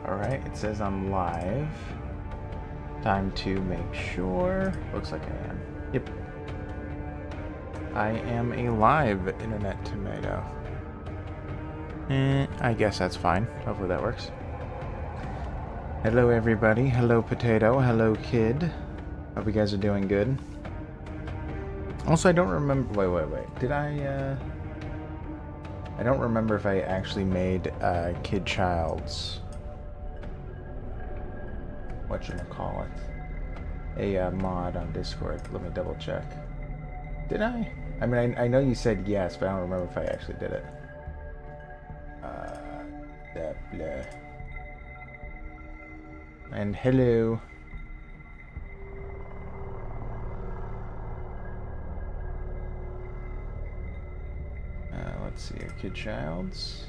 Alright, it says I'm live. Time to make sure. Looks like I am. Yep. I am a live internet tomato. I guess that's fine. Hopefully that works. Hello everybody. Hello potato. Hello kid. Hope you guys are doing good. Also, I don't remember... Wait. Did I don't remember if I actually made Kid Child's... whatchamacallit, a mod on Discord. Let me double check. Did I? I mean, I know you said yes, but I don't remember if I actually did it. Blah. And hello. Let's see here, Kid Childs.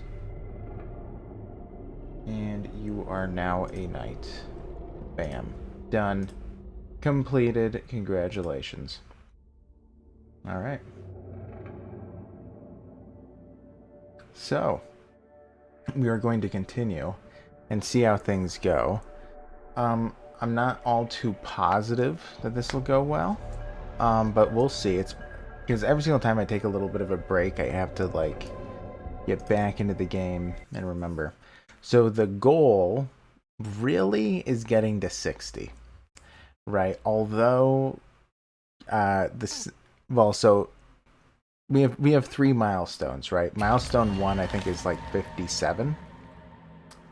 And you are now a knight. Bam. Done. Completed. Congratulations. Alright. So, we are going to continue and see how things go. I'm not all too positive that this will go well, but we'll see. It's because every single time I take a little bit of a break, I have to, like, get back into the game and remember. So the goal really is getting to 60, right? Although so we have 3 milestones, right? Milestone 1 I think is like 57.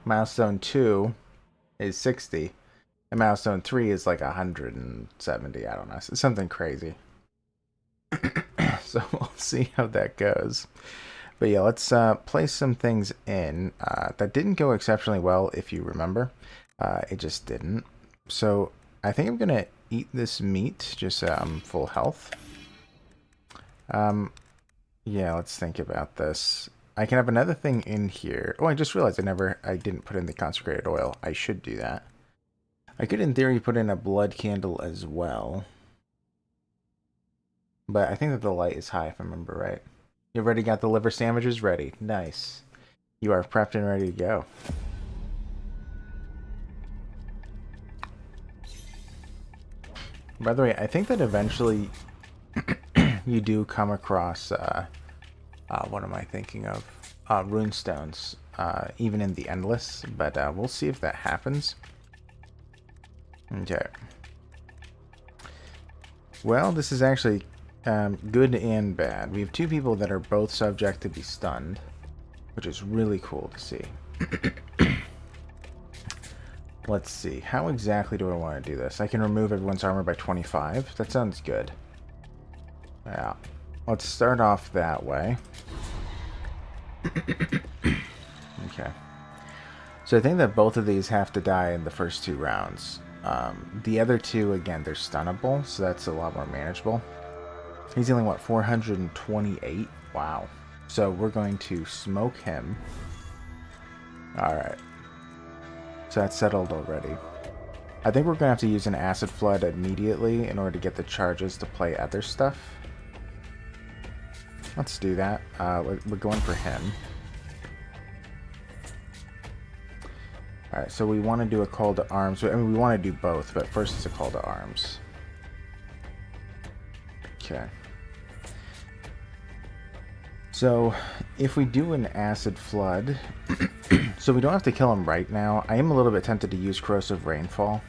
Milestone 2 is 60, and milestone 3 is like 170. I don't know, it's something crazy. So we'll see how that goes. But yeah, let's place some things in. That didn't go exceptionally well, if you remember. It just didn't. So I think I'm going to eat this meat, just so I'm full health. Yeah, let's think about this. I can have another thing in here. Oh, I just realized I didn't put in the consecrated oil. I should do that. I could, in theory, put in a blood candle as well. But I think that the light is high, if I remember right. You already got the liver sandwiches ready. Nice. You are prepped and ready to go. By the way, I think that eventually you do come across, what am I thinking of? Runestones, even in the Endless, but we'll see if that happens. Okay. Well, this is actually good and bad. We have 2 people that are both subject to be stunned, which is really cool to see. Let's see. How exactly do I want to do this? I can remove everyone's armor by 25. That sounds good. Yeah. Let's start off that way. Okay. So I think that both of these have to die in the first 2 rounds. The other 2, again, they're stunnable, so that's a lot more manageable. He's dealing, what, 428? Wow. So we're going to smoke him. Alright. So that's settled already. I think we're going to have to use an acid flood immediately in order to get the charges to play other stuff. Let's do that. We're going for him. Alright, so we want to do a call to arms. I mean, we want to do both, but first it's a call to arms. Okay. So, if we do an acid flood, so we don't have to kill him right now. I am a little bit tempted to use corrosive rainfall.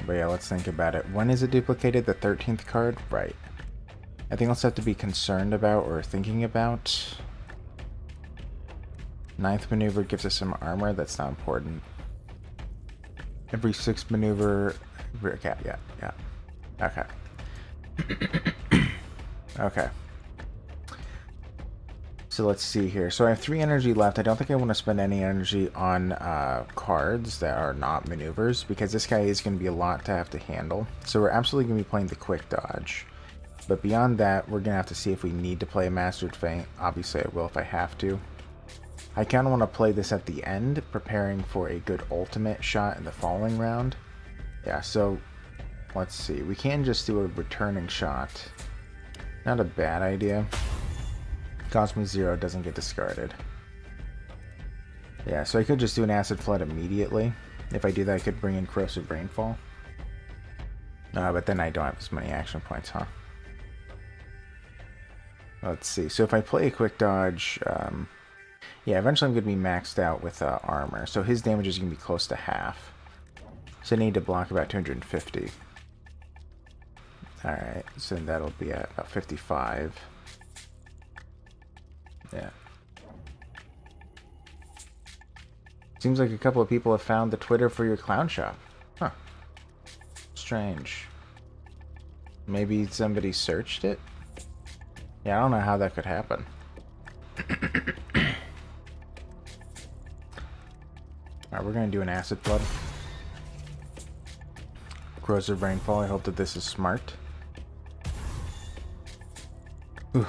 But yeah, let's think about it. When is it duplicated? The 13th card? Right. I think let's have to be concerned about or thinking about. 9th maneuver gives us some armor. That's not important. Every 6th maneuver... Okay, yeah. Okay. Okay. So let's see here. So I have 3 energy left. I don't think I want to spend any energy on cards that are not maneuvers, because this guy is going to be a lot to have to handle. So we're absolutely going to be playing the quick dodge. But beyond that, we're going to have to see if we need to play a Mastered Feint. Obviously I will if I have to. I kind of want to play this at the end, preparing for a good ultimate shot in the following round. Yeah, so let's see. We can just do a returning shot. Not a bad idea. Cost me 0, doesn't get discarded. Yeah, so I could just do an Acid Flood immediately. If I do that, I could bring in Corrosive Rainfall. But then I don't have as many action points, huh? Let's see. So if I play a Quick Dodge... yeah, eventually I'm going to be maxed out with armor. So his damage is going to be close to half. So I need to block about 250. Alright, so that'll be at about 55. Yeah. Seems like a couple of people have found the Twitter for your clown shop. Huh. Strange. Maybe somebody searched it? Yeah, I don't know how that could happen. Alright, we're going to do an Acid Flood. Corrosive Rainfall. I hope that this is smart. Ooh.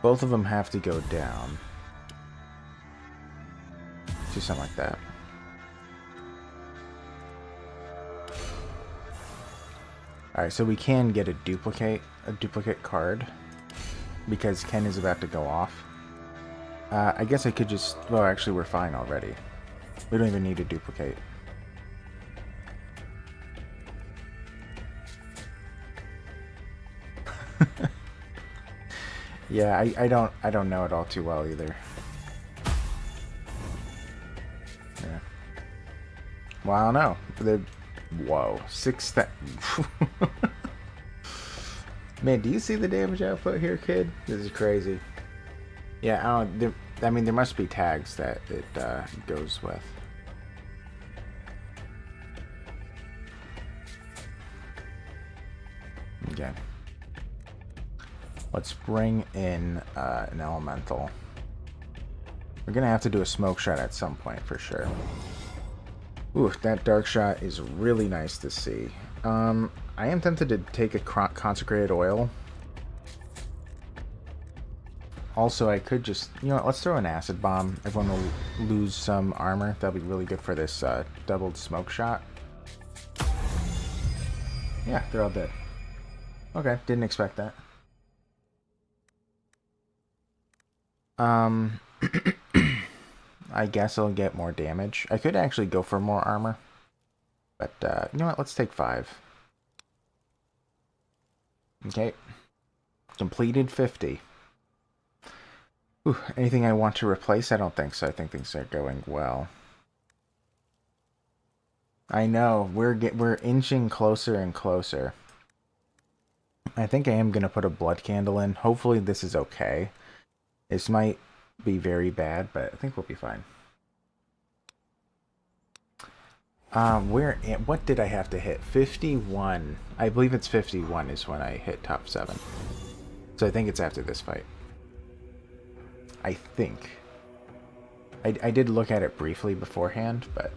Both of them have to go down. Do something like that. Alright, so we can get a duplicate card because Ken is about to go off. I guess I could just... Well, actually, we're fine already. We don't even need a duplicate. Yeah, I don't know it all too well either. Yeah. Well, I don't know. Whoa, 6. Man, do you see the damage output here, kid? This is crazy. Yeah, I mean, there must be tags that it goes with. Okay. Let's bring in an elemental. We're gonna have to do a smoke shot at some point for sure. Ooh, that dark shot is really nice to see. I am tempted to take a consecrated oil. Also, I could just, you know what, let's throw an acid bomb. Everyone will lose some armor. That'll be really good for this doubled smoke shot. Yeah, they're all dead. Okay, didn't expect that. I guess I'll get more damage. I could actually go for more armor. But, you know what, let's take 5. Okay. Completed 50. Ooh, anything I want to replace? I don't think so. I think things are going well. I know. We're inching closer and closer. I think I am going to put a blood candle in. Hopefully this is okay. This might be very bad, but I think we'll be fine. What did I have to hit? 51. I believe it's 51 is when I hit top 7. So I think it's after this fight. I think. I did look at it briefly beforehand, but...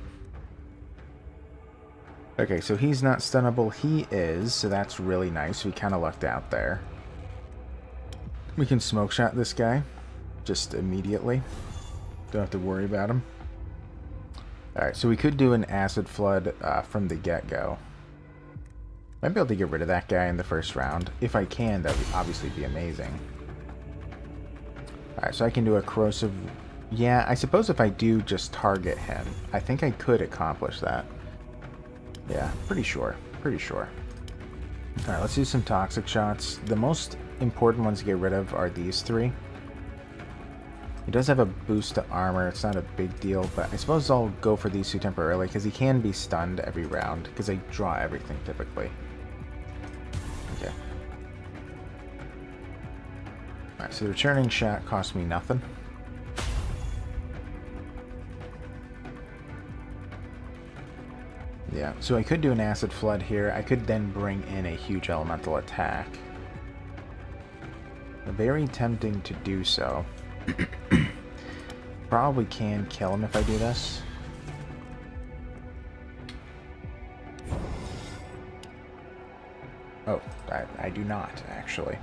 Okay, so he's not stunnable. He is, so that's really nice. We kind of lucked out there. We can smoke shot this guy just immediately. Don't have to worry about him. Alright, so we could do an acid flood from the get-go. Might be able to get rid of that guy in the first round. If I can, that would obviously be amazing. Alright, so I can do a corrosive... Yeah, I suppose if I do just target him, I think I could accomplish that. Yeah, pretty sure. Pretty sure. Alright, let's do some toxic shots. The most important ones to get rid of are these 3. He does have a boost to armor. It's not a big deal, but I suppose I'll go for these 2 temporarily, because he can be stunned every round, because I draw everything typically. Okay. Alright, so the returning shot cost me nothing. Yeah, so I could do an acid flood here. I could then bring in a huge elemental attack. Very tempting to do so. Probably can kill him if I do this. Oh, I do not, actually.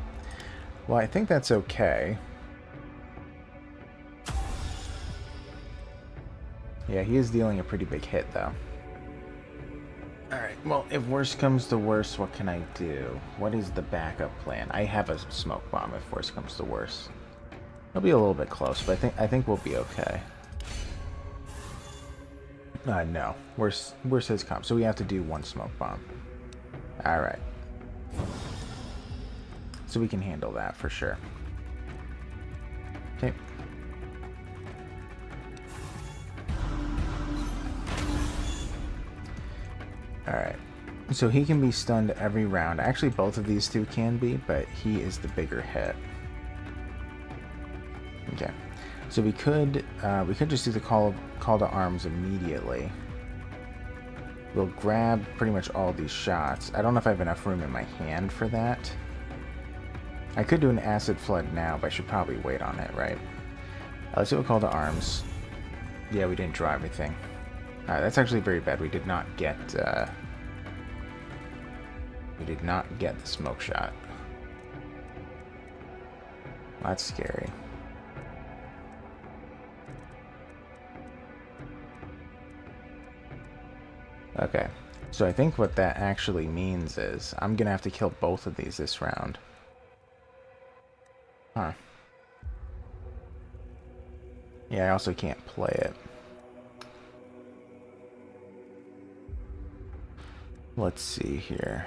Well, I think that's okay. Yeah, he is dealing a pretty big hit, though. Alright. Well, if worst comes to worst, what can I do? What is the backup plan? I have a smoke bomb if worst comes to worst. It'll be a little bit close, but I think we'll be okay. No. Worst has come, so we have to do one smoke bomb. Alright. So we can handle that for sure. Okay. Alright. So he can be stunned every round. Actually, both of these two can be, but he is the bigger hit. Okay. So we could just do the call to arms immediately. We'll grab pretty much all these shots. I don't know if I have enough room in my hand for that. I could do an acid flood now, but I should probably wait on it, right? Let's do a call to arms. Yeah, we didn't draw everything. That's actually very bad. We did not get the smoke shot. That's scary. Okay, so I think what that actually means is I'm gonna have to kill both of these this round. Huh. Yeah, I also can't play it. Let's see here.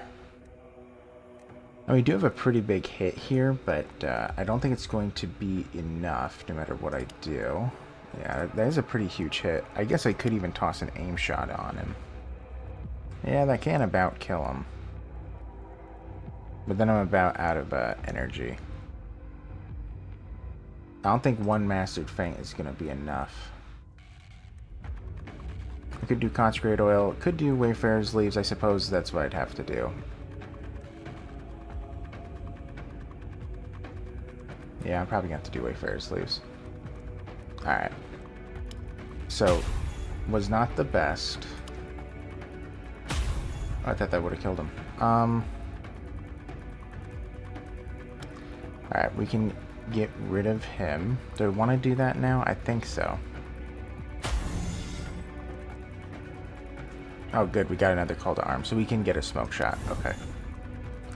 We do have a pretty big hit here, but I don't think it's going to be enough no matter what I do. Yeah, that is a pretty huge hit. I guess I could even toss an aim shot on him. Yeah, that can about kill him. But then I'm about out of energy. I don't think one Mastered Feint is going to be enough. I could do Consecrated Oil. Could do Wayfarer's Leaves. I suppose that's what I'd have to do. Yeah, I'm probably going to have to do Wayfarer's Leaves. Alright. So, was not the best. I thought that would have killed him. Alright, we can get rid of him. Do I want to do that now? I think so. Oh, good. We got another call to arms, so we can get a smoke shot. Okay.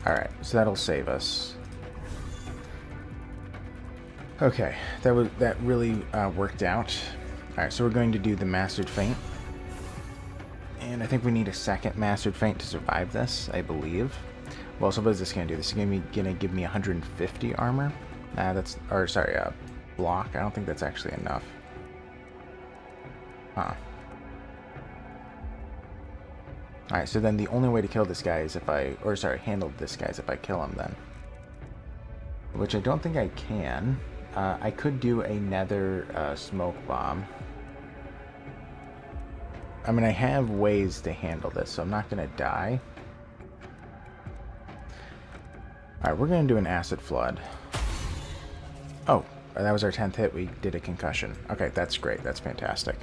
Alright, so that'll save us. Okay, that really worked out. Alright, so we're going to do the Mastered Feint. And I think we need a second Mastered Feint to survive this, I believe. Well, so what is this going to do? This is going to give me 150 armor? Block. I don't think that's actually enough. Huh. Alright, so then the only way to kill this guy is if handle this guy is if I kill him then. Which I don't think I can. I could do another smoke bomb. I mean, I have ways to handle this, so I'm not going to die. Alright, we're going to do an acid flood. Oh, that was our 10th hit. We did a concussion. Okay, that's great. That's fantastic.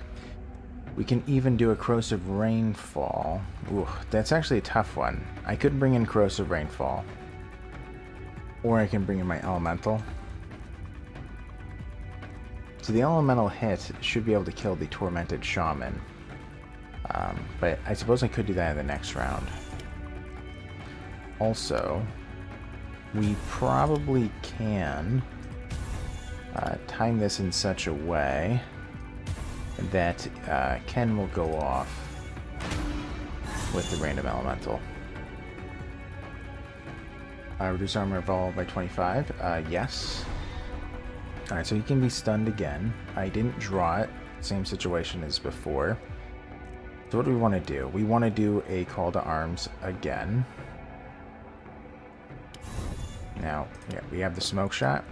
We can even do a corrosive rainfall. Ooh, that's actually a tough one. I could bring in corrosive rainfall. Or I can bring in my elemental. So the elemental hit should be able to kill the tormented shaman. But I suppose I could do that in the next round. Also, we probably can time this in such a way that Ken will go off with the random elemental. Reduce armor evolve by 25. Yes. Alright, so he can be stunned again. I didn't draw it. Same situation as before. So what do we want to do? We want to do a call to arms again. Now, yeah, we have the smoke shot.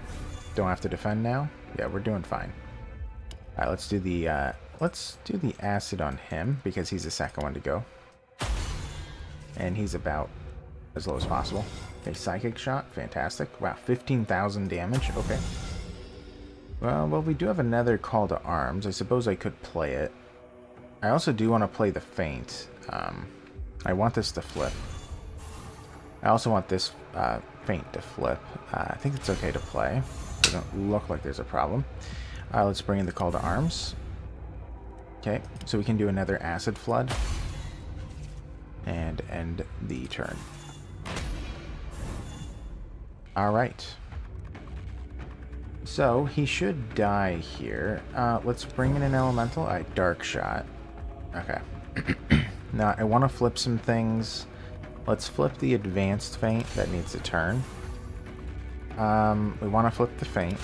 Don't have to defend now. Yeah, we're doing fine. Alright, let's do the acid on him because he's the second one to go. And he's about as low as possible. A psychic shot, fantastic. Wow, 15,000 damage. Okay. Well, we do have another call to arms. I suppose I could play it. I also do want to play the feint. I want this to flip. I also want this feint to flip. I think it's okay to play. Doesn't look like there's a problem. Let's bring in the call to arms. Okay, so we can do another acid flood. And end the turn. Alright. So, he should die here. Let's bring in an elemental. Alright, Dark Shot. Okay. Now, I want to flip some things. Let's flip the Advanced Feint. That needs a turn. We want to flip the Feint.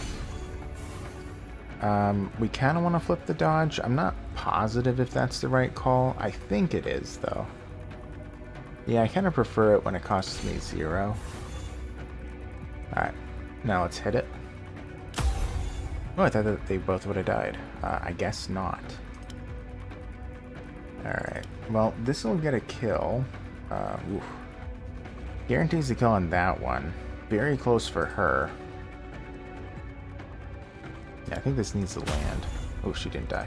We kind of want to flip the Dodge. I'm not positive if that's the right call. I think it is, though. Yeah, I kind of prefer it when it costs me 0. Alright, now let's hit it. Oh, I thought that they both would have died. I guess not. Alright, well, this will get a kill. Oof. Guarantees the kill on that one. Very close for her. Yeah, I think this needs to land. Oh, she didn't die.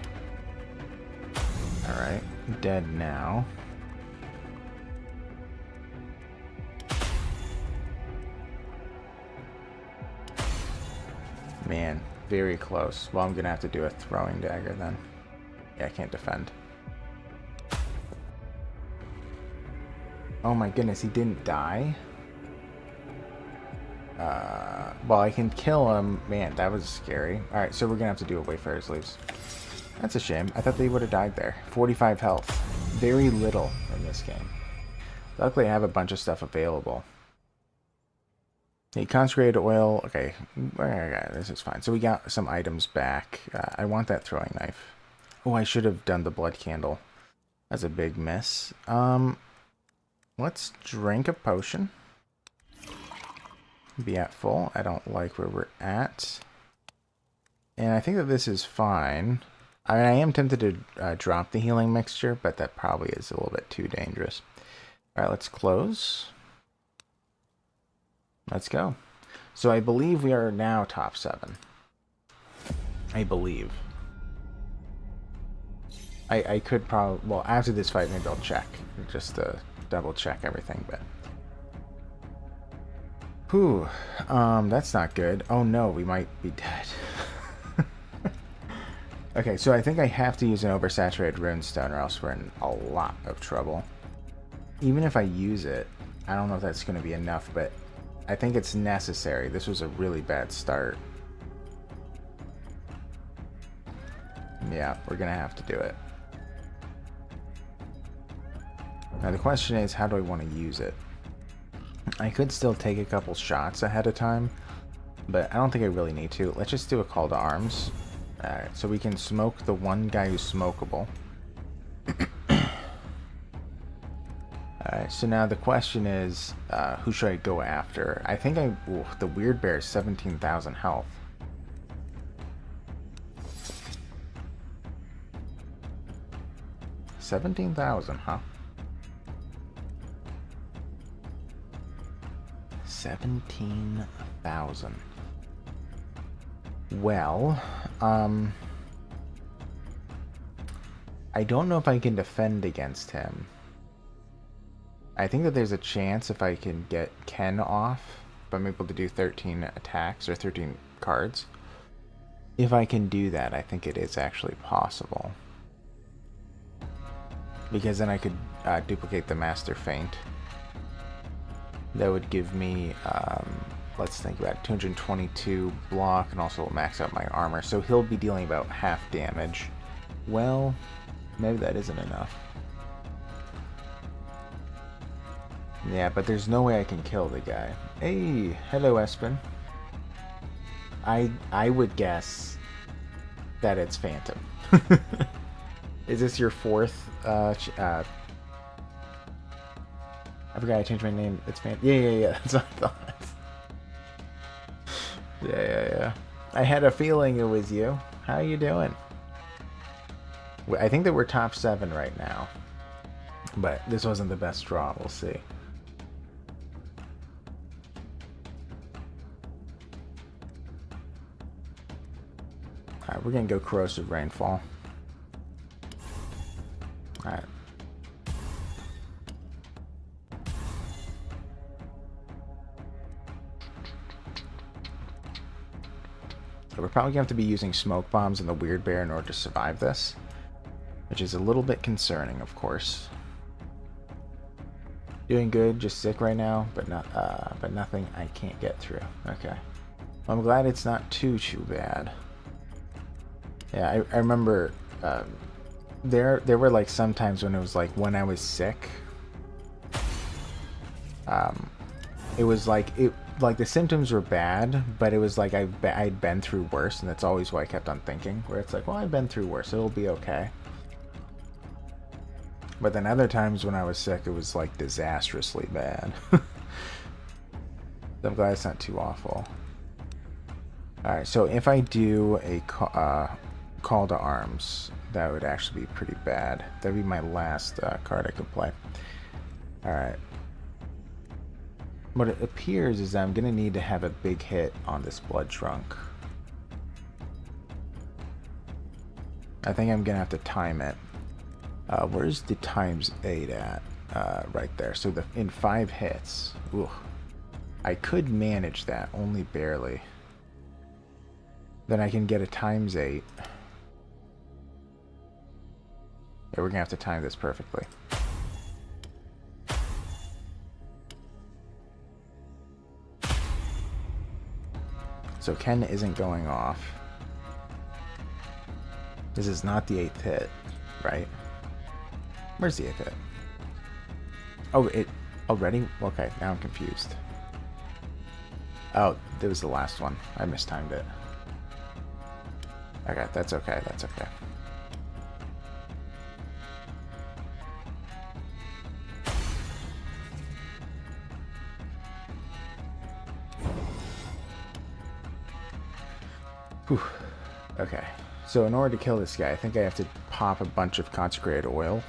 Alright, dead now. Man, very close. Well, I'm gonna have to do a throwing dagger then. Yeah, I can't defend. Oh my goodness, he didn't die? Well, I can kill him. Man, that was scary. Alright, so we're gonna have to do a Wayfarer's Leaves. That's a shame. I thought they would have died there. 45 health. Very little in this game. Luckily, I have a bunch of stuff available. Hey, consecrated oil. Okay, this is fine. So we got some items back. I want that throwing knife. Oh, I should have done the blood candle. That's a big miss. Let's drink a potion. Be at full. I don't like where we're at. And I think that this is fine. I mean, I am tempted to drop the healing mixture, but that probably is a little bit too dangerous. Alright, let's close. Let's go. So I believe we are now top 7. I believe. I could probably... Well, after this fight, maybe I'll check. Just to double check everything, but... Whew. That's not good. Oh no, we might be dead. Okay, so I think I have to use an oversaturated runestone or else we're in a lot of trouble. Even if I use it, I don't know if that's going to be enough, but I think it's necessary. This was a really bad start. Yeah, we're going to have to do it. Now the question is, how do I want to use it? I could still take a couple shots ahead of time, but I don't think I really need to. Let's just do a call to arms. Alright, so we can smoke the one guy who's smokable. Alright, so now the question is, who should I go after? I think the Weird Bear is 17,000 health. $17,000, huh? 17,000. Well, I don't know if I can defend against him. I think that there's a chance if I can get Ken off, if I'm able to do 13 attacks or 13 cards. If I can do that, I think it is actually possible. Because then I could duplicate the Master Feint. That would give me, let's think about it, 222 block and also max out my armor. So he'll be dealing about half damage. Well, maybe that isn't enough. Yeah, but there's no way I can kill the guy. Hey, hello Espen. I would guess that it's Phantom. Is this your fourth? I forgot I changed my name. It's Phantom. Yeah. That's what I thought. Yeah. I had a feeling it was you. How you doing? I think that we're top 7 right now. But this wasn't the best draw. We'll see. Alright, we're going to go Corrosive Rainfall. Alright. So we're probably going to have to be using smoke bombs and the Weird Bear in order to survive this. Which is a little bit concerning, of course. Doing good, just sick right now, but nothing I can't get through. Okay. Well, I'm glad it's not too bad. Yeah, I remember there were like some times when it was like when I was sick. It was like the symptoms were bad, but it was like I'd been through worse, and that's always what I kept on thinking. Where it's like, well, I've been through worse, it'll be okay. But then other times when I was sick, it was like disastrously bad. I'm glad it's not too awful. Alright, so if I do a call to arms, that would actually be pretty bad. That'd be my last card I could play. Alright. What it appears is I'm going to need to have a big hit on this blood trunk. I think I'm going to have to time it. Where's the ×8 at? Right there. So in 5 hits. Ooh, I could manage that, only barely. Then I can get a ×8. Yeah, we're gonna have to time this perfectly. So Ken isn't going off. This is not the 8th hit, right? Where's the 8th hit? Oh, it already? Okay, now I'm confused. Oh, that was the last one. I mistimed it. Okay, that's okay, that's okay. Whew. Okay, so in order to kill this guy, I think I have to pop a bunch of consecrated oil.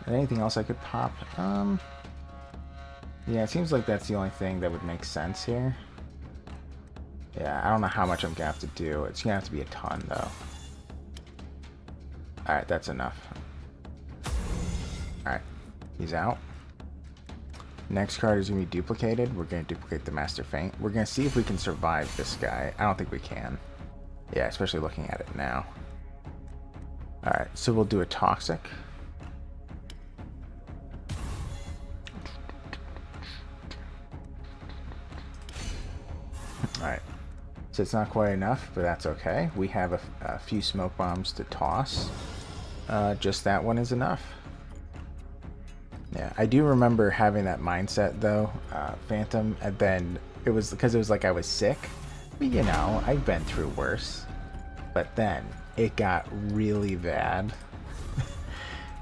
And anything else I could pop? Yeah, it seems like that's the only thing that would make sense here. Yeah, I don't know how much I'm gonna have to do. It's gonna have to be a ton, though. Alright, that's enough. Alright, he's out. Next card is gonna be duplicated. We're gonna duplicate the Master Feint. We're gonna see if we can survive this guy. I don't think we can. Yeah, especially looking at it now. Alright, so we'll do a Toxic. Alright, so it's not quite enough, but that's okay. We have a few smoke bombs to toss. Just that one is enough. Yeah, I do remember having that mindset though, Phantom, and then it was because it was like I was sick. But, you know, I've been through worse. But then it got really bad.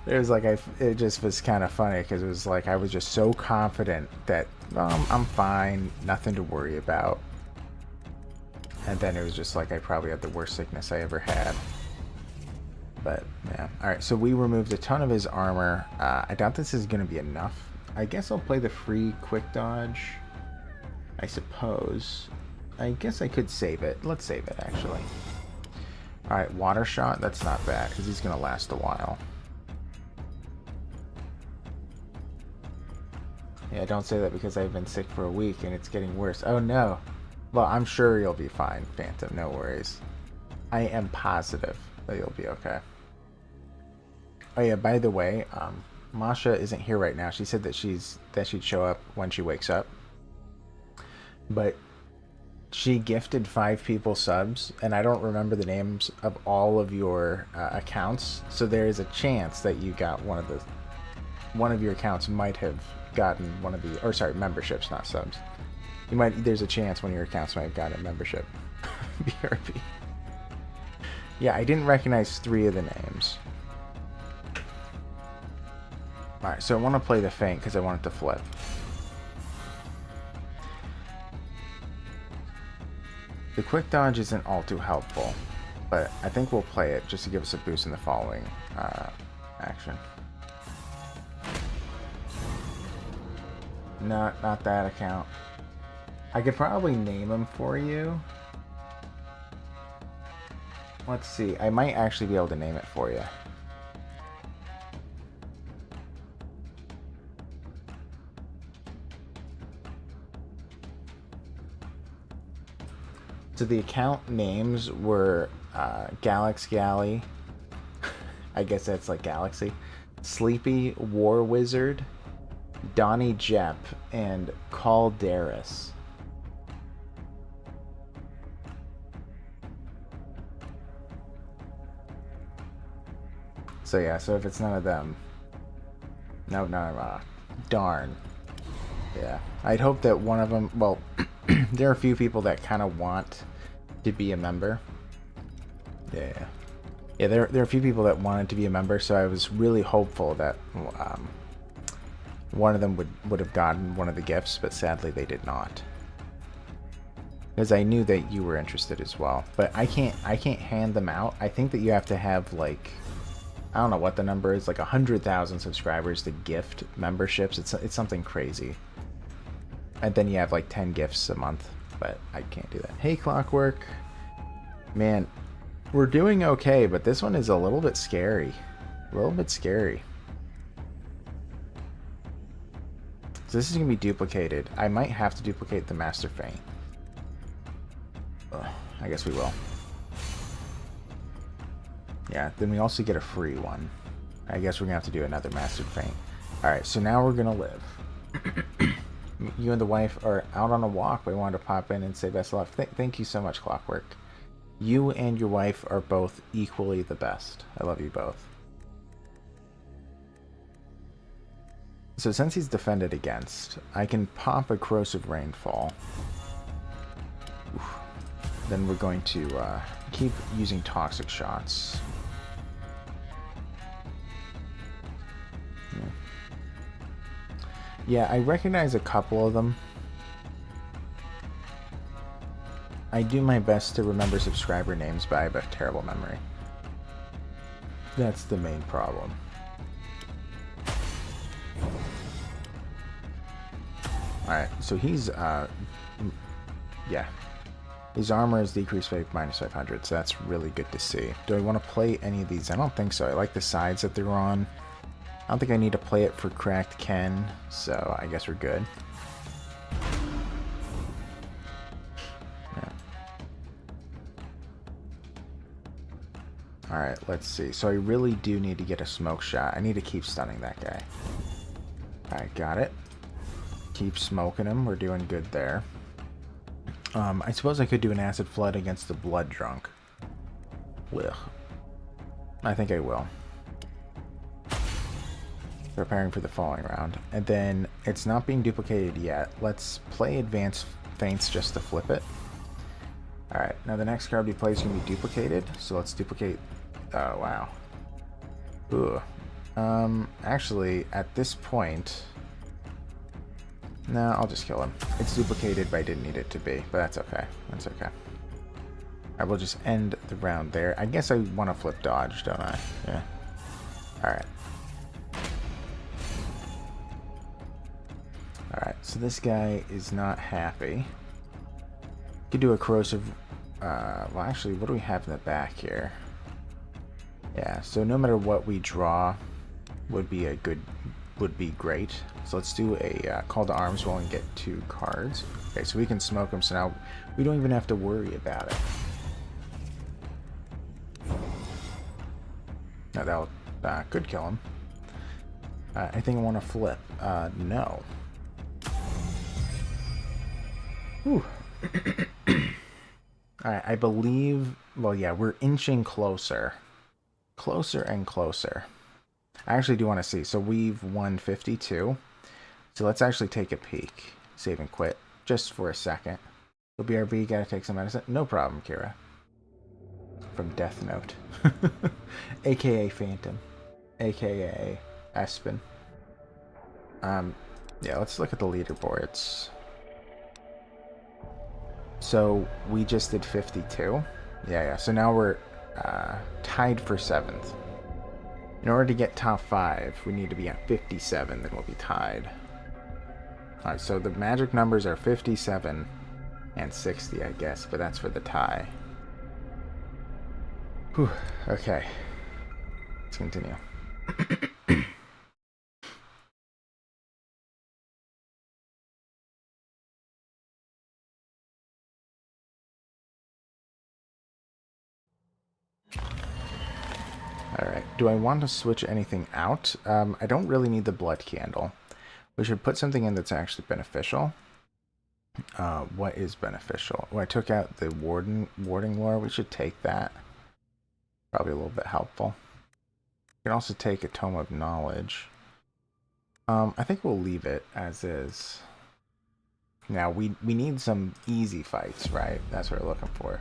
It was like it just was kind of funny because it was like I was just so confident that I'm fine, nothing to worry about. And then it was just like I probably had the worst sickness I ever had. But yeah, all right. So we removed a ton of his armor. I doubt this is going to be enough. I guess I'll play the free quick dodge. I suppose. I guess I could save it. Let's save it actually. All right, water shot. That's not bad because he's going to last a while. Yeah, don't say that because I've been sick for a week and it's getting worse. Oh no. Well, I'm sure you'll be fine, Phantom. No worries. I am positive that you'll be okay. Oh yeah, by the way, Masha isn't here right now. She said that she'd show up when she wakes up. But she gifted 5 people subs, and I don't remember the names of all of your accounts. So there is a chance that you got one of your accounts might have gotten one of the, or sorry, memberships, not subs. There's a chance one of your accounts might have gotten a membership. BRB. Yeah, I didn't recognize 3 of the names. Alright, so I want to play the feint because I want it to flip. The quick dodge isn't all too helpful, but I think we'll play it just to give us a boost in the following action. Not that account. I could probably name them for you. Let's see. I might actually be able to name it for you. So the account names were Galax Galley, I guess that's like Galaxy. Sleepy, War Wizard, Donnie Jep, and Calderis. So yeah, so if it's none of them, no, darn. Yeah, I'd hope that one of them. Well, there are a few people that kind of want to be a member. Yeah. Yeah, there are a few people that wanted to be a member, so I was really hopeful that one of them would have gotten one of the gifts, but sadly they did not. Because I knew that you were interested as well, but I can't hand them out. I think that you have to have like, I don't know what the number is, like 100,000 subscribers to gift memberships. It's something crazy. And then you have like 10 gifts a month, but I can't do that. Hey, Clockwork. Man, we're doing okay, but this one is a little bit scary. A little bit scary. So this is going to be duplicated. I might have to duplicate the Master Feint. I guess we will. Yeah, then we also get a free one. I guess we're going to have to do another Master Feint. Alright, so now we're going to live. You and the wife are out on a walk. We wanted to pop in and say best of luck. Thank you so much, Clockwork. You and your wife are both equally the best. I love you both. So since he's defended against, I can pop a Corrosive Rainfall. Oof. Then we're going to keep using Toxic Shots. Yeah, I recognize a couple of them. I do my best to remember subscriber names, but I have a terrible memory. That's the main problem. Alright, so he's, yeah. His armor is decreased by -500, so that's really good to see. Do I want to play any of these? I don't think so. I like the sides that they're on. I don't think I need to play it for Cracked Ken, so I guess we're good. Yeah. Alright, let's see. So I really do need to get a smoke shot. I need to keep stunning that guy. Alright, got it. Keep smoking him. We're doing good there. I suppose I could do an acid flood against the blood drunk. Ugh. I think I will. Preparing for the following round. And then it's not being duplicated yet. Let's play advanced feints just to flip it. Alright, now the next card we play is going to be duplicated. So let's duplicate. Oh, wow. Ooh. Actually, at this point... No, I'll just kill him. It's duplicated, but I didn't need it to be. But that's okay. That's okay. I will just end the round there. I guess I want to flip dodge, don't I? Yeah. Alright. Alright, so this guy is not happy. Could do a corrosive... well, actually, what do we have in the back here? Yeah, so no matter what we draw would be a good... would be great. So let's do a call to arms while we get 2 cards. Okay, so we can smoke him, so now we don't even have to worry about it. Now that'll could kill him. I think I want to flip. No. Whew. Alright, I believe... Well, yeah, we're inching closer. Closer and closer. I actually do want to see. So we've won 52. So let's actually take a peek. Save and quit. Just for a second. So BRB, gotta take some medicine. No problem, Kira. From Death Note. AKA Phantom. AKA Espen. Yeah, let's look at the leaderboards. So we just did 52. Yeah. So now we're tied for 7th. In order to get top 5, we need to be at 57, then we'll be tied. Alright, so the magic numbers are 57 and 60, I guess, but that's for the tie. Whew, okay. Let's continue. Alright. do I want to switch anything out? I don't really need the blood candle. We should put something in that's actually beneficial. What is beneficial? Well, I took out the warding lore. We should take that. Probably a little bit helpful. We can also take a Tome of Knowledge. I think we'll leave it as is. Now, we need some easy fights, right? That's what we're looking for.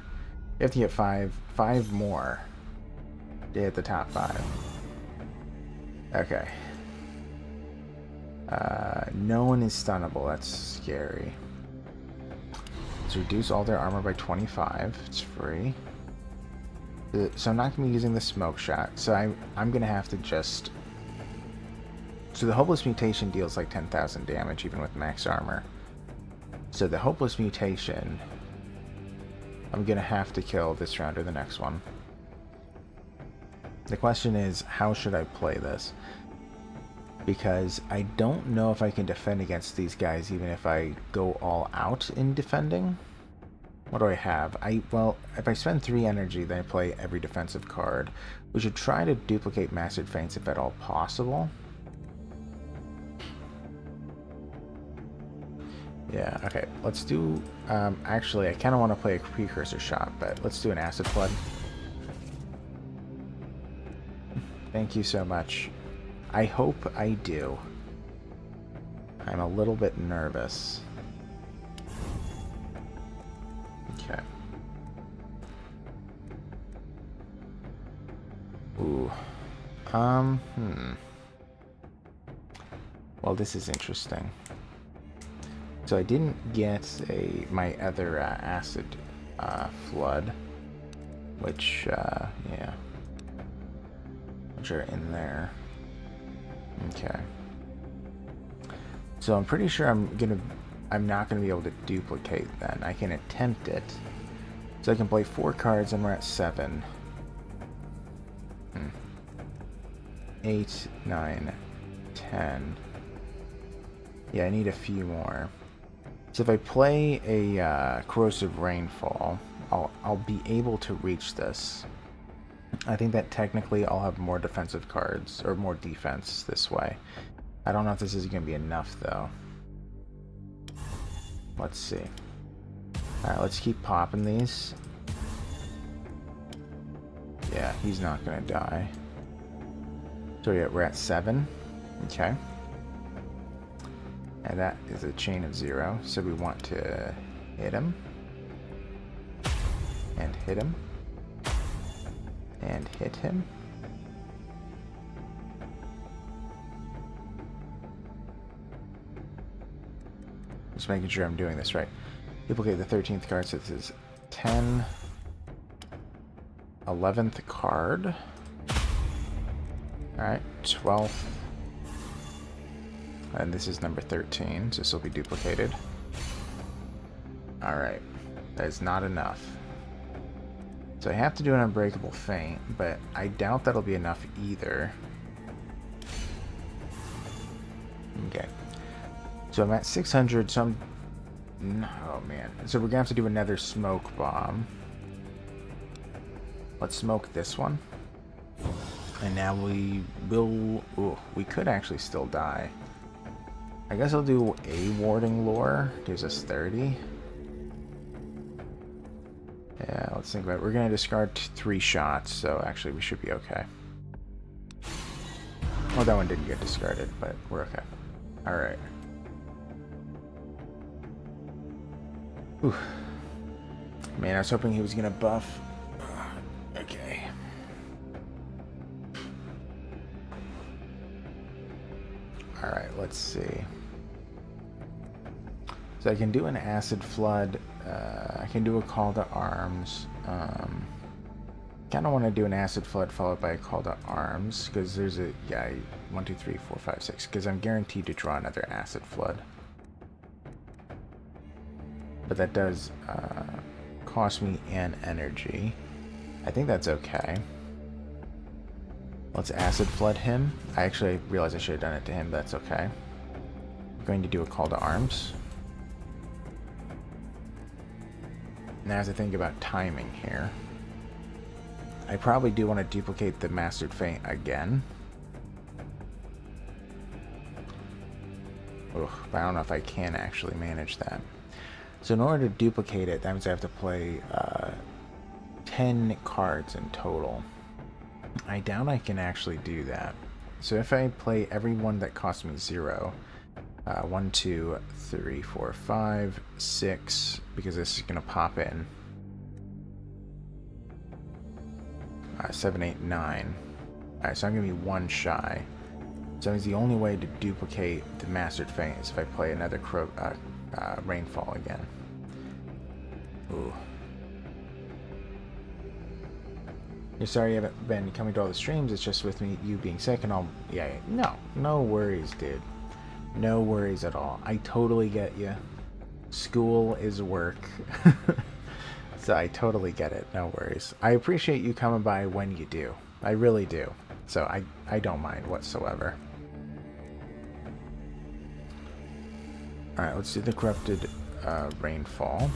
You have to get five more to hit the top 5. Okay. No one is stunnable. That's scary. Let's reduce all their armor by 25. It's free. So I'm not going to be using the smoke shot. So I'm going to have to just... So the Hopeless Mutation deals like 10,000 damage even with max armor. So the Hopeless Mutation, I'm going to have to kill this round or the next one. The question is, how should I play this? Because I don't know if I can defend against these guys even if I go all out in defending. What do I have? Well, if I spend 3 energy, then I play every defensive card. We should try to duplicate Mastered Feints if at all possible. Yeah, okay, let's do, actually, I kind of want to play a Precursor Shot, but let's do an Acid Flood. Thank you so much. I hope I do. I'm a little bit nervous. Okay. Ooh. Well, this is interesting. So I didn't get my other acid flood, which yeah, which are in there. Okay. So I'm pretty sure I'm not gonna be able to duplicate then. I can attempt it. So I can play 4 cards and we're at 7. 8, 9, 10. Yeah, I need a few more. So if I play a Corrosive Rainfall, I'll be able to reach this. I think that technically I'll have more defensive cards, or more defense this way. I don't know if this is going to be enough, though. Let's see. Alright, let's keep popping these. Yeah, he's not going to die. So yeah, we're at 7. Okay. And that is a chain of 0, so we want to hit him. And hit him. And hit him. Just making sure I'm doing this right. Duplicate the 13th card, so this is 10. 11th card. Alright, 12th. And this is number 13, so this will be duplicated. Alright, that is not enough. So I have to do an Unbreakable Feint, but I doubt that'll be enough either. Okay. So I'm at 600, so I'm... Oh man. So we're gonna have to do another Smoke Bomb. Let's smoke this one. And now we will... Ooh, we could actually still die. I guess I'll do a Warding Lore. Gives us 30. Yeah, let's think about it. We're going to discard 3 shots, so actually we should be okay. Well, that one didn't get discarded, but we're okay. Alright. Man, I was hoping he was going to buff. Okay. Alright, let's see. So I can do an Acid Flood. I can do a Call to Arms. Kind of want to do an Acid Flood followed by a Call to Arms, because there's a... Yeah, 1, 2, 3, 4, 5, 6. Because I'm guaranteed to draw another Acid Flood. But that does cost me an energy. I think that's okay. Let's Acid Flood him. I actually realized I should have done it to him, but that's okay. I'm going to do a Call to Arms. Now, as I think about timing here, I probably do want to duplicate the Mastered Feint again. Ugh, but I don't know if I can actually manage that. So in order to duplicate it, that means I have to play 10 cards in total. I doubt I can actually do that. So if I play every one that costs me 0, 1, 2, 3, 4, 5, 6, because this is going to pop in. 7, 8, 9. Alright, so I'm going to be 1 shy. So that means the only way to duplicate the Mastered Feint is if I play another Rainfall again. Ooh. You're sorry you haven't been coming to all the streams, it's just with me, you being sick and all. Yeah, no worries, dude. No worries at all. I totally get you. School is work. So I totally get it. No worries. I appreciate you coming by when you do. I really do. So I don't mind whatsoever. Alright, let's do the Corrupted Rainfall.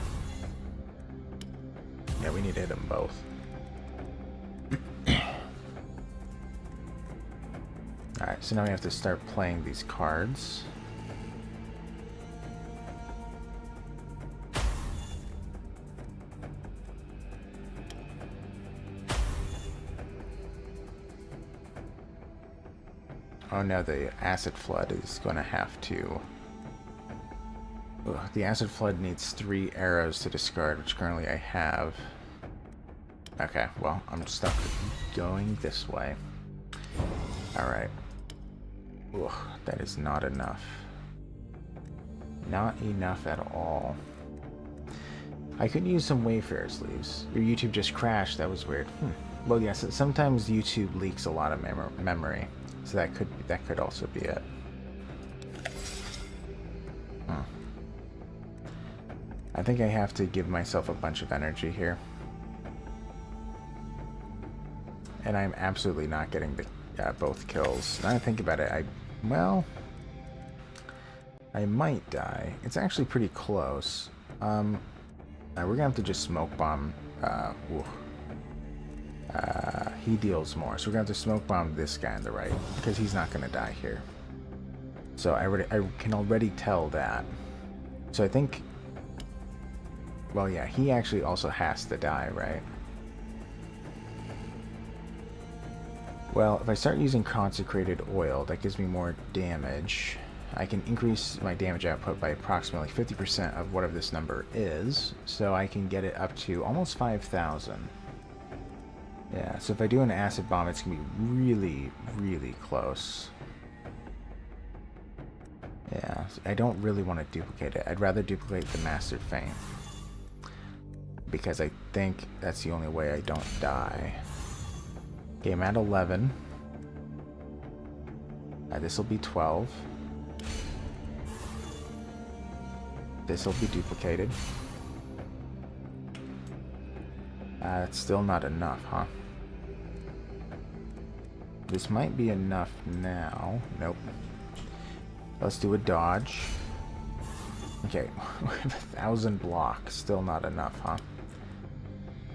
Yeah, we need to hit them both. Alright, so now we have to start playing these cards. Oh no, the Acid Flood is going to have to... Ugh, the Acid Flood needs 3 arrows to discard, which currently I have. Okay, well, I'm stuck going this way. Alright. Ugh, that is not enough. Not enough at all. I could use some Wayfarer sleeves. Your YouTube just crashed. That was weird. Well, yes, sometimes YouTube leaks a lot of memory. So that could also be it. I think I have to give myself a bunch of energy here. And I'm absolutely not getting the both kills. Now I think about it, I might die. It's actually pretty close. We're gonna have to just smoke bomb. He deals more, so we're gonna have to smoke bomb this guy on the right because he's not gonna die here. So I can already tell that. So I think, well, yeah, he actually also has to die, right? Well, if I start using Consecrated Oil, that gives me more damage. I can increase my damage output by approximately 50% of whatever this number is, so I can get it up to almost 5,000. Yeah, so if I do an Acid Bomb, it's going to be really, really close. Yeah, I don't really want to duplicate it. I'd rather duplicate the Mastered Feint, because I think that's the only way I don't die. Okay, I'm at 11. This will be 12. This will be duplicated. That's still not enough, huh? This might be enough now. Nope. Let's do a dodge. Okay, we have 1,000 blocks. Still not enough, huh?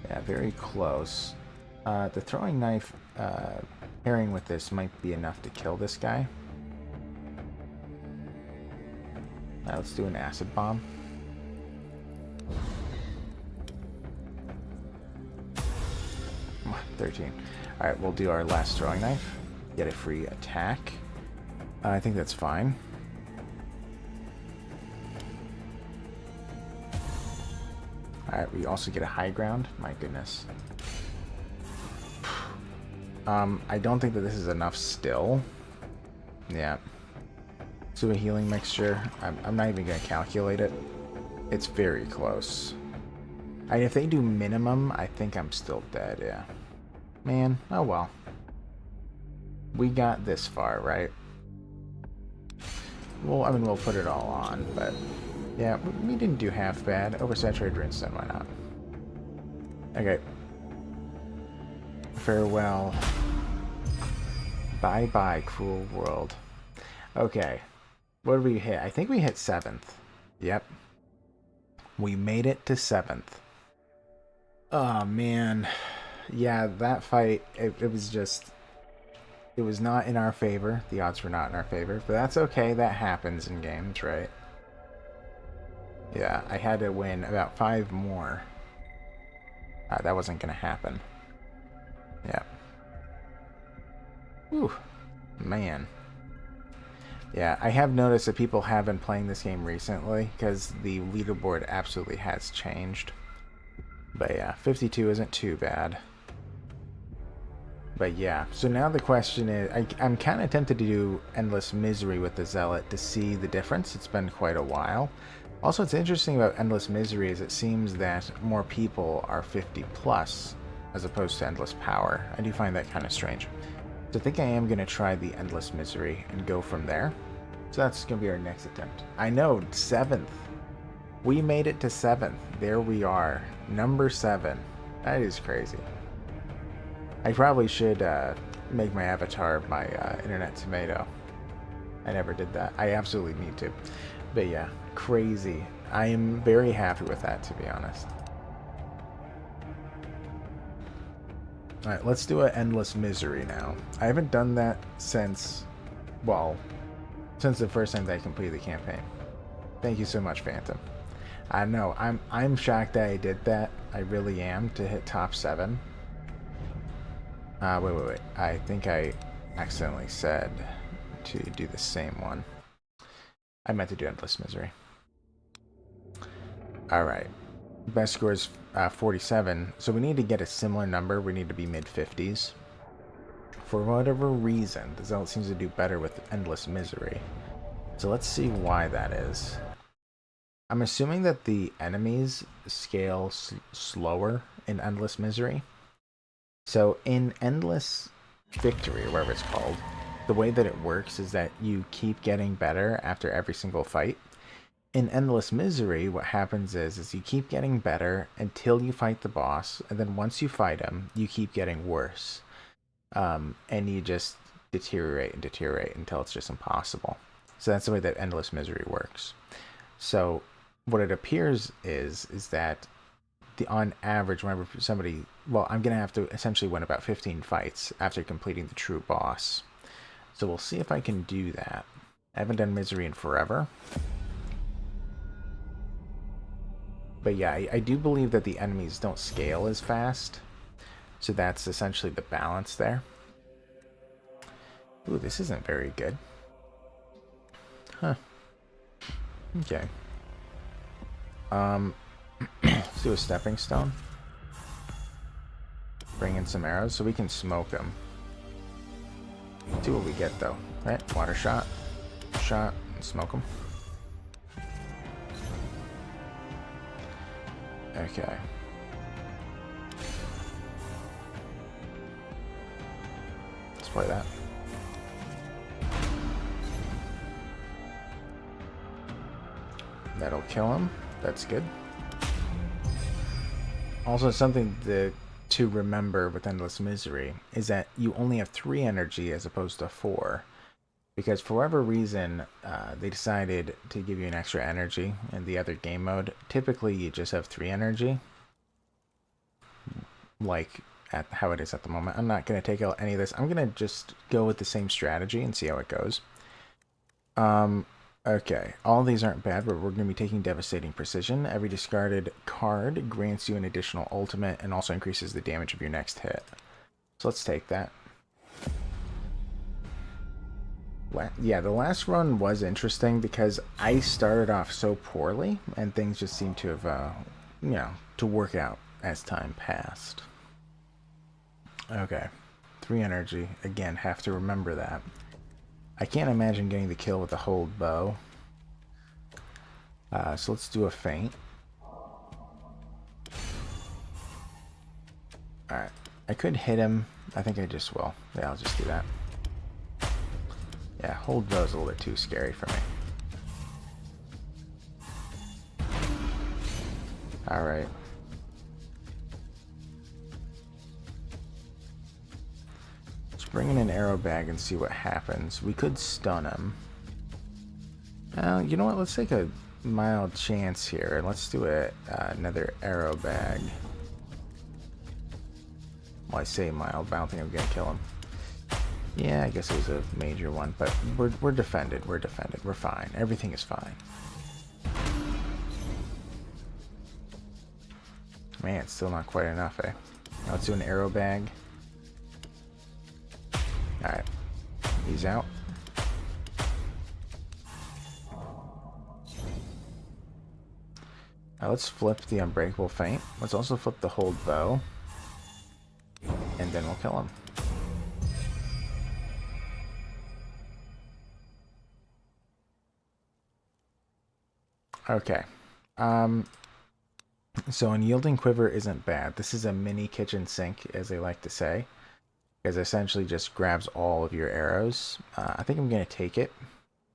Yeah, very close. The throwing knife pairing with this might be enough to kill this guy. Let's do an Acid Bomb. Come on, 13. Alright, we'll do our last throwing knife. Get a free attack. I think that's fine. Alright, we also get a high ground. My goodness. I don't think that this is enough still. Yeah. So a healing mixture. I'm not even going to calculate it. It's very close. If they do minimum, I think I'm still dead, yeah. Man, oh well. We got this far, right? Well, I mean, we'll put it all on, but... yeah, we didn't do half bad. Oversaturated Rinstone, why not? Okay. Farewell. Bye-bye, cruel world. Okay. What did we hit? I think we hit 7th. Yep. We made it to 7th. Oh, man. Yeah, that fight, it was just, it was not in our favor. The odds were not in our favor, but that's okay. That happens in games, right? Yeah, I had to win about 5 more. That wasn't going to happen. Yeah. Whew. Man. Yeah, I have noticed that people have been playing this game recently because the leaderboard absolutely has changed. But yeah, 52 isn't too bad. But yeah, so now the question is, I'm kind of tempted to do Endless Misery with the Zealot to see the difference. It's been quite a while. Also, what's interesting about Endless Misery is it seems that more people are 50 plus as opposed to Endless Power. I do find that kind of strange. So I think I am going to try the Endless Misery and go from there. So that's going to be our next attempt. I know, 7th. We made it to 7th. There we are. Number 7. That is crazy. I probably should make my avatar my internet tomato. I never did that. I absolutely need to. But yeah, crazy. I am very happy with that, to be honest. Alright, let's do an Endless Misery now. I haven't done that since, well, since the first time that I completed the campaign. Thank you so much, Phantom. I know, I'm shocked that I did that. I really am, to hit top 7. Wait. I think I accidentally said to do the same one. I meant to do Endless Misery. Alright. Best score is 47, so we need to get a similar number. We need to be mid-50s. For whatever reason, the Zealot seems to do better with Endless Misery. So let's see why that is. I'm assuming that the enemies scale slower in Endless Misery. So in Endless Victory, or whatever it's called, the way that it works is that you keep getting better after every single fight. In Endless Misery, what happens is you keep getting better until you fight the boss, and then once you fight him, you keep getting worse. And you just deteriorate and deteriorate until it's just impossible. So that's the way that Endless Misery works. So what it appears is that on average, whenever somebody, well, I'm going to have to essentially win about 15 fights after completing the true boss. So we'll see if I can do that. I haven't done Misery in forever. But yeah, I do believe that the enemies don't scale as fast. So that's essentially the balance there. Ooh, this isn't very good. Huh. Okay. Let's do a stepping stone. Bring in some arrows so we can smoke them. See what we get though. Right? Water shot. Shot. And smoke them. Okay. Let's play that. That'll kill him. That's good. Also, something to remember with Endless Misery is that you only have 3 energy as opposed to 4. Because for whatever reason, they decided to give you an extra energy in the other game mode. Typically, you just have 3 energy. Like at how it is at the moment. I'm not going to take out any of this. I'm going to just go with the same strategy and see how it goes. Okay, all these aren't bad, but we're going to be taking Devastating Precision. Every discarded card grants you an additional ultimate and also increases the damage of your next hit. So let's take that. Yeah, the last run was interesting because I started off so poorly and things just seemed to have, you know, to work out as time passed. Okay, 3 energy. Again, have to remember that. I can't imagine getting the kill with a hold bow. So let's do a feint. Alright. I could hit him. I think I just will. Yeah, I'll just do that. Yeah, hold bow is a little bit too scary for me. Alright. Bring in an arrow bag and see what happens. We could stun him. You know what? Let's take a mild chance here. Let's do another arrow bag. Well, I say mild, but I don't think I'm gonna kill him. Yeah, I guess it was a major one, but we're defended. We're defended. We're fine. Everything is fine. Man, it's still not quite enough, eh? Now let's do an arrow bag. Alright. He's out. Now let's flip the unbreakable feint. Let's also flip the hold bow. And then we'll kill him. Okay. So unyielding quiver isn't bad. This is a mini kitchen sink, as they like to say. Because it essentially just grabs all of your arrows. I think I'm going to take it.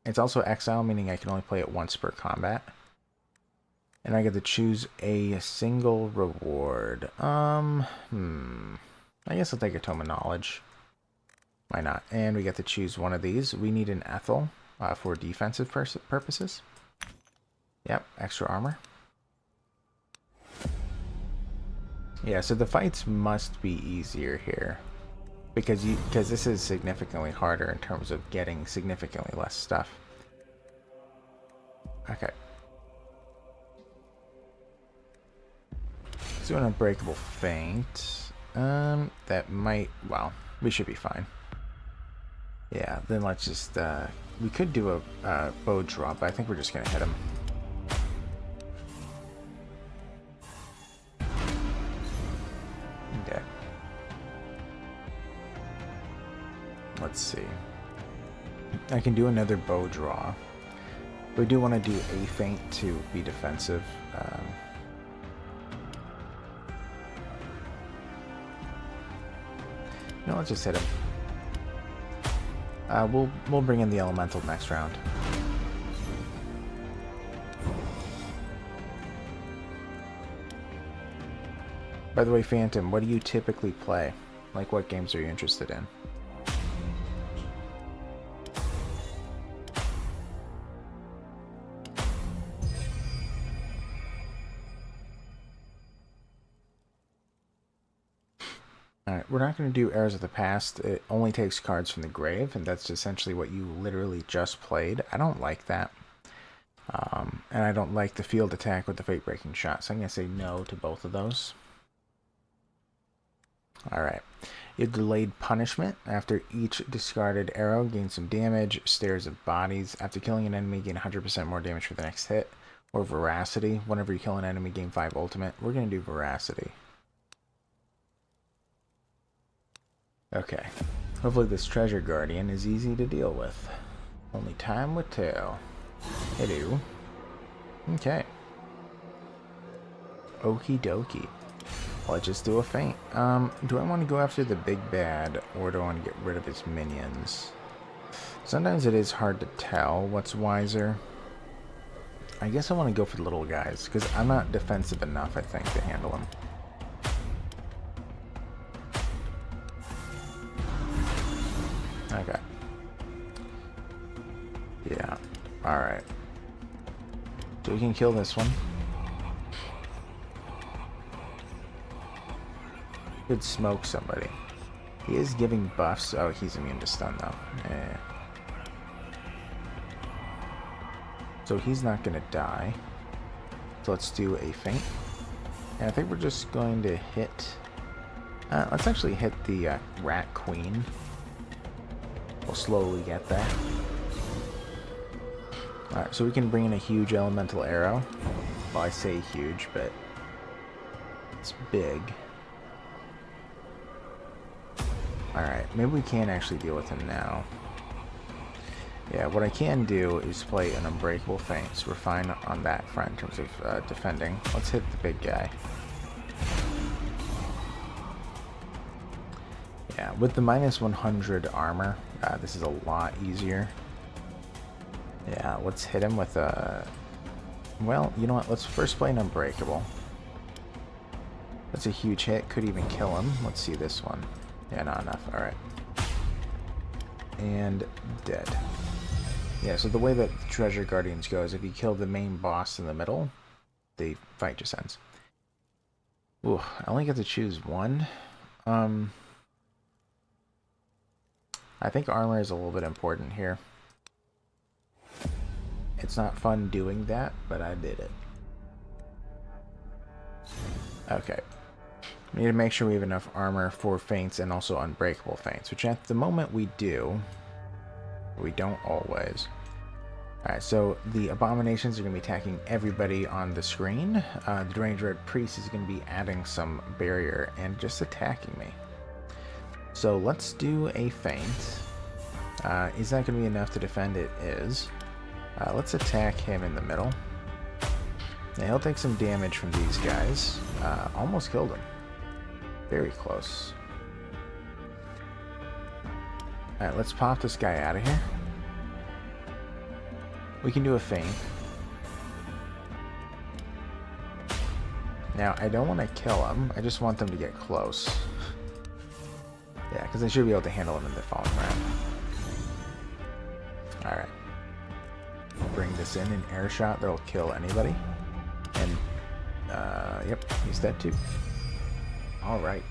It's also exile, meaning I can only play it once per combat. And I get to choose a single reward. I guess I'll take a Tome of Knowledge. Why not? And we get to choose one of these. We need an Ethel for defensive purposes. Yep, extra armor. Yeah, so the fights must be easier here. Because this is significantly harder in terms of getting significantly less stuff. Okay. Let's do an unbreakable feint. That might, well, we should be fine. Yeah, then let's just, we could do a bow draw, but I think we're just gonna hit him. Okay. Let's see. I can do another bow draw. We do want to do a feint to be defensive. No, let's just hit him. We'll bring in the elemental next round. By the way, Phantom, what do you typically play? Like, what games are you interested in? Alright, we're not going to do Arrows of the Past. It only takes cards from the grave, and that's essentially what you literally just played. I don't like that. And I don't like the field attack with the Fate-Breaking Shot, so I'm going to say no to both of those. Alright. You have Delayed Punishment. After each discarded arrow, gain some damage. Stares of Bodies. After killing an enemy, gain 100% more damage for the next hit. Or Veracity. Whenever you kill an enemy, gain 5 ultimate. We're going to do Veracity. Okay. Hopefully this Treasure Guardian is easy to deal with. Only time will tell. Hello. Okay. Okie dokie. Let's just do a feint. Do I want to go after the big bad, or do I want to get rid of his minions? Sometimes it is hard to tell what's wiser. I guess I want to go for the little guys, because I'm not defensive enough, I think, to handle them. Okay. Yeah. Alright. So we can kill this one. Could smoke somebody. He is giving buffs. Oh, he's immune to stun though. Eh. So he's not gonna die. So let's do a feint. And I think we're just going to hit... let's actually hit the Rat Queen. We'll slowly get that. Alright, so we can bring in a huge elemental arrow. Well, I say huge, but it's big. Alright, maybe we can actually deal with him now. Yeah, what I can do is play an unbreakable feint, so we're fine on that front in terms of defending. Let's hit the big guy. Yeah, with the minus 100 armor, this is a lot easier. Yeah, let's hit him with a... Well, you know what? Let's first play an unbreakable. That's a huge hit. Could even kill him. Let's see this one. Yeah, not enough. Alright. And dead. Yeah, so the way that Treasure Guardians go is if you kill the main boss in the middle, the fight just ends. Ooh, I only get to choose one. I think armor is a little bit important here. It's not fun doing that, but I did it. Okay. We need to make sure we have enough armor for feints and also unbreakable feints, which at the moment we do. We don't always. Alright, so the abominations are going to be attacking everybody on the screen. The deranged red priest is going to be adding some barrier and just attacking me. So let's do a feint. Is that going to be enough to defend? It is. Let's attack him in the middle. Now he'll take some damage from these guys. Almost killed him. Very close. Alright, let's pop this guy out of here. We can do a feint. Now, I don't want to kill him. I just want them to get close. Yeah, because I should be able to handle him in the following round. Alright. Bring this in, an air shot that'll kill anybody. And, yep, he's dead too. Alright.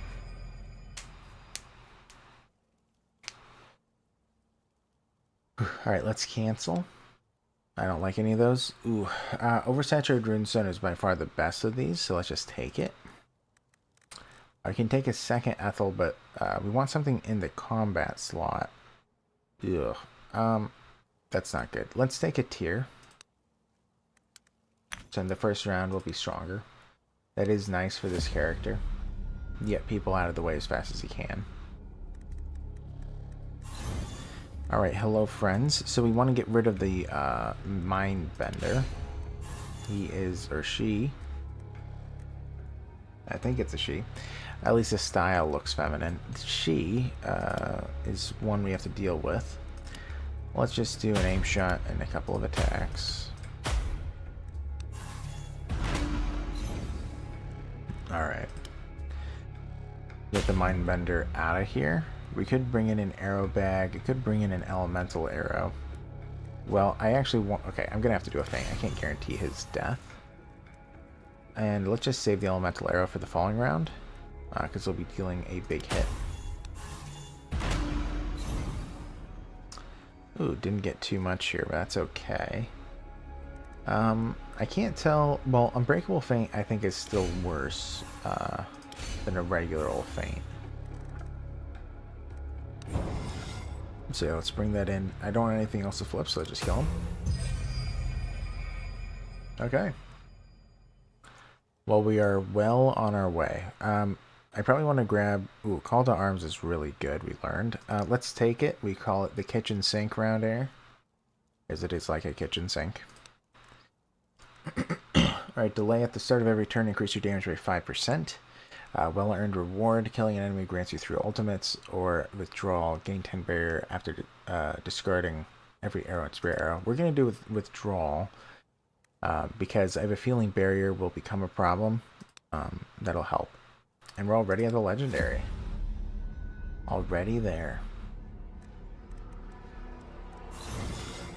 Alright, let's cancel. I don't like any of those. Ooh, Oversaturated Runestone is by far the best of these, so let's just take it. I can take a second Ethel, but we want something in the combat slot. Ugh. That's not good. Let's take a tier. So in the first round, we'll be stronger. That is nice for this character. Get people out of the way as fast as he can. Alright, hello friends. So we want to get rid of the mind bender. He is, or she. I think it's a she. At least the style looks feminine. She is one we have to deal with. Let's just do an aim shot and a couple of attacks. Alright. Get the mind bender out of here. We could bring in an arrow bag. It could bring in an elemental arrow. Well, I actually want... Okay, I'm going to have to do a feint. I can't guarantee his death. And let's just save the elemental arrow for the following round. Because we'll be dealing a big hit. Ooh, didn't get too much here, but that's okay. I can't tell... Well, Unbreakable Feint, I think, is still worse than a regular old feint. So yeah, let's bring that in. I don't want anything else to flip, so let's just kill him. Okay. Well, we are well on our way. I probably want to grab... Ooh, Call to Arms is really good, we learned. Let's take it. We call it the kitchen sink round air. As it is like a kitchen sink. Alright, delay at the start of every turn. Increase your damage by 5%. Well-earned reward. Killing an enemy grants you 3 ultimates. Or withdrawal. Gain 10 barrier after discarding every arrow and spear arrow. We're going to do withdrawal. Because I have a feeling barrier will become a problem. That'll help. And we're already at the legendary. Already there.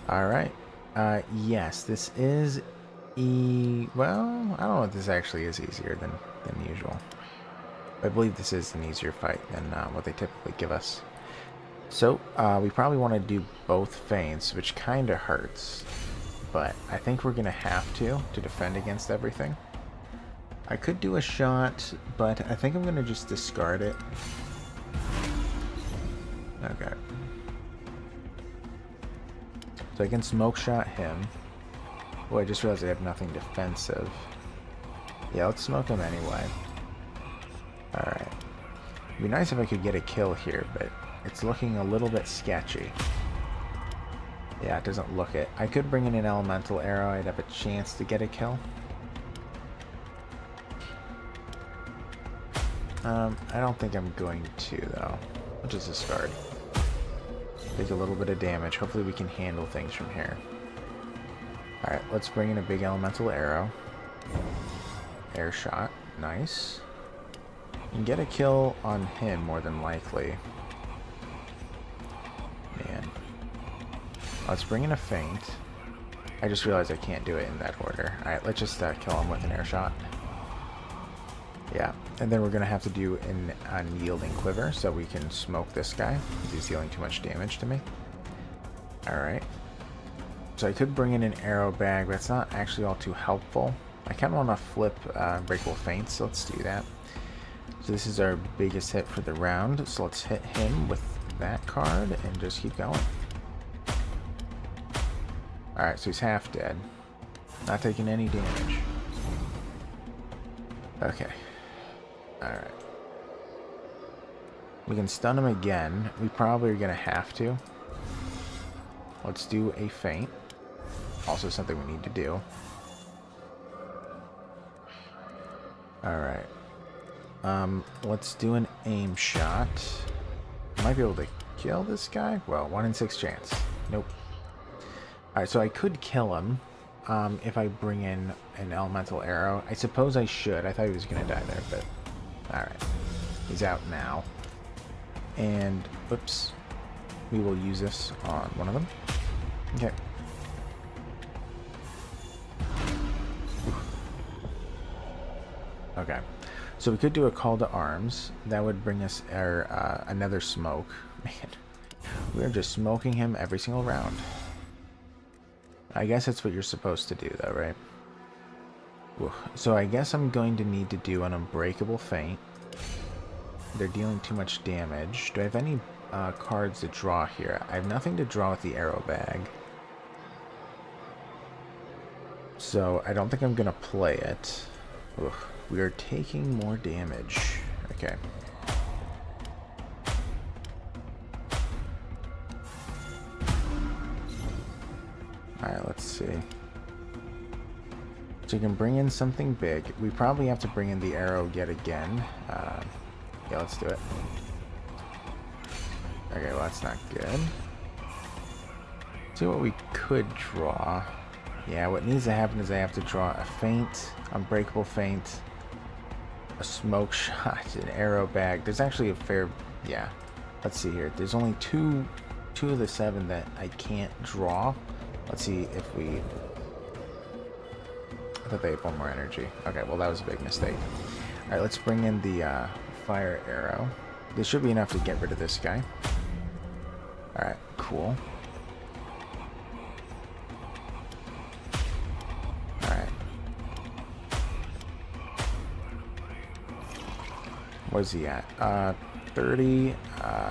Alright. Yes, this is... Well, I don't know if this actually is easier than usual. I believe this is an easier fight than what they typically give us. So, we probably want to do both feints, which kind of hurts. But I think we're going to have to defend against everything. I could do a shot, but I think I'm going to just discard it. Okay. So I can smoke shot him. Oh, I just realized I have nothing defensive. Yeah, let's smoke him anyway. Alright. It'd be nice if I could get a kill here, but it's looking a little bit sketchy. Yeah, it doesn't look it. I could bring in an elemental arrow. I'd have a chance to get a kill. I don't think I'm going to, though. I'll just discard. Take a little bit of damage. Hopefully we can handle things from here. Alright, let's bring in a big elemental arrow. Air shot. Nice. And get a kill on him, more than likely. Man. Let's bring in a feint. I just realized I can't do it in that order. Alright, let's just kill him with an air shot. Yeah, and then we're going to have to do an unyielding quiver so we can smoke this guy. He's dealing too much damage to me. Alright. So I could bring in an arrow bag, but it's not actually all too helpful. I kind of want to flip Unbreakable Feint, so let's do that. So this is our biggest hit for the round, so let's hit him with that card and just keep going. Alright, so he's half dead. Not taking any damage. Okay. Alright. We can stun him again. We probably are going to have to. Let's do a feint. Also something we need to do. Alright. Let's do an aim shot. Might be able to kill this guy? Well, 1 in 6 chance. Nope. Alright, so I could kill him if I bring in an elemental arrow. I suppose I should. I thought he was going to die there, but... Alright. He's out now. And, oops. We will use this on one of them. Okay. Okay. So we could do a call to arms. That would bring us our, another smoke. Man, we're just smoking him every single round. I guess that's what you're supposed to do, though, right? Ooh. So I guess I'm going to need to do an Unbreakable Feint. They're dealing too much damage. Do I have any cards to draw here? I have nothing to draw with the arrow bag. So I don't think I'm going to play it. Ugh. We are taking more damage. Okay. Alright, let's see. So you can bring in something big. We probably have to bring in the arrow yet again. Yeah, let's do it. Okay, well that's not good. See what we could draw. Yeah, what needs to happen is I have to draw a feint, Unbreakable Feint, a smoke shot, an arrow bag. There's actually a fair... Yeah. Let's see here. There's only two of the 7 that I can't draw. Let's see if we... I thought they had 1 more energy. Okay, well that was a big mistake. Alright, let's bring in the fire arrow. This should be enough to get rid of this guy. Alright, cool. Alright. Where's he at? 30,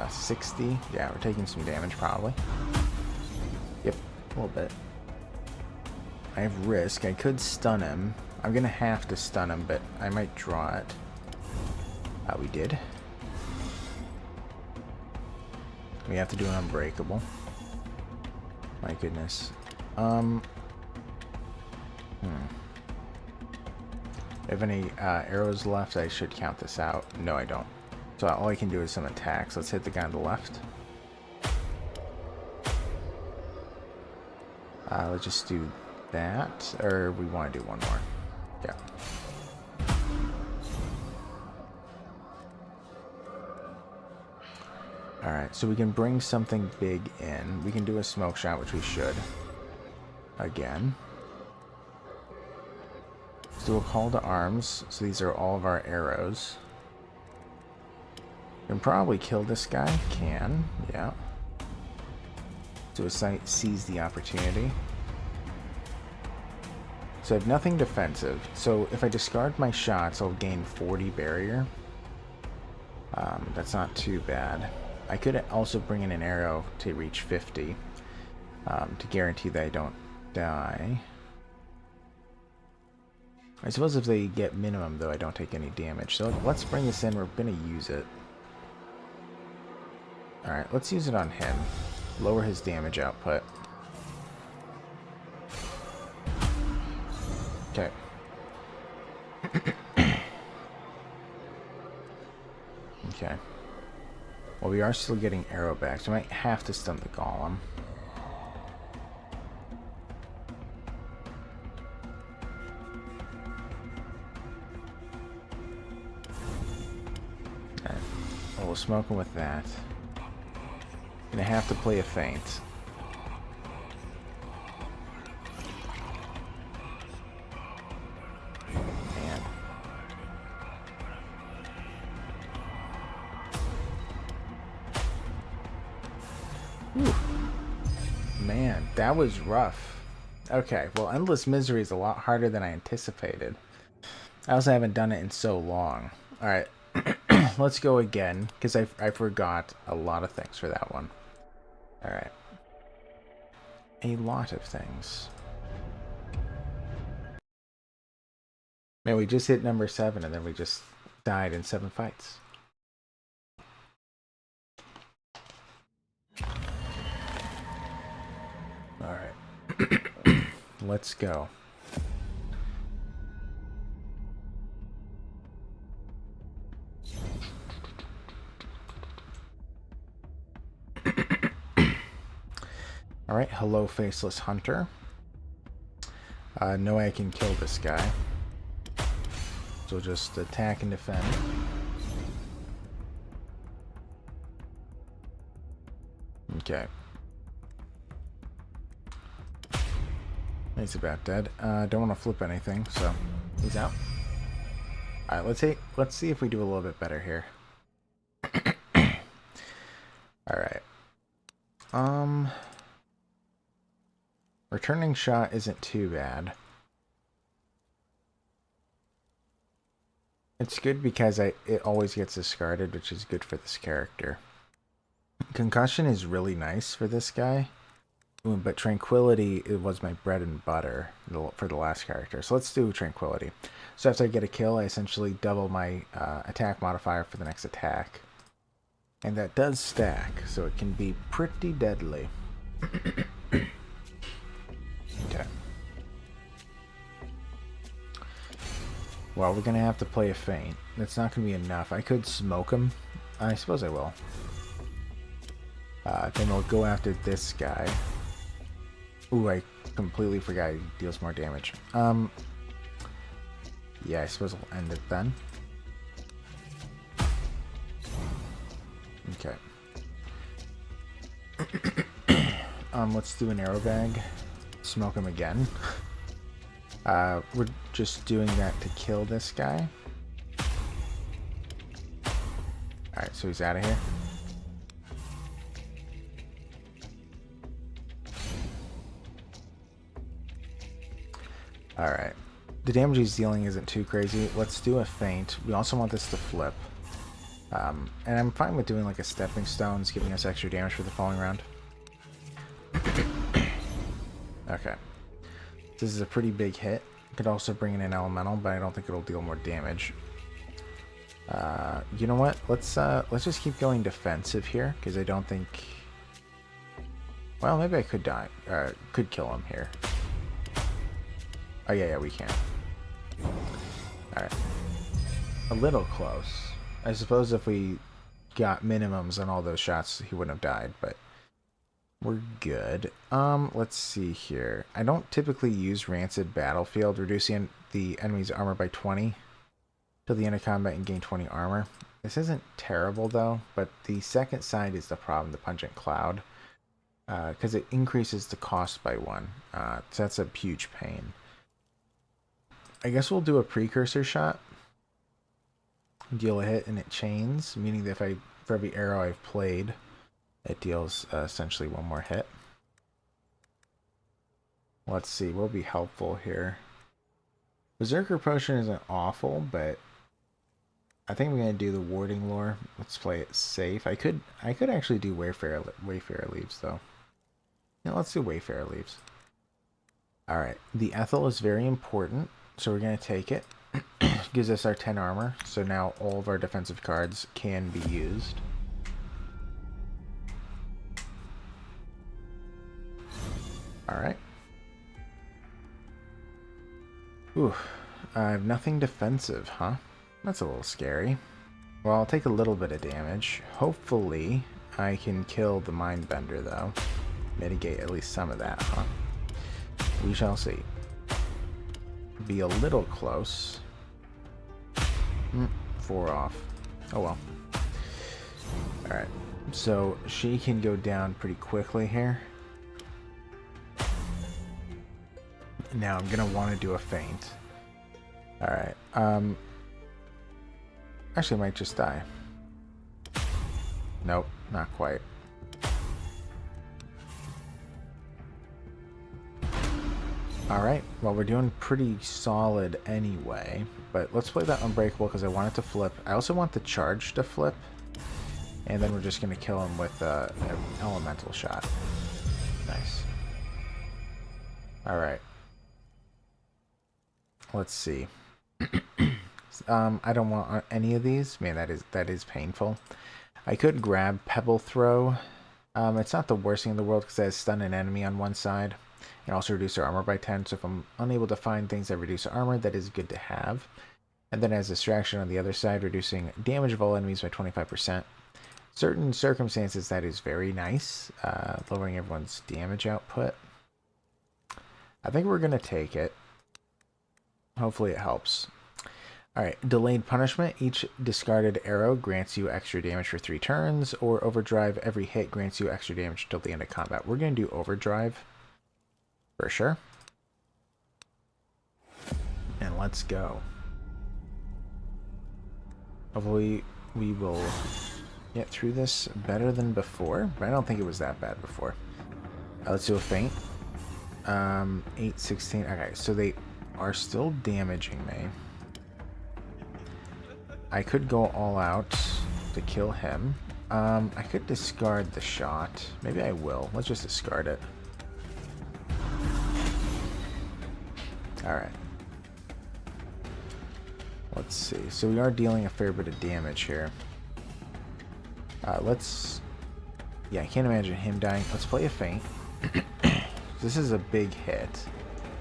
60. Yeah, we're taking some damage probably. Yep, a little bit. I have risk. I could stun him. I'm gonna have to stun him, but I might draw it. We did. We have to do an Unbreakable. My goodness. If any arrows left, I should count this out. No, I don't. So all I can do is some attacks. Let's hit the guy on the left. Let's just do that, or we want to do one more. Yeah. Alright, so we can bring something big in. We can do a smoke shot, which we should. Again. Let's do a call to arms. So these are all of our arrows. Can probably kill this guy. Can, yeah. Do a seize the opportunity. So I have nothing defensive. So if I discard my shots, I'll gain 40 barrier. That's not too bad. I could also bring in an arrow to reach 50 to guarantee that I don't die. I suppose if they get minimum, though, I don't take any damage. So let's bring this in. We're going to use it. Alright, let's use it on him. Lower his damage output. Okay. Okay. Well, we are still getting arrow back, so I might have to stun the golem. Alright. Well, we'll smoke him with that. Gonna have to play a feint. Man. That was rough. Okay, well, Endless Misery is a lot harder than I anticipated. I also haven't done it in so long. Alright, let's go again, because I forgot a lot of things for that one. Alright. A lot of things. Man, we just hit number 7, and then we just died in 7 fights. Alright. Let's go. Alright, hello, Faceless Hunter. No way I can kill this guy. So just attack and defend. Okay. He's about dead. Don't want to flip anything, so he's out. Alright, let's see if we do a little bit better here. Alright. Returning shot isn't too bad. It's good because it always gets discarded, which is good for this character. Concussion is really nice for this guy. But Tranquility, it was my bread and butter for the last character. So let's do Tranquility. So after I get a kill, I essentially double my attack modifier for the next attack. And that does stack, so it can be pretty deadly. Okay. Well, we're going to have to play a feint. That's not going to be enough. I could smoke him. I suppose I will. Then we'll go after this guy. Ooh, I completely forgot he deals more damage. Yeah, I suppose I'll end it then. Okay. Let's do an arrow bag. Smoke him again. We're just doing that to kill this guy. Alright, so he's out of here. Alright. The damage he's dealing isn't too crazy. Let's do a feint. We also want this to flip. And I'm fine with doing like a stepping stones, giving us extra damage for the following round. Okay. This is a pretty big hit. Could also bring in an elemental, but I don't think it'll deal more damage. You know what? Let's just keep going defensive here, because I don't think... Well, maybe I could could kill him here. Oh yeah, we can. Alright. A little close. I suppose if we got minimums on all those shots, he wouldn't have died, but we're good. Let's see here. I don't typically use Rancid Battlefield, reducing the enemy's armor by 20 till the end of combat and gain 20 armor. This isn't terrible though, but the second side is the problem, the Pungent Cloud, because it increases the cost by 1. So that's a huge pain. I guess we'll do a Precursor shot. Deal a hit and it chains, meaning that for every arrow I've played, it deals essentially 1 more hit. Let's see, what will be helpful here? Berserker Potion isn't awful, but I think we're gonna do the Warding Lore. Let's play it safe. I could actually do Wayfarer Leaves though. Yeah, let's do Wayfarer Leaves. Alright, the Ethel is very important, so we're gonna take it. Gives us our 10 armor, so now all of our defensive cards can be used. Alright. Ooh, I have nothing defensive, huh? That's a little scary. Well, I'll take a little bit of damage. Hopefully, I can kill the Mindbender, though. Mitigate at least some of that, huh? We shall see. Be a little close. 4 off. Oh well. Alright. So, she can go down pretty quickly here. Now, I'm going to want to do a feint. Alright. Actually, I might just die. Nope, not quite. Alright, well we're doing pretty solid anyway, but let's play that Unbreakable because I want it to flip. I also want the charge to flip, and then we're just going to kill him with an elemental shot. Nice. Alright. Let's see. I don't want any of these. Man, that is painful. I could grab Pebble Throw. It's not the worst thing in the world because it has stun an enemy on one side. And also reduce their armor by 10. So if I'm unable to find things that reduce armor, that is good to have. And then as distraction on the other side, reducing damage of all enemies by 25%. Certain circumstances, that is very nice. Lowering everyone's damage output. I think we're going to take it. Hopefully it helps. Alright, Delayed Punishment. Each discarded arrow grants you extra damage for 3 turns, or Overdrive. Every hit grants you extra damage until the end of combat. We're going to do Overdrive. For sure. And let's go. Hopefully we will get through this better than before, but I don't think it was that bad before. Let's do a feint. 8, 16. Okay, so they are still damaging me. I could go all out to kill him. I could discard the shot. Maybe I will. Let's just discard it. Alright. Let's see. So we are dealing a fair bit of damage here. Yeah, I can't imagine him dying. Let's play a feint. This is a big hit.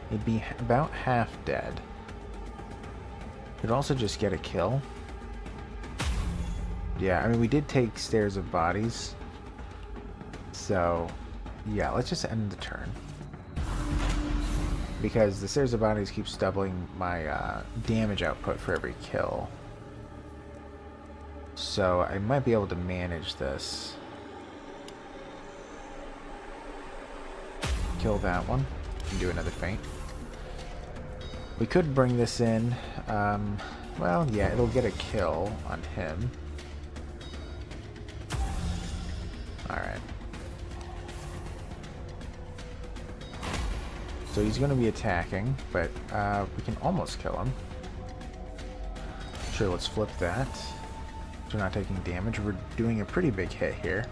He'd be about half dead. Could also just get a kill. Yeah, I mean, we did take Stairs of Bodies. So, yeah, let's just end the turn. Because the Stairs of Bodies keeps doubling my damage output for every kill. So, I might be able to manage this. Kill that one. And do another feint. We could bring this in. Well, yeah, it'll get a kill on him. Alright. So he's going to be attacking, but we can almost kill him. Sure, let's flip that. So we're not taking damage. We're doing a pretty big hit here.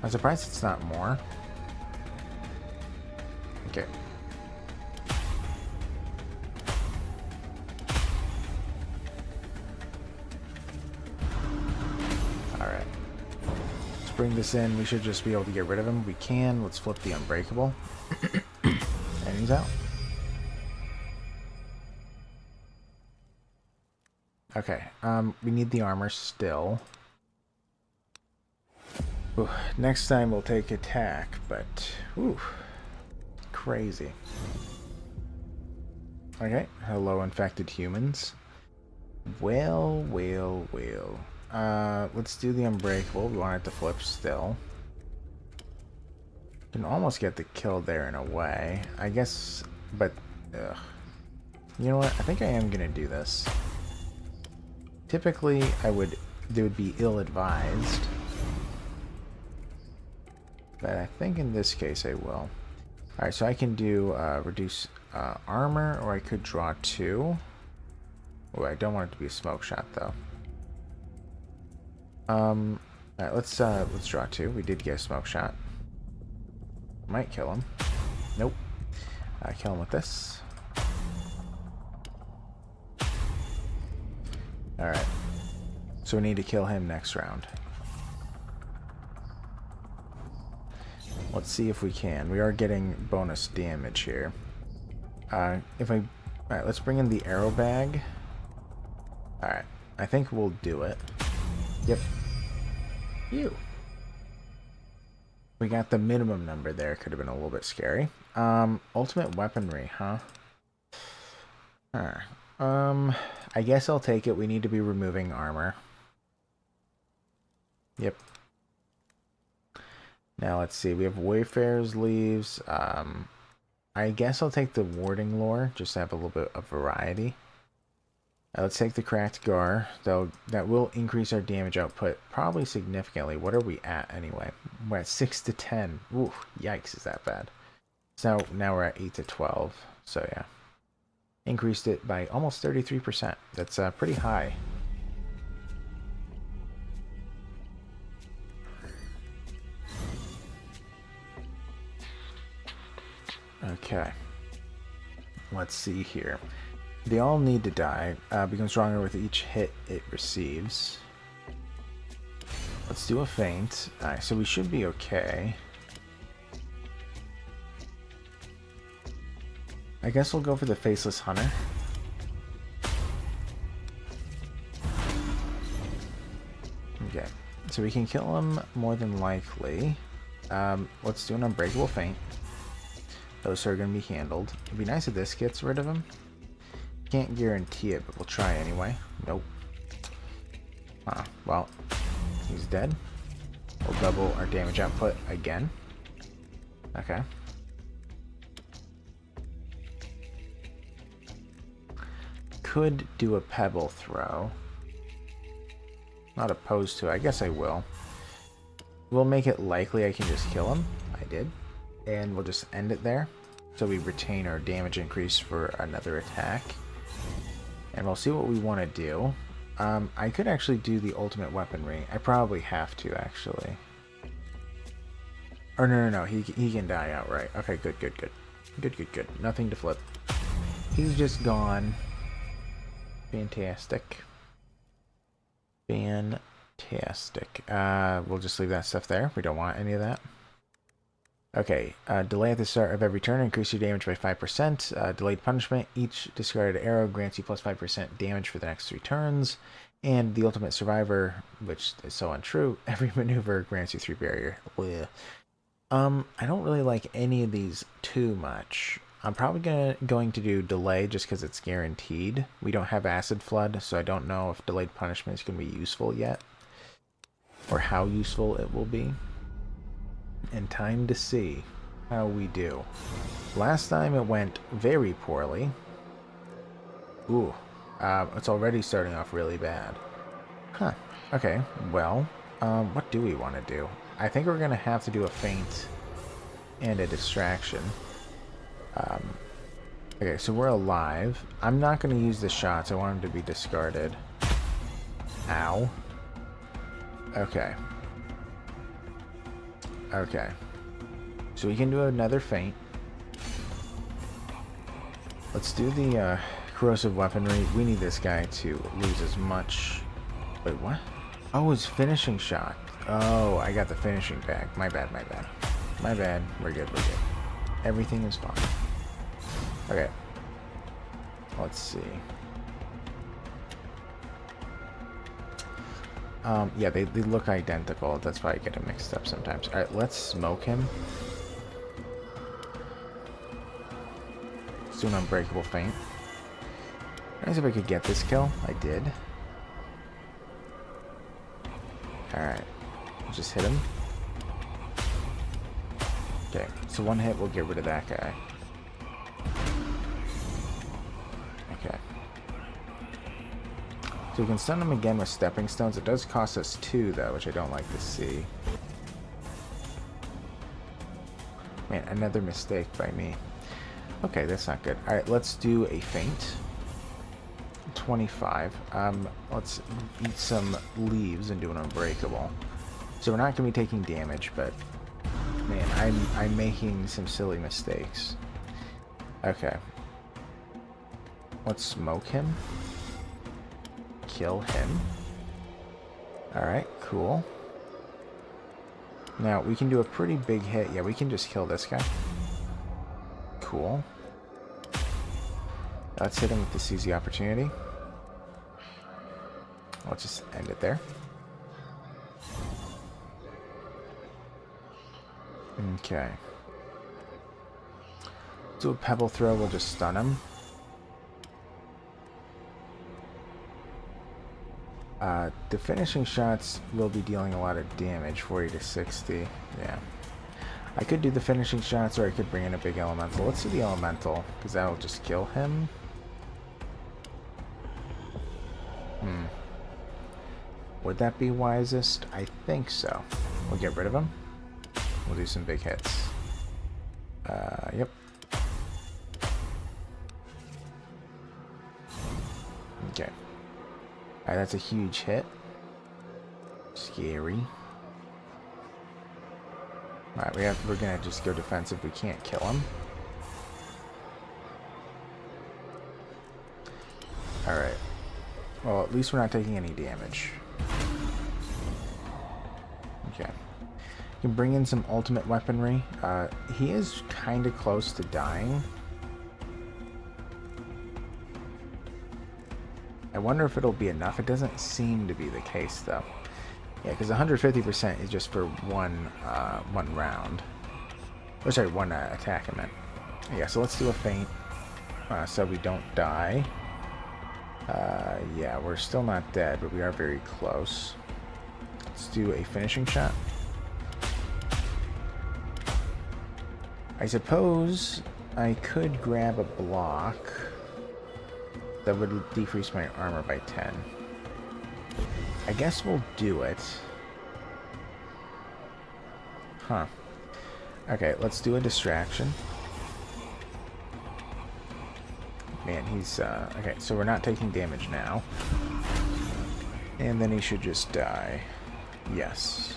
I'm surprised it's not more. Okay. Alright. Let's bring this in. We should just be able to get rid of him. We can. Let's flip the Unbreakable. And he's out. Okay. We need the armor still. Ooh, next time we'll take attack, but ooh, crazy. Okay, hello infected humans. Well. Let's do the Unbreakable. We want it to flip still. Can almost get the kill there in a way, I guess, but you know what? I think I am gonna do this. Typically, they would be ill-advised. But I think in this case I will. Alright, so I can do reduce armor, or I could draw 2. Oh, I don't want it to be a smoke shot though. Alright, let's draw 2. We did get a smoke shot. Might kill him. Nope. Kill him with this. Alright. So we need to kill him next round. Let's see if we can. We are getting bonus damage here. Alright, let's bring in the arrow bag. Alright, I think we'll do it. Yep. Phew. We got the minimum number there. Could have been a little bit scary. Ultimate weaponry, huh? I guess I'll take it. We need to be removing armor. Yep. Now let's see. We have Wayfarer's Leaves. I guess I'll take the Warding Lore, just to have a little bit of variety. Let's take the Cracked Gar, though that will increase our damage output probably significantly. What are we at anyway? We're at 6 to 10. Ooh, yikes, is that bad? So now we're at 8 to 12. So yeah. Increased it by almost 33%. That's pretty high. Okay. Let's see here. They all need to die. Become stronger with each hit it receives. Let's do a feint. Alright, so we should be okay. I guess we'll go for the Faceless Hunter. Okay, so we can kill him more than likely. Let's do an Unbreakable Feint. Those are going to be handled. It'd be nice if this gets rid of him. Can't guarantee it, but we'll try anyway. Nope. Well, he's dead. We'll double our damage output again. Okay. Could do a pebble throw. Not opposed to it. I guess I will. We'll make it likely I can just kill him. I did. And we'll just end it there. So we retain our damage increase for another attack. And we'll see what we want to do. I could actually do the ultimate weaponry. I probably have to, actually. Or no. He can die outright. Okay, good. Good. Nothing to flip. He's just gone. Fantastic. We'll just leave that stuff there. We don't want any of that. Okay, delay at the start of every turn, increase your damage by 5%. Delayed punishment, each discarded arrow grants you plus 5% damage for the next 3 turns. And the ultimate survivor, which is so untrue, every maneuver grants you 3 barrier. Blech. I don't really like any of these too much. I'm probably going to do delay just because it's guaranteed. We don't have acid flood, so I don't know if delayed punishment is going to be useful yet. Or how useful it will be. And time to see how we do. Last time it went very poorly. Ooh, it's already starting off really bad. Huh, okay, well, what do we want to do? I think we're going to have to do a feint and a distraction. Okay, so we're alive. I'm not going to use the shots. I want them to be discarded. Ow. Okay. Okay. So we can do another feint. Let's do the corrosive weaponry. We need this guy to lose as much... Wait, what? Oh, his finishing shot. Oh, I got the finishing back. My bad. We're good. Everything is fine. Okay. Let's see. Yeah, they look identical. That's why I get them mixed up sometimes. Alright, let's smoke him. Let's do an unbreakable feint. Nice if I could get this kill. I did. Alright. Just hit him. Okay, so one hit will get rid of that guy. Okay. So we can stun him again with stepping stones. It does cost us 2 though, which I don't like to see. Man, another mistake by me. Okay, that's not good. Alright, let's do a feint. 25. Let's eat some leaves and do an unbreakable. So we're not going to be taking damage, but man, I'm making some silly mistakes. Okay. Let's smoke him. Kill him. Alright, cool. Now, we can do a pretty big hit. Yeah, we can just kill this guy. Cool. Let's hit him with the seize the opportunity. Let's just end it there. Okay. Do a pebble throw, we'll just stun him. The finishing shots will be dealing a lot of damage, 40 to 60. Yeah. I could do the finishing shots, or I could bring in a big elemental. Let's do the elemental, because that'll just kill him. Would that be wisest? I think so. We'll get rid of him. We'll do some big hits. Yep. Okay. Alright, that's a huge hit. Scary. Alright, we're gonna just go defensive. We can't kill him. Alright. Well, at least we're not taking any damage. Okay. You can bring in some ultimate weaponry. He is kind of close to dying. I wonder if it'll be enough. It doesn't seem to be the case, though. Yeah, because 150% is just for one round. Oh, sorry, one attack, I meant. Yeah, so let's do a feint so we don't die. Yeah, we're still not dead, but we are very close. Let's do a finishing shot. I suppose I could grab a block that would decrease my armor by 10. I guess we'll do it. Huh. Okay, let's do a distraction. Man, he's... okay, so we're not taking damage now. And then he should just die. Yes.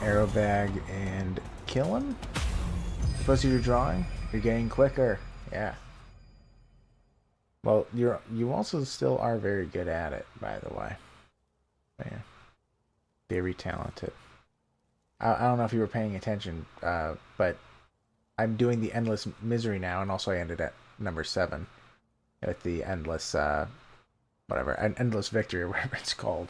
Arrow bag and kill him? Supposed to you're drawing? You're getting quicker. Yeah. Well, you also still are very good at it, by the way. Yeah. Very talented. I don't know if you were paying attention, but I'm doing the Endless Misery now, and also I ended at number 7 with the Endless, whatever, an Endless Victory, or whatever it's called.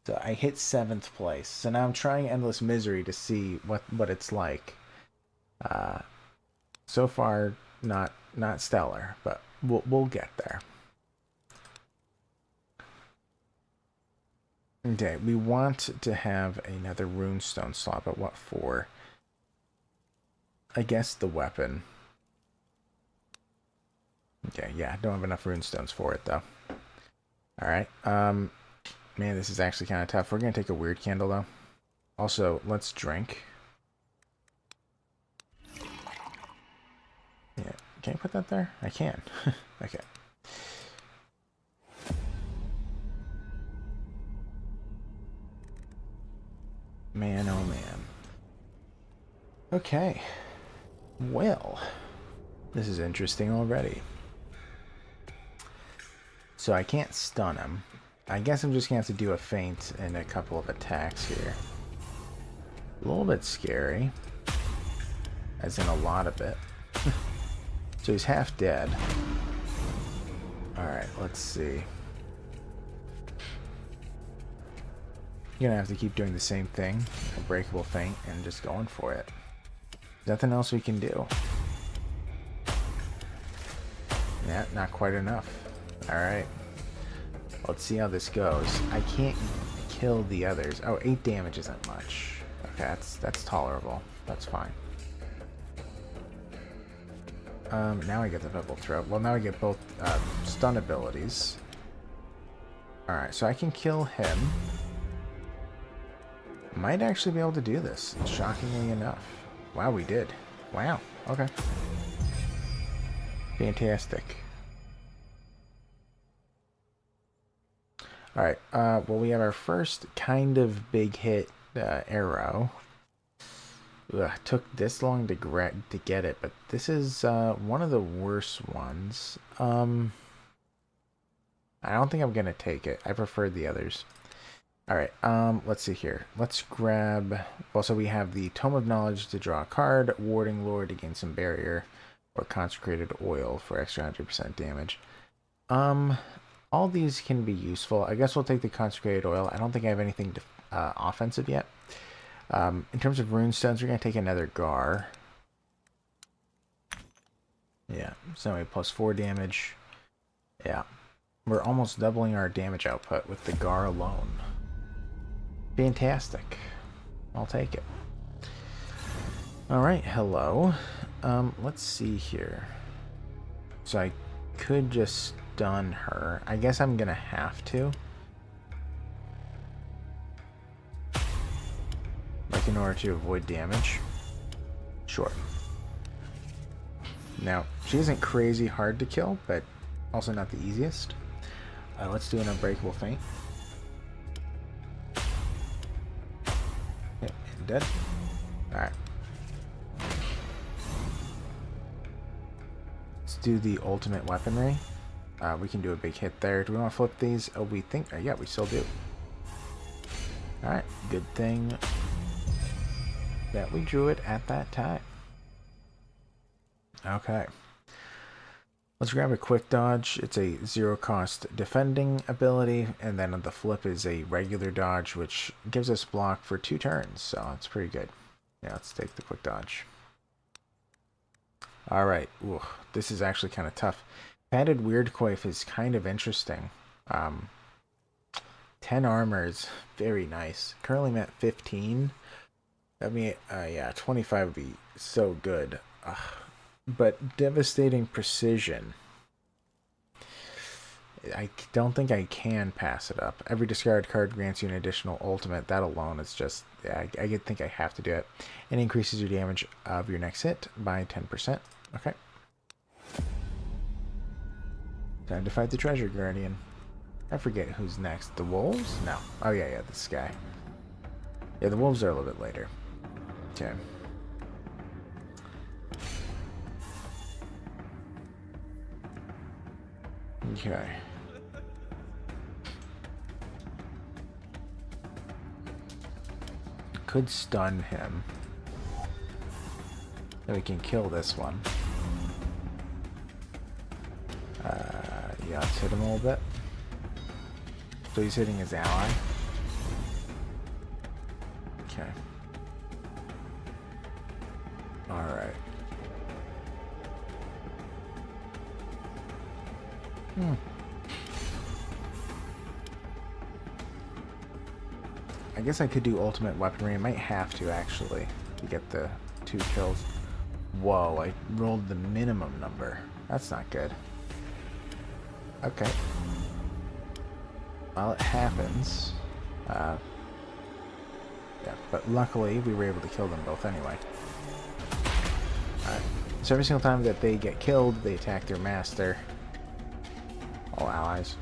So I hit 7th place. So now I'm trying Endless Misery to see what it's like. So far, not stellar, but we'll get there. Okay, we want to have another runestone slot, but what for? I guess the weapon. Okay, yeah, don't have enough runestones for it though. Alright, man, this is actually kind of tough. We're gonna take a weird candle though. Also, let's drink. Yeah, can I put that there? I can. Okay. Man, oh man. Okay. Well, this is interesting already. So I can't stun him. I guess I'm just gonna have to do a feint and a couple of attacks here. A little bit scary. As in a lot of it. So he's half dead. Alright, let's see. You're gonna have to keep doing the same thing. A breakable feint and just going for it. Nothing else we can do. Yeah, not quite enough. Alright. Let's see how this goes. I can't kill the others. Oh, 8 damage isn't much. Okay, that's tolerable. That's fine. Now I get the Pebble Throat. Well, now I get both stun abilities. Alright, so I can kill him. Might actually be able to do this, shockingly enough. Wow, we did. Wow, okay. Fantastic. Alright, well, we have our first kind of big hit arrow. Ugh, took this long to get it, but this is one of the worst ones. I don't think I'm gonna take it. I prefer the others. Alright, let's see here. Let's grab... Well, so we have the Tome of Knowledge to draw a card, Warding Lore to gain some barrier, or Consecrated Oil for extra 100% damage. All these can be useful. I guess we'll take the Consecrated Oil. I don't think I have anything offensive yet. In terms of runestones, we're going to take another Gar. Yeah, so we plus 4 damage. Yeah. We're almost doubling our damage output with the Gar alone. Fantastic. I'll take it. Alright, hello. Let's see here. So I could just stun her. I guess I'm gonna have to. Like, in order to avoid damage. Sure. Now, she isn't crazy hard to kill, but also not the easiest. Let's do an unbreakable feint. Yep, and dead. Alright. Let's do the ultimate weaponry. We can do a big hit there. Do we want to flip these? Oh, we think... yeah, we still do. Alright, good thing that we drew it at that time. Okay. Let's grab a quick dodge. It's a zero cost defending ability, and then the flip is a regular dodge, which gives us block for 2 turns, so it's pretty good. Yeah, let's take the quick dodge. Alright, this is actually kind of tough. Padded Weird Coif is kind of interesting. 10 armor is very nice. Currently I'm at 15. I mean, yeah, 25 would be so good. But Devastating Precision, I don't think I can pass it up. Every discard card grants you an additional ultimate. That alone is just, yeah, I think I have to do it. And increases your damage of your next hit by 10%. Okay. Time to fight the Treasure Guardian. I forget who's next. The wolves? No. Oh, yeah, this guy. Yeah, the wolves are a little bit later. Okay. Okay. Could stun him. Then we can kill this one. Yeah, let's hit him a little bit. So he's hitting his ally. Okay. Alright. I guess I could do ultimate weaponry. I might have to, actually, to get the 2 kills. Whoa, I rolled the minimum number. That's not good. Okay. Well, it happens. Yeah, but luckily we were able to kill them both anyway. Alright. So every single time that they get killed, they attack their master. All allies.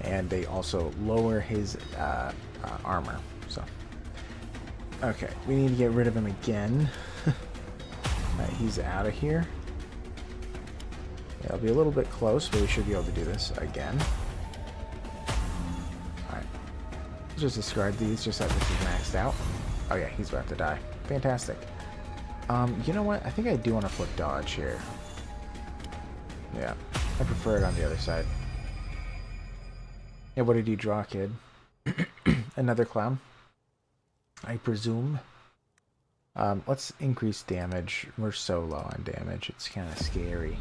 And they also lower his armor. So, okay, we need to get rid of him again. He's out of here. It'll be a little bit close, but we should be able to do this again. Alright. Just discard these, just so this is maxed out. Oh yeah, he's about to die. Fantastic. You know what? I think I do want to flip dodge here. Yeah, I prefer it on the other side. Yeah, what did you draw, kid? Another clown, I presume. Let's increase damage. We're so low on damage. It's kind of scary.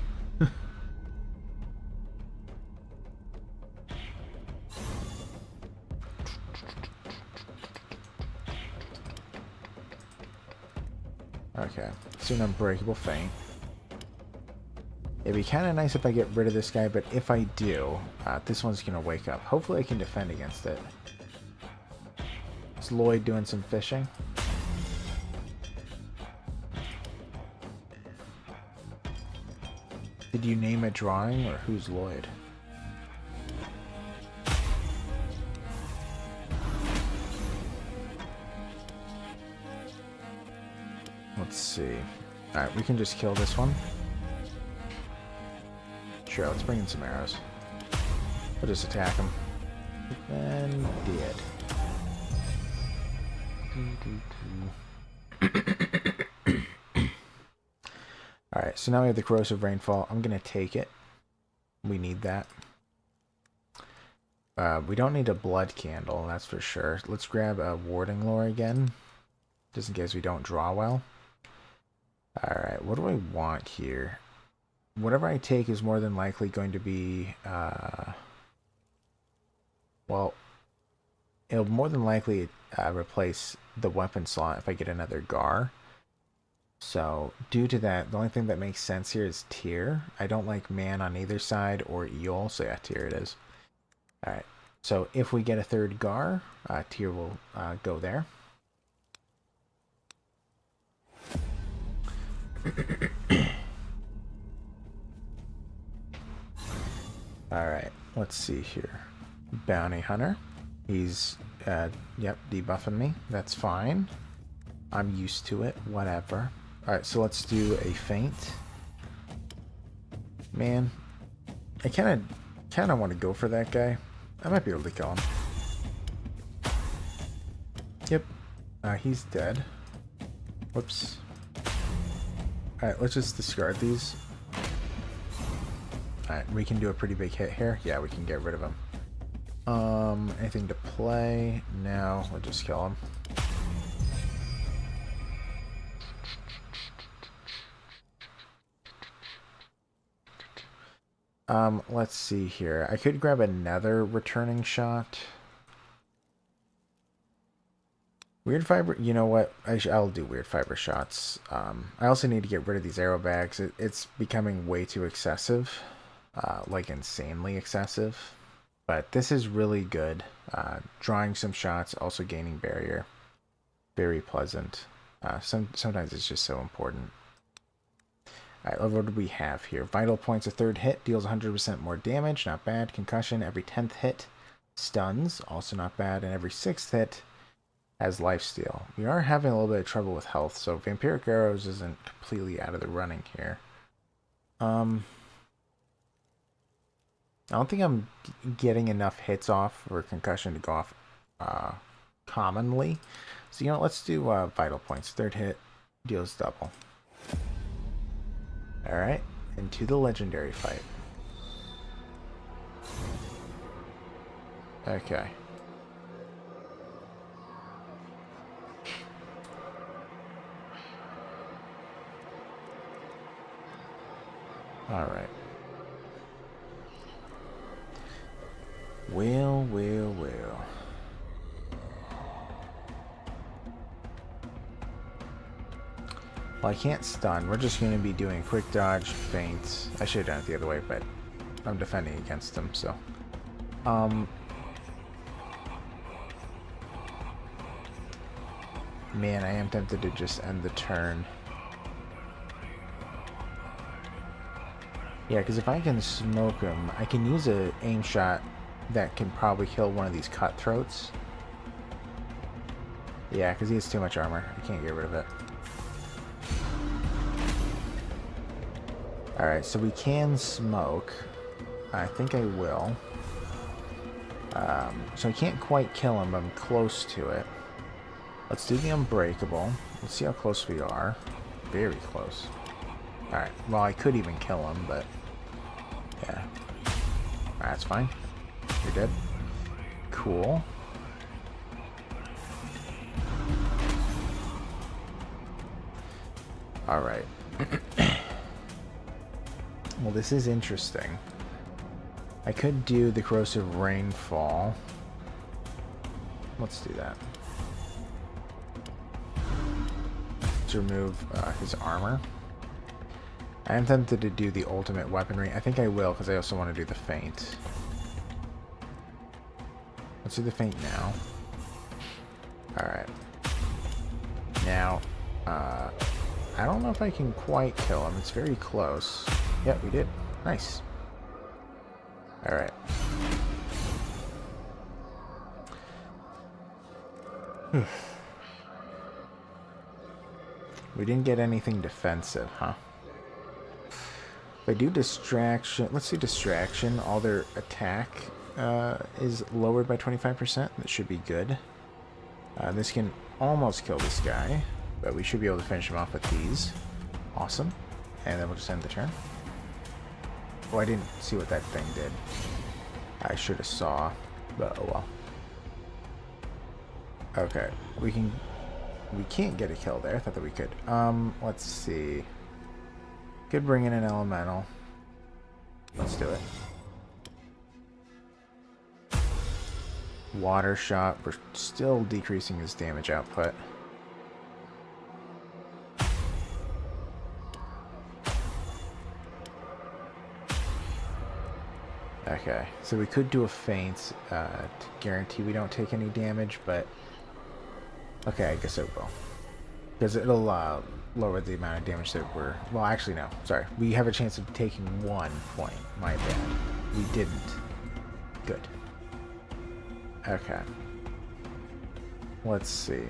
Okay, so an unbreakable feint. It'd be kind of nice if I get rid of this guy, but if I do, this one's going to wake up. Hopefully I can defend against it. Is Lloyd doing some fishing? Did you name a drawing, or who's Lloyd? Let's see. Alright, we can just kill this one. Sure, let's bring in some arrows. We'll just attack him. And dead. Alright, so now we have the Corrosive Rainfall. I'm going to take it. We need that. We don't need a Blood Candle, that's for sure. Let's grab a Warding Lore again, just in case we don't draw well. Alright, what do I want here? Whatever I take is more than likely going to be, well, it'll more than likely replace the weapon slot if I get another Gar. So, due to that, the only thing that makes sense here is Tear. I don't like Man on either side or Eel, so yeah, Tear it is. Alright, so if we get a third Gar, Tear will go there. Alright, let's see here. Bounty Hunter. He's, yep, debuffing me. That's fine. I'm used to it. Whatever. Alright, so let's do a feint. Man, I kind of want to go for that guy. I might be able to kill him. Yep. He's dead. Whoops. Alright, let's just discard these. Alright, we can do a pretty big hit here. Yeah, we can get rid of him. Anything to play? No, we'll just kill him. Let's see here. I could grab another returning shot. Weird fiber, you know what? I'll do weird fiber shots. I also need to get rid of these arrow bags. It's becoming way too excessive. Like insanely excessive. But this is really good. Drawing some shots, also gaining barrier. Very pleasant. Sometimes it's just so important. Alright, what do we have here? Vital points, a third hit, deals 100% more damage, not bad. Concussion, every 10th hit. Stuns, also not bad. And every 6th hit has lifesteal. We are having a little bit of trouble with health, so Vampiric Arrows isn't completely out of the running here. I don't think I'm getting enough hits off for Concussion to go off commonly. So, you know, let's do Vital Points. Third hit, deals double. Alright, into the Legendary fight. Okay. Alright. Well. Well, I can't stun. We're just going to be doing quick dodge, feints. I should have done it the other way, but I'm defending against them, so. Man, I am tempted to just end the turn. Yeah, because if I can smoke him, I can use a aim shot that can probably kill one of these cutthroats. Yeah, because he has too much armor. I can't get rid of it. Alright, so we can smoke. I think I will. So I can't quite kill him, but I'm close to it. Let's do the Unbreakable. Let's see how close we are. Very close. Alright, well, I could even kill him, but yeah. That's fine. You're dead. Cool. Alright. Well, this is interesting. I could do the Corrosive Rainfall. Let's do that. Let's remove his armor. I am tempted to do the ultimate weaponry. I think I will, because I also want to do the feint. Let's do the feint now. Alright. Now, I don't know if I can quite kill him. It's very close. Yep, we did. Nice. Alright. We didn't get anything defensive, huh? If I do distraction, let's see distraction, all their attack is lowered by 25%. That should be good. This can almost kill this guy, but we should be able to finish him off with these. Awesome. And then we'll just end the turn. Oh, I didn't see what that thing did. I should have saw, but oh well. Okay, we can't get a kill there. I thought that we could. Let's see. Could bring in an elemental. Let's do it. Water shot. We're still decreasing his damage output. Okay, so we could do a feint to guarantee we don't take any damage, but okay, I guess it will, because it'll lower the amount of damage that we're... Well, actually, no. Sorry. We have a chance of taking 1 point. My bad. We didn't. Good. Okay. Let's see.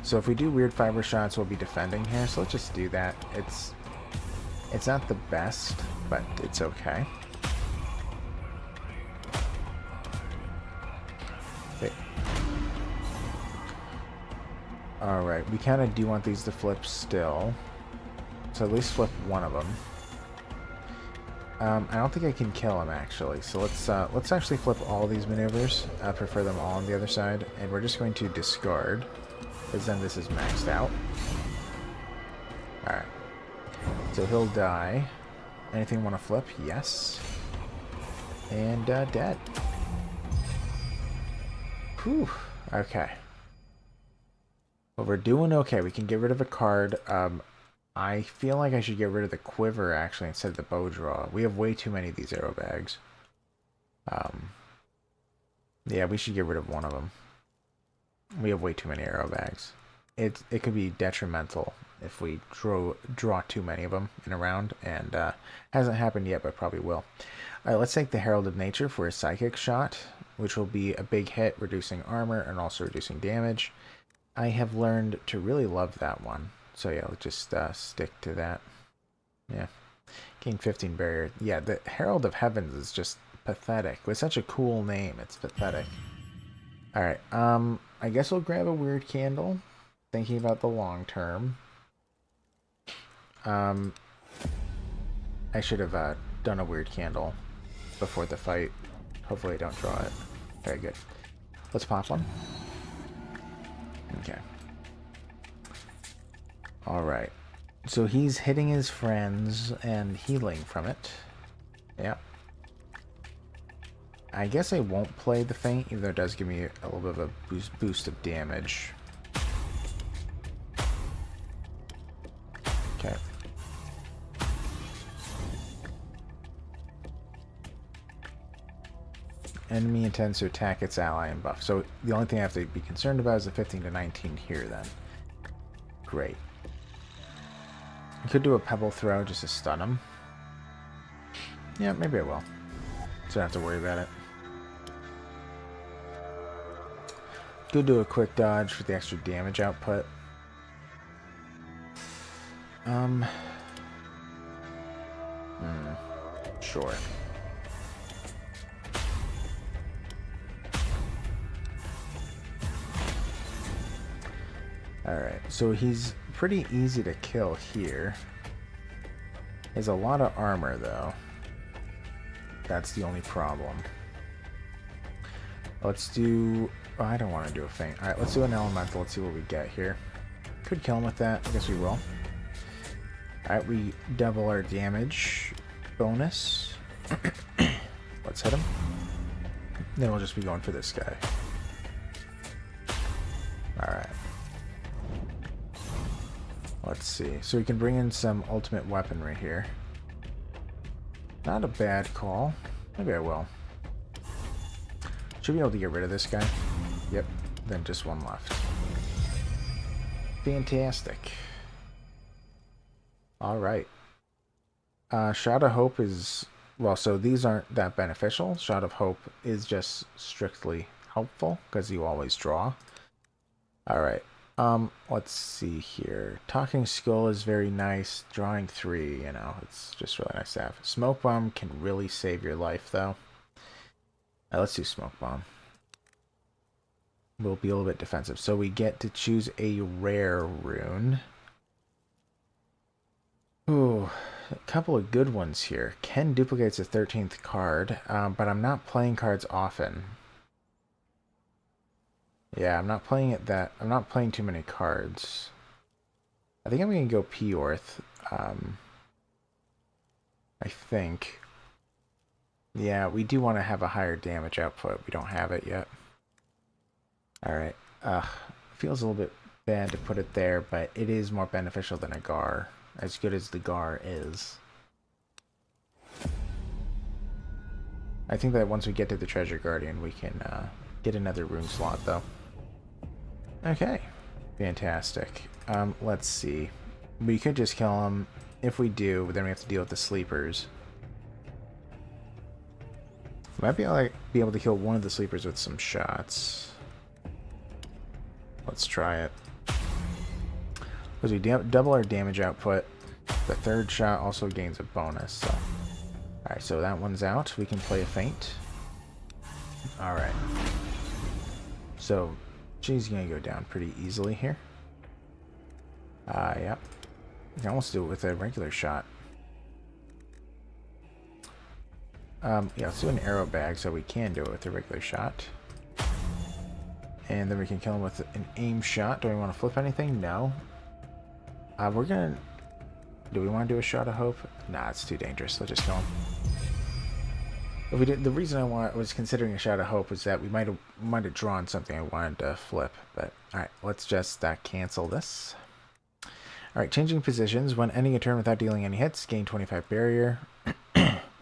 So if we do weird fiber shots, we'll be defending here. So let's just do that. It's not the best, but it's okay. Alright, we kind of do want these to flip still. So at least flip one of them. I don't think I can kill him, actually. So let's actually flip all these maneuvers. I prefer them all on the other side. And we're just going to discard, because then this is maxed out. Alright. So he'll die. Anything want to flip? Yes. And dead. Whew. Okay. Well, we're doing okay. We can get rid of a card. I feel like I should get rid of the quiver, actually, instead of the bow draw. We have way too many of these arrow bags. Yeah, we should get rid of one of them. We have way too many arrow bags. It could be detrimental if we draw too many of them in a round, and hasn't happened yet, but probably will. Alright, let's take the Herald of Nature for a psychic shot, which will be a big hit, reducing armor and also reducing damage. I have learned to really love that one. So yeah, let's just stick to that. Yeah. Gain 15 barrier. Yeah, the Herald of Heavens is just pathetic. With such a cool name, it's pathetic. Alright, I guess we'll grab a weird candle. Thinking about the long term. I should have done a weird candle before the fight. Hopefully I don't draw it. Very good. Let's pop one. Okay. Alright. So he's hitting his friends and healing from it. Yeah. I guess I won't play the Feint, even though it does give me a little bit of a boost of damage. Okay. Enemy intends to attack its ally and buff. So the only thing I have to be concerned about is the 15 to 19 here then. Great. I could do a pebble throw just to stun him. Yeah, maybe I will. So I don't have to worry about it. Could do a quick dodge for the extra damage output. Sure. Alright, so he's pretty easy to kill here. He has a lot of armor, though. That's the only problem. Let's do... Oh, I don't want to do a Feint. Alright, let's do an elemental. Let's see what we get here. Could kill him with that. I guess we will. Alright, we double our damage bonus. Let's hit him. Then we'll just be going for this guy. Alright. Let's see. So we can bring in some ultimate weaponry here. Not a bad call. Maybe I will. Should be able to get rid of this guy. Yep. Then just one left. Fantastic. Alright. Shot of Hope is... Well, so these aren't that beneficial. Shot of Hope is just strictly helpful, because you always draw. Alright. Let's see here. Talking Skull is very nice. Drawing 3, you know, it's just really nice to have. Smoke Bomb can really save your life, though. Let's do Smoke Bomb. We'll be a little bit defensive. So we get to choose a rare rune. Ooh, a couple of good ones here. Ken duplicates the 13th card, but I'm not playing cards often. Yeah, I'm not playing it that... I'm not playing too many cards. I think I'm going to go P-Orth. I think. Yeah, we do want to have a higher damage output. We don't have it yet. Alright. Feels a little bit bad to put it there, but it is more beneficial than a Gar. As good as the Gar is. I think that once we get to the Treasure Guardian, we can get another rune slot, though. Okay. Fantastic. Let's see. We could just kill him. If we do, then we have to deal with the sleepers. We might be able to kill one of the sleepers with some shots. Let's try it. Because we double our damage output. The third shot also gains a bonus. So. Alright, so that one's out. We can play a feint. Alright. So, she's going to go down pretty easily here. Yep. You can almost do it with a regular shot. Yeah, let's do an arrow bag so we can do it with a regular shot. And then we can kill him with an aim shot. Do we want to flip anything? No. We're gonna... Do we want to do a shot of hope? Nah, it's too dangerous. Let's just kill him. If we did, the reason I was considering a shot of hope was that we might have drawn something I wanted to flip. But alright, let's just cancel this. Alright, changing positions. When ending a turn without dealing any hits, gain 25 barrier.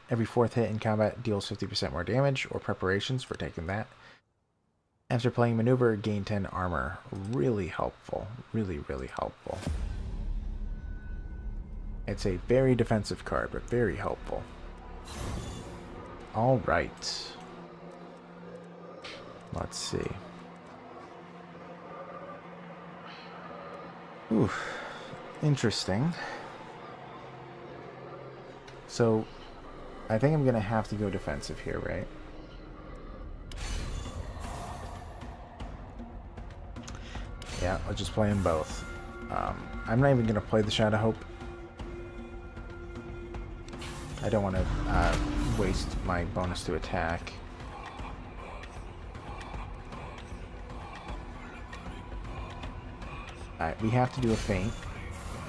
Every fourth hit in combat deals 50% more damage, or preparations for taking that. After playing maneuver, gain 10 armor. Really helpful. Really, really helpful. It's a very defensive card, but very helpful. Alright. Let's see. Ooh. Interesting. So, I think I'm going to have to go defensive here, right? Yeah, let's just play them both. I'm not even going to play the Shot of Hope. I don't want to waste my bonus to attack. Alright, we have to do a feint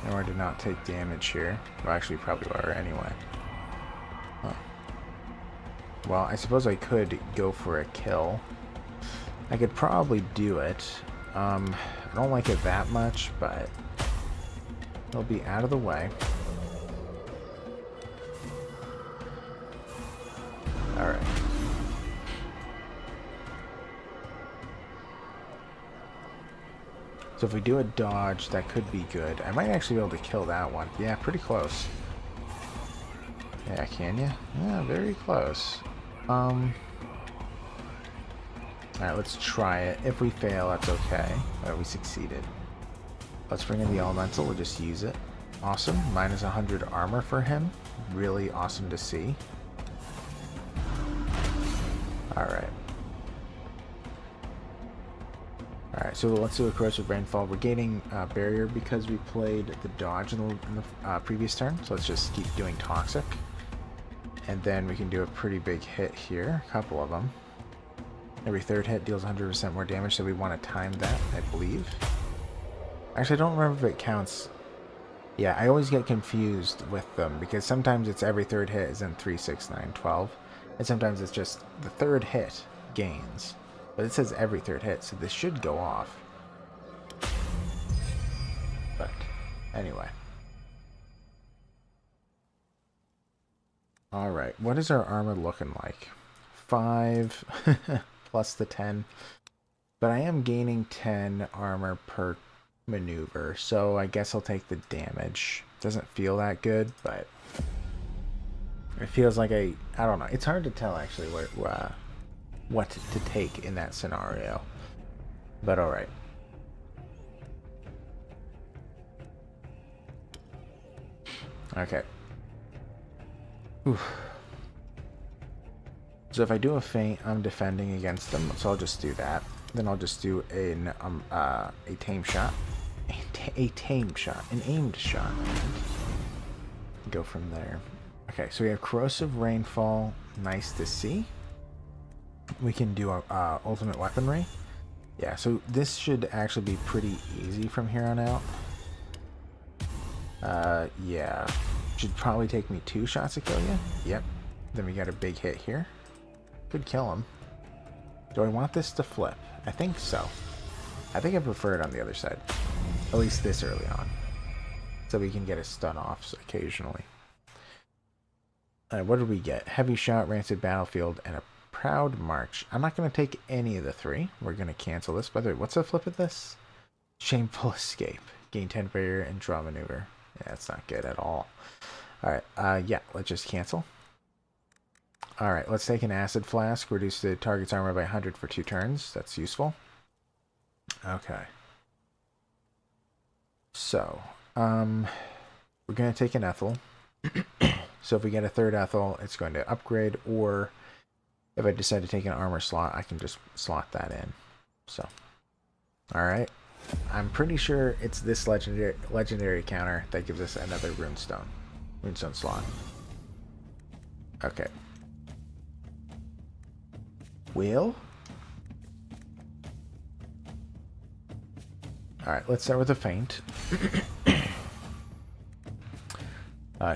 in order to not take damage here. Well, actually, we probably are anyway. Huh. Well, I suppose I could go for a kill. I could probably do it. I don't like it that much, but it'll be out of the way. Alright. So if we do a dodge, that could be good. I might actually be able to kill that one. Yeah, pretty close. Yeah, can you? Yeah, very close. Alright, let's try it. If we fail, that's okay. We succeeded. Let's bring in the elemental. We'll just use it. Awesome. Minus 100 armor for him. Really awesome to see. Alright. Alright, so let's do a corrosive rainfall. We're gaining barrier because we played the dodge in the previous turn. So let's just keep doing toxic. And then we can do a pretty big hit here. A couple of them. Every third hit deals 100% more damage, so we want to time that, I believe. Actually, I don't remember if it counts. Yeah, I always get confused with them, because sometimes it's every third hit is in 3, 6, 9, 12. And sometimes it's just the third hit gains. But it says every third hit, so this should go off. But, anyway. Alright, what is our armor looking like? 5 plus the 10. But I am gaining 10 armor per maneuver, so I guess I'll take the damage. Doesn't feel that good, but it feels like I don't know. It's hard to tell actually what to take in that scenario. But alright. Okay. Oof. So if I do a feint, I'm defending against them, so I'll just do that. Then I'll just do a tame shot. A tame shot. An aimed shot. Go from there. Okay, so we have corrosive rainfall. Nice to see. We can do a ultimate weaponry. Yeah, so this should actually be pretty easy from here on out. Yeah. Should probably take me 2 shots to kill you. Yep. Then we got a big hit here. Could kill him. Do I want this to flip? I think so. I think I prefer it on the other side. At least this early on. So we can get a stun off occasionally. What did we get? Heavy shot, rancid battlefield, and a proud march. I'm not going to take any of the 3. We're going to cancel this. By the way, what's the flip of this? Shameful escape. gain 10 barrier, and draw maneuver. Yeah, that's not good at all. Alright, yeah, let's just cancel. Alright, let's take an acid flask. Reduce the target's armor by 100 for 2 turns. That's useful. Okay. So, we're going to take an ethyl. So if we get a third ethyl, it's going to upgrade, or if I decide to take an armor slot, I can just slot that in. So, alright. I'm pretty sure it's this legendary counter that gives us another runestone slot. Okay. Will? Alright, let's start with a feint.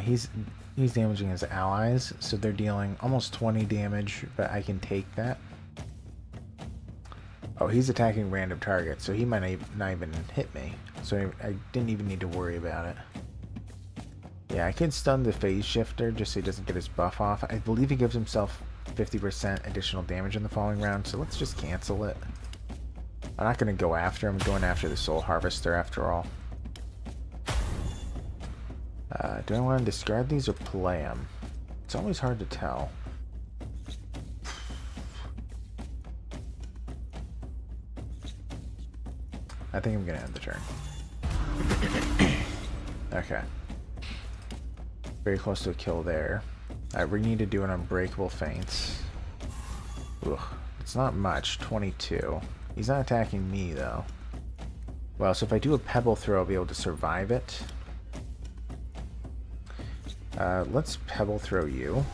He's damaging his allies, so they're dealing almost 20 damage, but I can take that. Oh, he's attacking random targets, so he might not even hit me. So I didn't even need to worry about it. Yeah, I can stun the phase shifter just so he doesn't get his buff off. I believe he gives himself 50% additional damage in the following round, so let's just cancel it. I'm not going to go after him. I'm going after the Soul Harvester after all. Do I want to discard these or play them? It's always hard to tell. I think I'm going to end the turn. Okay. Very close to a kill there. We need to do an unbreakable feints. Ugh, it's not much. 22. He's not attacking me, though. Well, so if I do a pebble throw, I'll be able to survive it. Let's pebble throw you.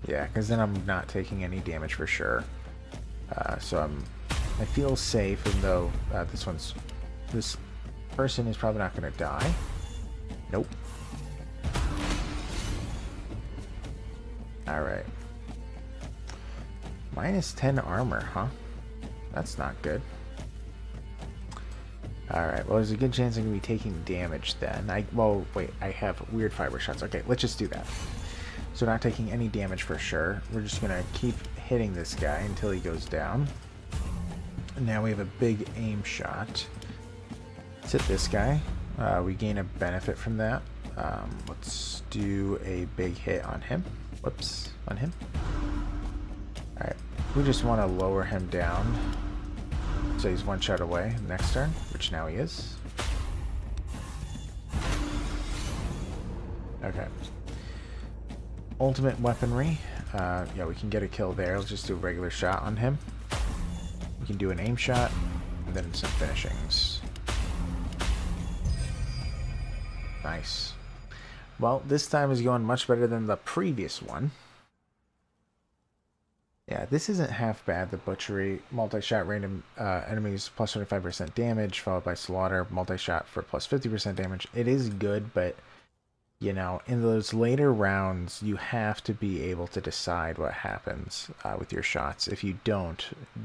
Yeah, because then I'm not taking any damage for sure. So I feel safe, even though this person is probably not going to die. Nope. Alright. Minus 10 armor, huh? That's not good. Alright, well, there's a good chance I'm going to be taking damage then. Well, wait, I have weird fiber shots. Okay, let's just do that. So not taking any damage for sure. We're just going to keep hitting this guy until he goes down. And now we have a big aim shot. Let's hit this guy. We gain a benefit from that. Let's do a big hit on him. Whoops, on him. Alright, we just want to lower him down. So he's one shot away next turn, which now he is. Okay. Ultimate weaponry. Yeah, we can get a kill there. Let's just do a regular shot on him. We can do an aim shot, and then some finishings. Nice. Well, this time is going much better than the previous one. Yeah, this isn't half bad. The butchery, multi-shot random enemies plus 25% damage, followed by slaughter, multi-shot for plus 50% damage. It is good, but, you know, in those later rounds, you have to be able to decide what happens with your shots. If you don't,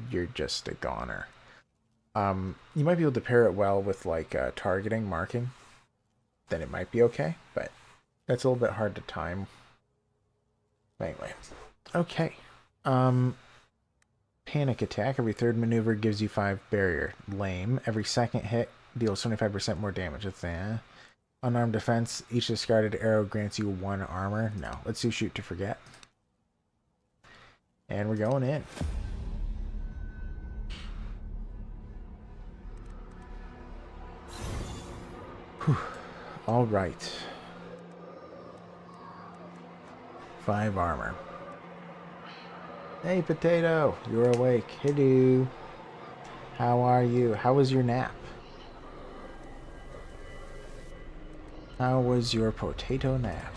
you're just a goner. You might be able to pair it well with, like, targeting, marking. Then it might be okay, but that's a little bit hard to time. Anyway, okay. Panic attack. Every third maneuver gives you 5 barrier. Lame. Every second hit deals 25% more damage. That's unarmed defense. Each discarded arrow grants you 1 armor. No. Let's do shoot to forget. And we're going in. Whew. All right. 5 armor. Hey, Potato, you're awake. Hello. How are you? How was your nap? How was your potato nap?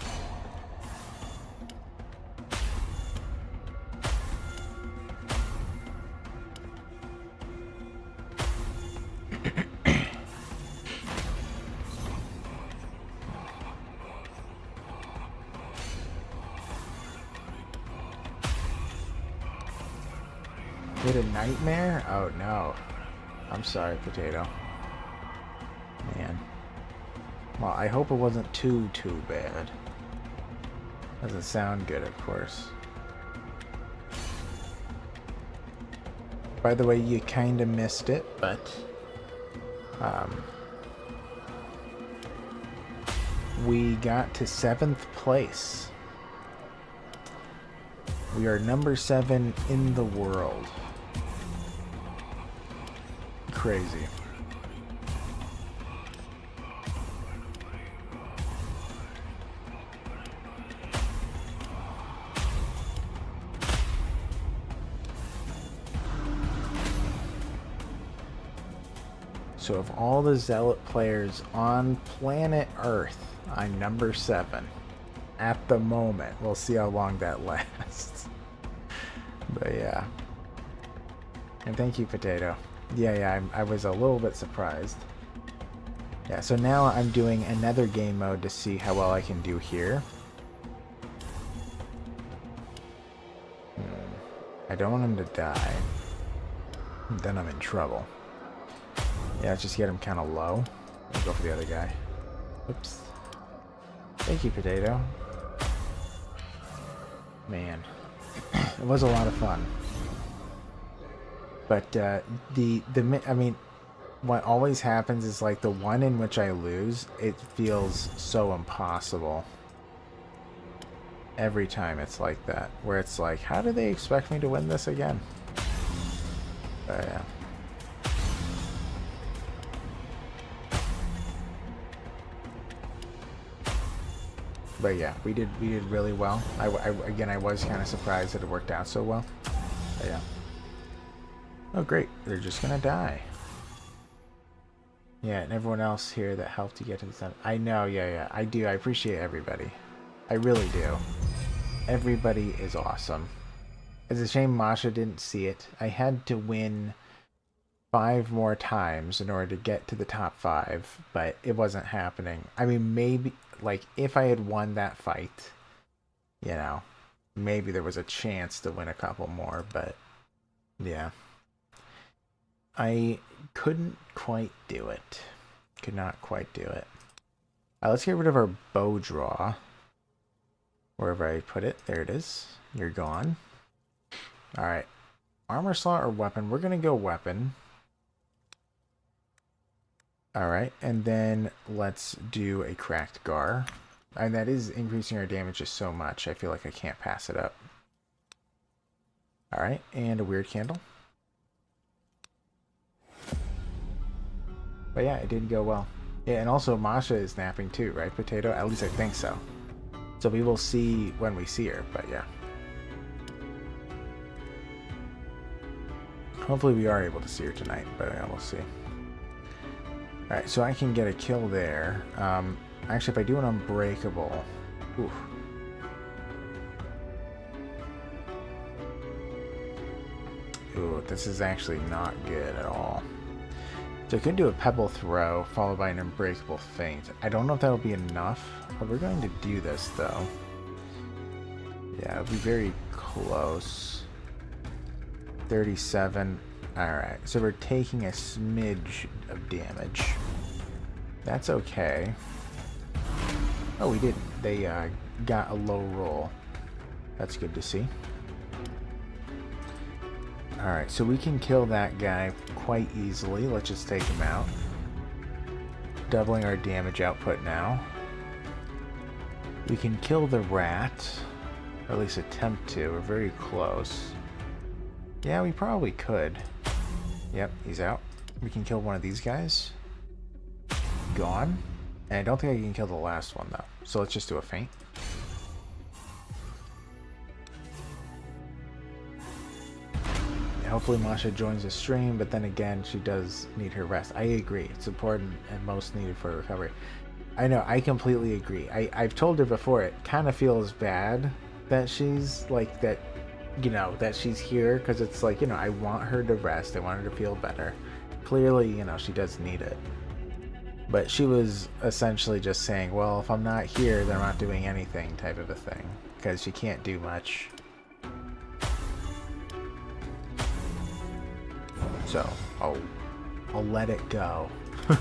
Hit a nightmare? Oh no. I'm sorry, Potato. Man. Well, I hope it wasn't too bad. Doesn't sound good, of course. By the way, you kinda missed it, but Um, we got to 7th place. We are number 7 in the world. Crazy. So of all the Zealot players on planet Earth, I'm number 7 at the moment. We'll see how long that lasts. But yeah. And thank you, Potato. Yeah, I was a little bit surprised. Yeah, so now I'm doing another game mode to see how well I can do here. I don't want him to die. Then I'm in trouble. Yeah, let's just get him kind of low. I'll go for the other guy. Oops. Thank you, Potato. Man, it was a lot of fun. But I mean, what always happens is like the one in which I lose, it feels so impossible. Every time it's like that, where it's like, how do they expect me to win this again? But yeah. But yeah, we did really well. Again, I was kind of surprised that it worked out so well. But yeah. Oh great, they're just gonna die. Yeah, and everyone else here that helped you get to the sun. I know, yeah, I do. I appreciate everybody. I really do. Everybody is awesome. It's a shame Masha didn't see it. I had to win 5 more times in order to get to the top 5, but it wasn't happening. I mean, maybe, like, if I had won that fight, you know, maybe there was a chance to win a couple more, but yeah. I couldn't quite do it. Could not quite do it. Let's get rid of our bow draw. Wherever I put it. There it is. You're gone. Alright. Armor slot or weapon? We're going to go weapon. Alright. And then let's do a cracked gar. And that is increasing our damage just so much. I feel like I can't pass it up. Alright. And a weird candle. But yeah, it did go well. Yeah, and also Masha is napping too, right, Potato? At least I think so. So we will see when we see her, but yeah. Hopefully we are able to see her tonight, but yeah, we'll see. Alright, so I can get a kill there. Actually, if I do an unbreakable... Oof. Ooh, this is actually not good at all. So I could do a pebble throw, followed by an unbreakable feint. I don't know if that'll be enough, but we're going to do this, though. Yeah, it'll be very close. 37. Alright, so we're taking a smidge of damage. That's okay. Oh, we did. They got a low roll. That's good to see. Alright, so we can kill that guy quite easily. Let's just take him out. Doubling our damage output now. We can kill the rat. Or at least attempt to. We're very close. Yeah, we probably could. Yep, he's out. We can kill one of these guys. Gone. And I don't think I can kill the last one, though. So let's just do a feint. Hopefully Masha joins the stream, but then again, she does need her rest. I agree. It's important and most needed for recovery. I know, I completely agree. I've told her before, it kind of feels bad that she's like that, you know, that she's here, because it's like, you know, I want her to rest. I want her to feel better. Clearly, you know, she does need it. But she was essentially just saying, well, if I'm not here, then I'm not doing anything type of a thing, because she can't do much. So, I'll let it go. But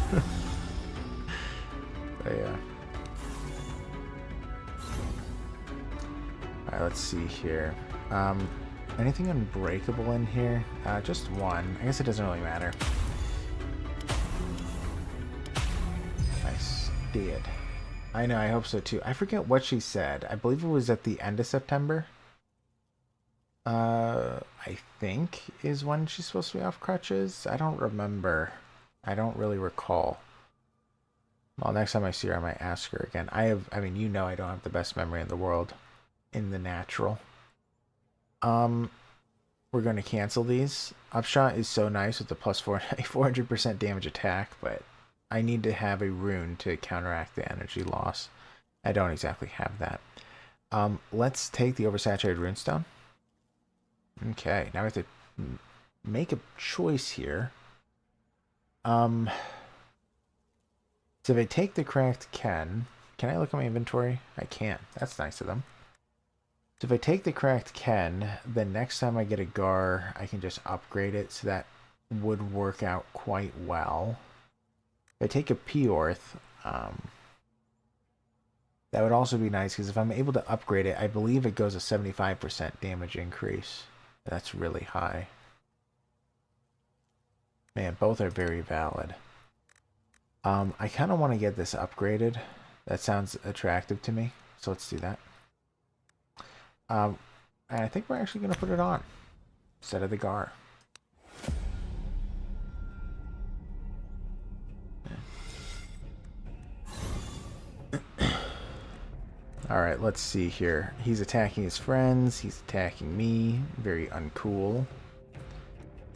yeah. Alright, let's see here. Anything unbreakable in here? Just one. I guess it doesn't really matter. did. I know, I hope so too. I forget what she said. I believe it was at the end of September. I think is when she's supposed to be off crutches. I don't remember. I don't really recall. Well, next time I see her, I might ask her again. I mean, you know I don't have the best memory in the world. In the natural. We're going to cancel these. Upshot is so nice with the plus 400% damage attack, but I need to have a rune to counteract the energy loss. I don't exactly have that. Let's take the oversaturated runestone. Okay, now we have to make a choice here. So if I take the cracked can I look at my inventory? I can't. That's nice of them. So if I take the cracked Ken, then next time I get a Gar, I can just upgrade it, so that would work out quite well. If I take a Peorth, that would also be nice, because if I'm able to upgrade it, I believe it goes a 75% damage increase. That's really high. Man, both are very valid. I kind of want to get this upgraded. That sounds attractive to me, so let's do that. And I think we're actually going to put it on instead of the Gar. Alright, let's see here. He's attacking his friends. He's attacking me. Very uncool.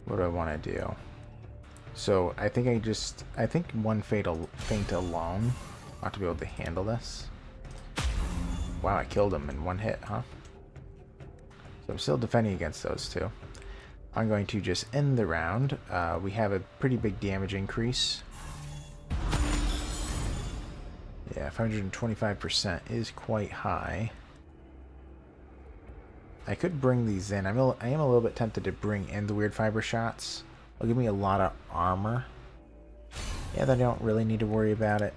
What do I want to do? So, I think one feint alone ought to be able to handle this. Wow, I killed him in one hit, huh? So I'm still defending against those two. I'm going to just end the round. We have a pretty big damage increase. Yeah, 525% is quite high. I could bring these in. I am a little bit tempted to bring in the weird fiber shots. It'll give me a lot of armor. Yeah, then I don't really need to worry about it.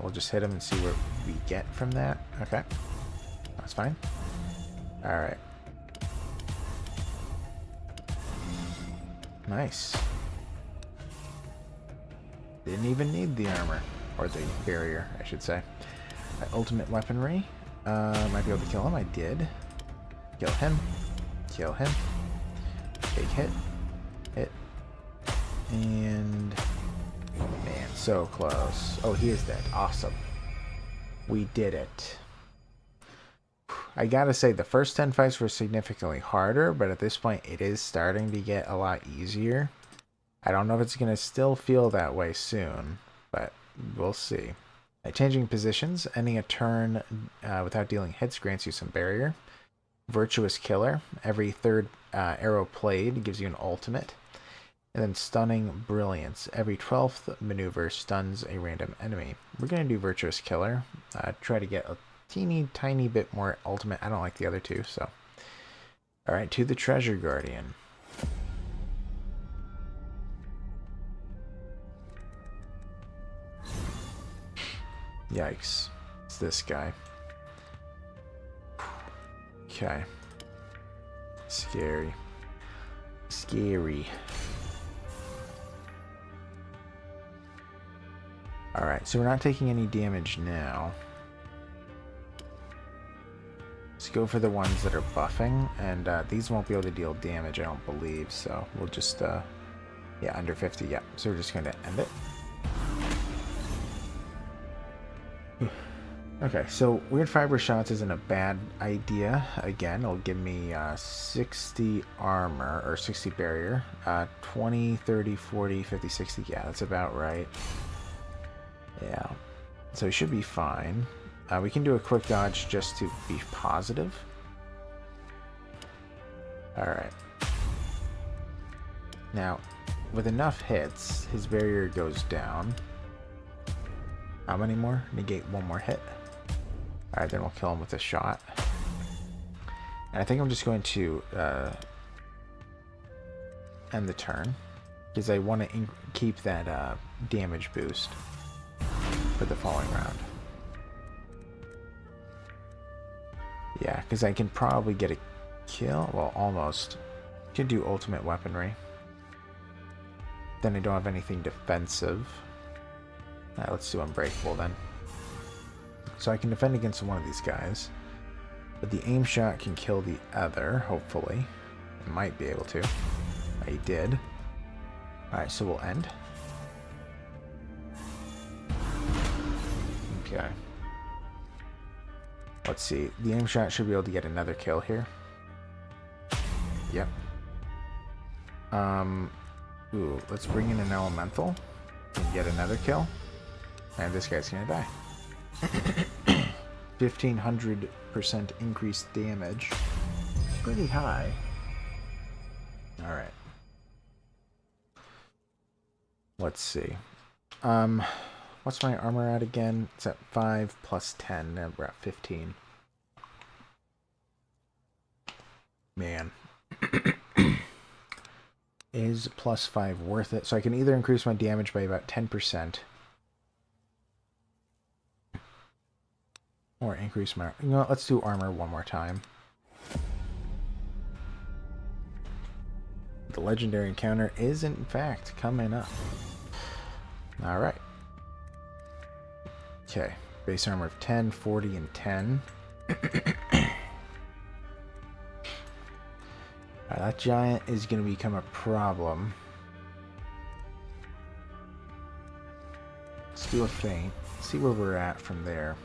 We'll just hit them and see what we get from that. Okay. That's fine. Alright. Nice. Didn't even need the armor. Or the barrier, I should say. Ultimate weaponry. Might be able to kill him. I did. Kill him. Kill him. Big hit. Hit. And... man, so close. Oh, he is dead. Awesome. We did it. I gotta say, the first 10 fights were significantly harder, but at this point it is starting to get a lot easier. I don't know if it's gonna still feel that way soon, but we'll see. Changing positions, ending a turn without dealing hits grants you some barrier. Virtuous Killer, every third arrow played gives you an ultimate. And then Stunning Brilliance, every 12th maneuver stuns a random enemy. We're gonna do Virtuous Killer, try to get a teeny tiny bit more ultimate. I don't like the other two, so. Alright, to the Treasure Guardian. Yikes. It's this guy. Okay. Scary. Scary. Alright, so we're not taking any damage now. Let's go for the ones that are buffing, and these won't be able to deal damage, I don't believe, so we'll just, yeah, under 50, yeah. So we're just going to end it. Okay, so Weird Fiber Shots isn't a bad idea. Again, it'll give me 60 armor, or 60 barrier, 20, 30, 40, 50, 60, yeah, that's about right. Yeah, so we should be fine. We can do a quick dodge just to be positive. Alright. Now, with enough hits, his barrier goes down. How many more? Negate one more hit. Alright, then we'll kill him with a shot. And I think I'm just going to end the turn, because I want to keep that damage boost for the following round. Yeah, because I can probably get a kill. Well, almost. Can do ultimate weaponry. Then I don't have anything defensive. Let's do Unbreakable then. So I can defend against one of these guys. But the aim shot can kill the other, hopefully. Might be able to. I did. Alright, so we'll end. Okay. Let's see. The aim shot should be able to get another kill here. Yep. Ooh, let's bring in an elemental and get another kill. And this guy's gonna die. 1500% increased damage. Pretty high. Alright. Let's see. What's my armor at again? It's at 5 plus 10. Now we're at 15. Man. Is plus 5 worth it? So I can either increase my damage by about 10%. Or increase my... You know what? Let's do armor one more time. The legendary encounter is, in fact, coming up. Alright. Okay. Base armor of 10, 40, and 10. That giant is going to become a problem. Let's do a feint. See where we're at from there.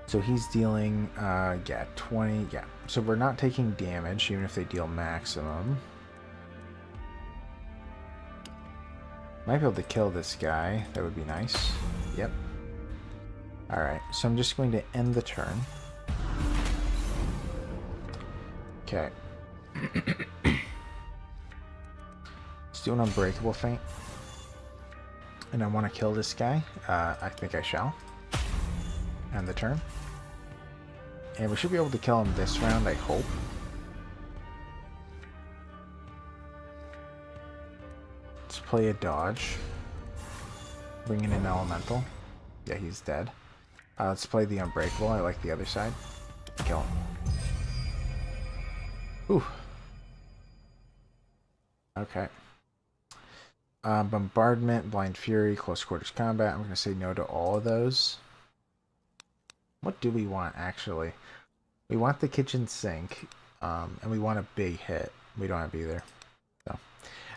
So he's dealing, yeah, 20, yeah. So we're not taking damage, even if they deal maximum. Might be able to kill this guy. That would be nice. Yep. Alright, so I'm just going to end the turn. Okay. Let's do an unbreakable feint. And I want to kill this guy. I think I shall. End the turn. And we should be able to kill him this round, I hope. Let's play a dodge. Bring in an elemental. Yeah, he's dead. Let's play the unbreakable. I like the other side. Kill him. Ooh. Okay. Bombardment, Blind Fury, Close Quarters Combat. I'm going to say no to all of those. What do we want, actually? We want the kitchen sink, and we want a big hit. We don't have either. So.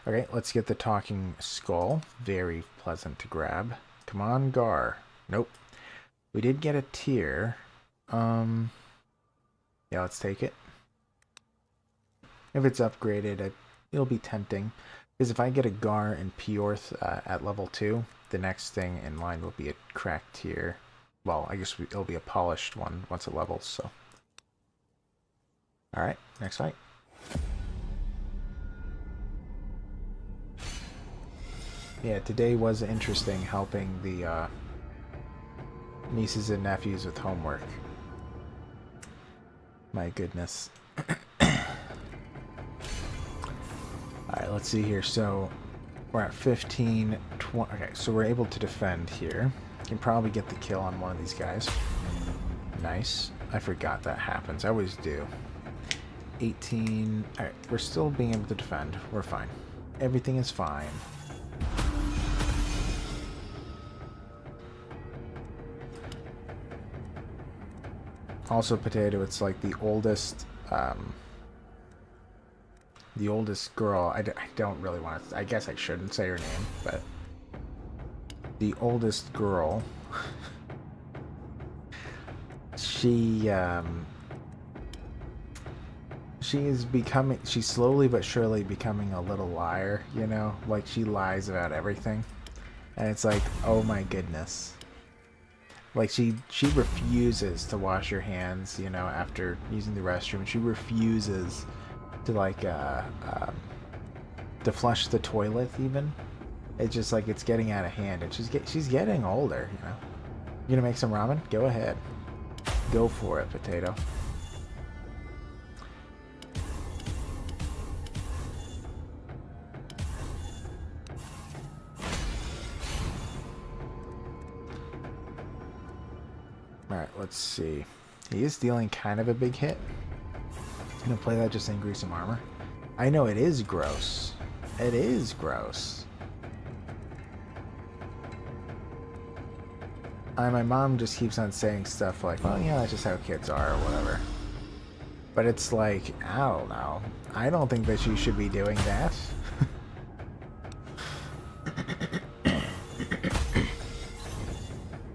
Okay, let's get the Talking Skull. Very pleasant to grab. Come on, Gar. Nope. We did get a tier. Yeah, let's take it. If it's upgraded, it'll be tempting. Because if I get a Gar and Peorth at level 2, the next thing in line will be a cracked tier. Well, I guess it'll be a polished one once it levels, so. Alright, next fight. Yeah, today was interesting helping the nieces and nephews with homework. My goodness. Alright, let's see here. So, we're at 15, 20. Okay, so we're able to defend here. Can probably get the kill on one of these guys. Nice. I forgot that happens. I always do. 18. Alright, we're still being able to defend. We're fine. Everything is fine. Also, Potato, it's like the oldest girl. I don't really want to... I guess I shouldn't say her name, but... The oldest girl, she is becoming, she's slowly but surely becoming a little liar, you know? Like, she lies about everything. And it's like, oh my goodness. Like, she refuses to wash her hands, you know, after using the restroom. She refuses to, like, to flush the toilet, even. It's just like it's getting out of hand, and she's getting older, you know. You gonna make some ramen? Go ahead. Go for it, Potato. Alright, let's see. He is dealing kind of a big hit. I'm gonna play that just to increase some armor. I know it is gross. It is gross. my mom just keeps on saying stuff like, well, yeah, that's just how kids are or whatever. But it's like, I don't know. I don't think that you should be doing that.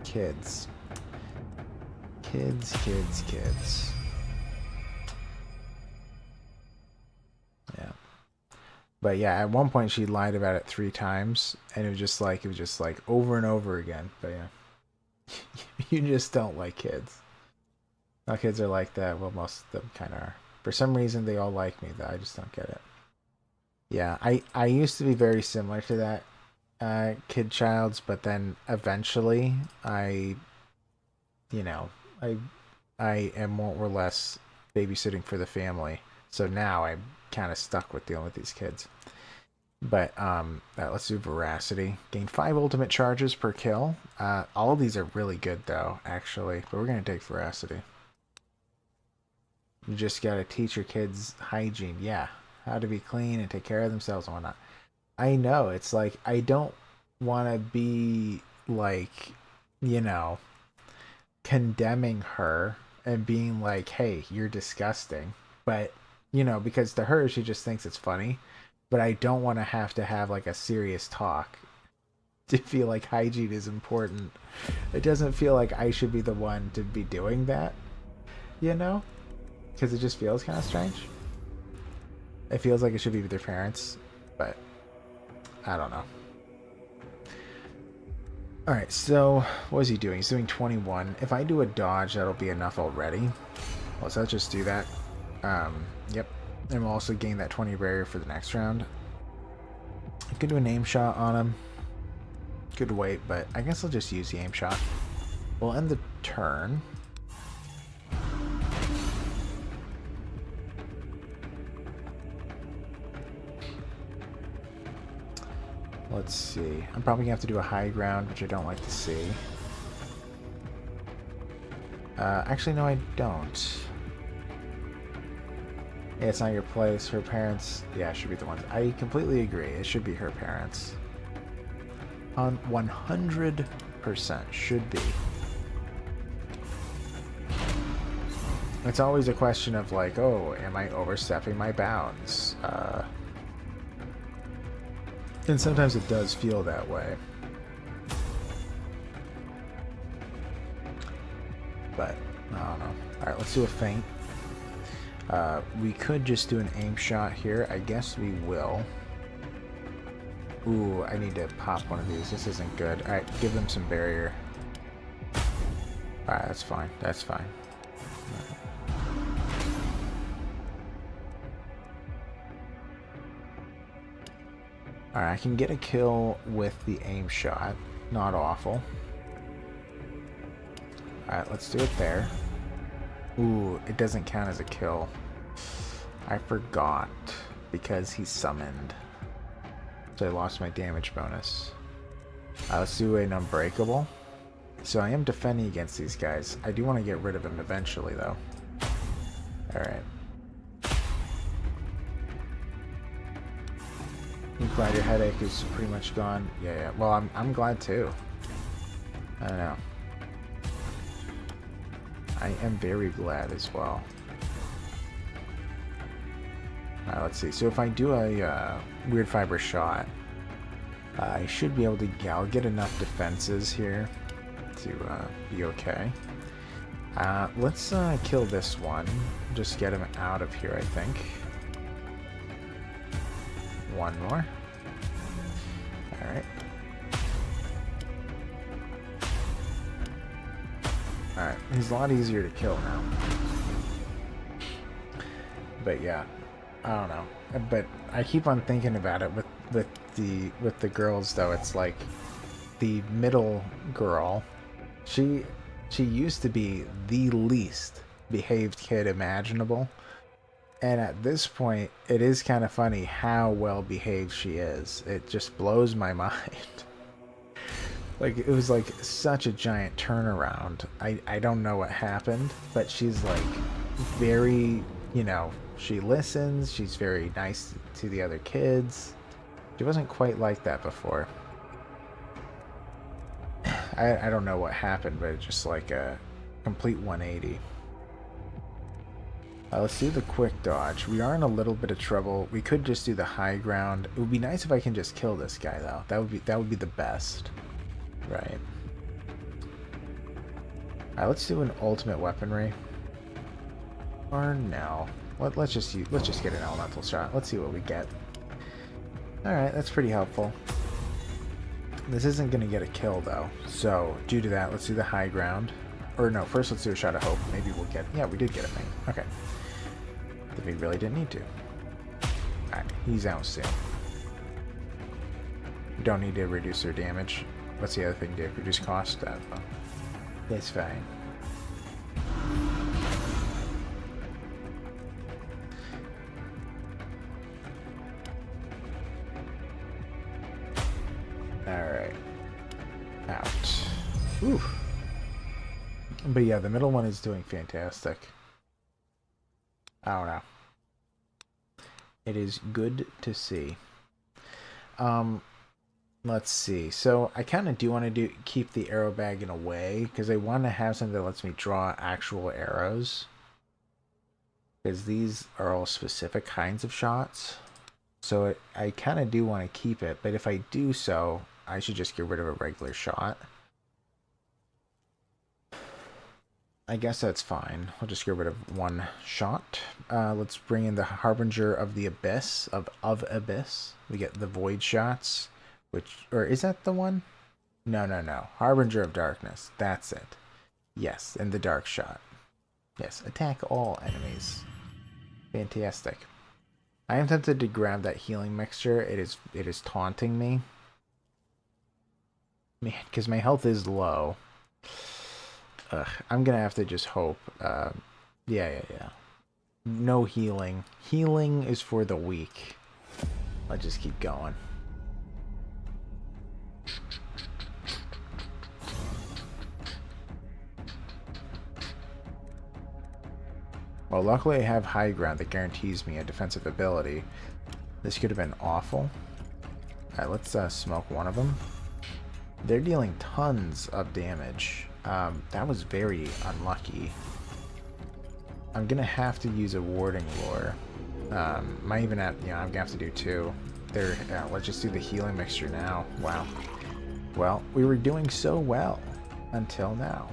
Kids. Kids. Yeah. But yeah, at one point she lied about it 3 times, and it was just like over and over again. But yeah. You just don't like kids. All kids are like that. Well, most of them kind of are. For some reason, they all like me, though. I just don't get it. Yeah, I used to be very similar to that kid child's, but then eventually you know, I I am more or less babysitting for the family. So now I'm kind of stuck with dealing with these kids. But let's do veracity. Gain 5 ultimate charges per kill. All of these are really good though, actually. But we're gonna take veracity. You just gotta teach your kids hygiene. Yeah, how to be clean and take care of themselves and whatnot. I know, it's like I don't want to be like, you know, condemning her and being like, hey, you're disgusting. But, you know, because to her, she just thinks it's funny. But I don't want to have like a serious talk to feel like hygiene is important. It doesn't feel like I should be the one to be doing that, you know? Because it just feels kind of strange. It feels like it should be with their parents, but I don't know. Alright, so what is he doing? He's doing 21. If I do a dodge, that'll be enough already. Let's just do that. Yep. And we'll also gain that 20 barrier for the next round. I could do an aim shot on him. Could wait, but I guess I'll just use the aim shot. We'll end the turn. Let's see. I'm probably gonna have to do a high ground, which I don't like to see. Actually, no, I don't. Yeah, it's not your place. Her parents, yeah, should be the ones. I completely agree. It should be her parents. On 100% should be. It's always a question of like, oh, am I overstepping my bounds? And sometimes it does feel that way. But, I don't know. Alright, let's do a feint. We could just do an aim shot here. I guess we will. Ooh, I need to pop one of these. This isn't good. Alright, give them some barrier. Alright, that's fine. That's fine. Alright, I can get a kill with the aim shot. Not awful. Alright, let's do it there. Ooh, it doesn't count as a kill. I forgot because he summoned. So I lost my damage bonus. Let's do an unbreakable. So I am defending against these guys. I do want to get rid of him eventually though. Alright. I'm glad your headache is pretty much gone. Yeah. Well, I'm glad too. I don't know. I am very glad as well. Alright, let's see. So if I do a weird fiber shot, I should be able to. Yeah, I'll get enough defenses here to be okay. Let's kill this one. Just get him out of here, I think. One more. Alright. Alright, he's a lot easier to kill now. But yeah, I don't know. But I keep on thinking about it with the girls though. It's like the middle girl, she used to be the least behaved kid imaginable. And at this point, it is kind of funny how well behaved she is. It just blows my mind. Like, it was like such a giant turnaround. I don't know what happened, but she's like very, you know, she listens. She's very nice to the other kids. She wasn't quite like that before. I don't know what happened, but it's just like a complete 180. Let's do the quick dodge. We are in a little bit of trouble. We could just do the high ground. It would be nice if I can just kill this guy, though. That would be the best. Right. Alright, let's do an ultimate weaponry. Or no. Let's just get an elemental shot. Let's see what we get. Alright, that's pretty helpful. This isn't going to get a kill, though. So, due to that, let's do the high ground. Or no, first let's do a shot of hope. Maybe we'll get... Yeah, we did get a thing. Okay. We really didn't need to. Alright, he's out soon. We don't need to reduce their damage. What's the other thing, Dave? Reduce cost? It's fine. Alright. Out. Ooh. But yeah, the middle one is doing fantastic. I don't know. It is good to see. Let's see. So I kind of do want to keep the arrow bag in a way because I want to have something that lets me draw actual arrows. Because these are all specific kinds of shots. So I kind of do want to keep it, but if I do so, I should just get rid of a regular shot. I guess that's fine. I'll just get rid of one shot. Let's bring in the Harbinger of the Abyss, of Abyss. We get the Void shots, or is that the one? No. Harbinger of Darkness. That's it. Yes, and the Dark shot. Yes, attack all enemies. Fantastic. I am tempted to grab that healing mixture. It is taunting me. Man, because my health is low. Ugh, I'm gonna have to just hope. Yeah. No healing. Healing is for the weak. Let's just keep going. Well, luckily I have high ground that guarantees me a defensive ability. This could have been awful. Alright, let's smoke one of them. They're dealing tons of damage. That was very unlucky. I'm gonna have to use a warding lure. Might even have, I'm gonna have to do two. Let's just do the healing mixture now. Wow. Well, we were doing so well until now.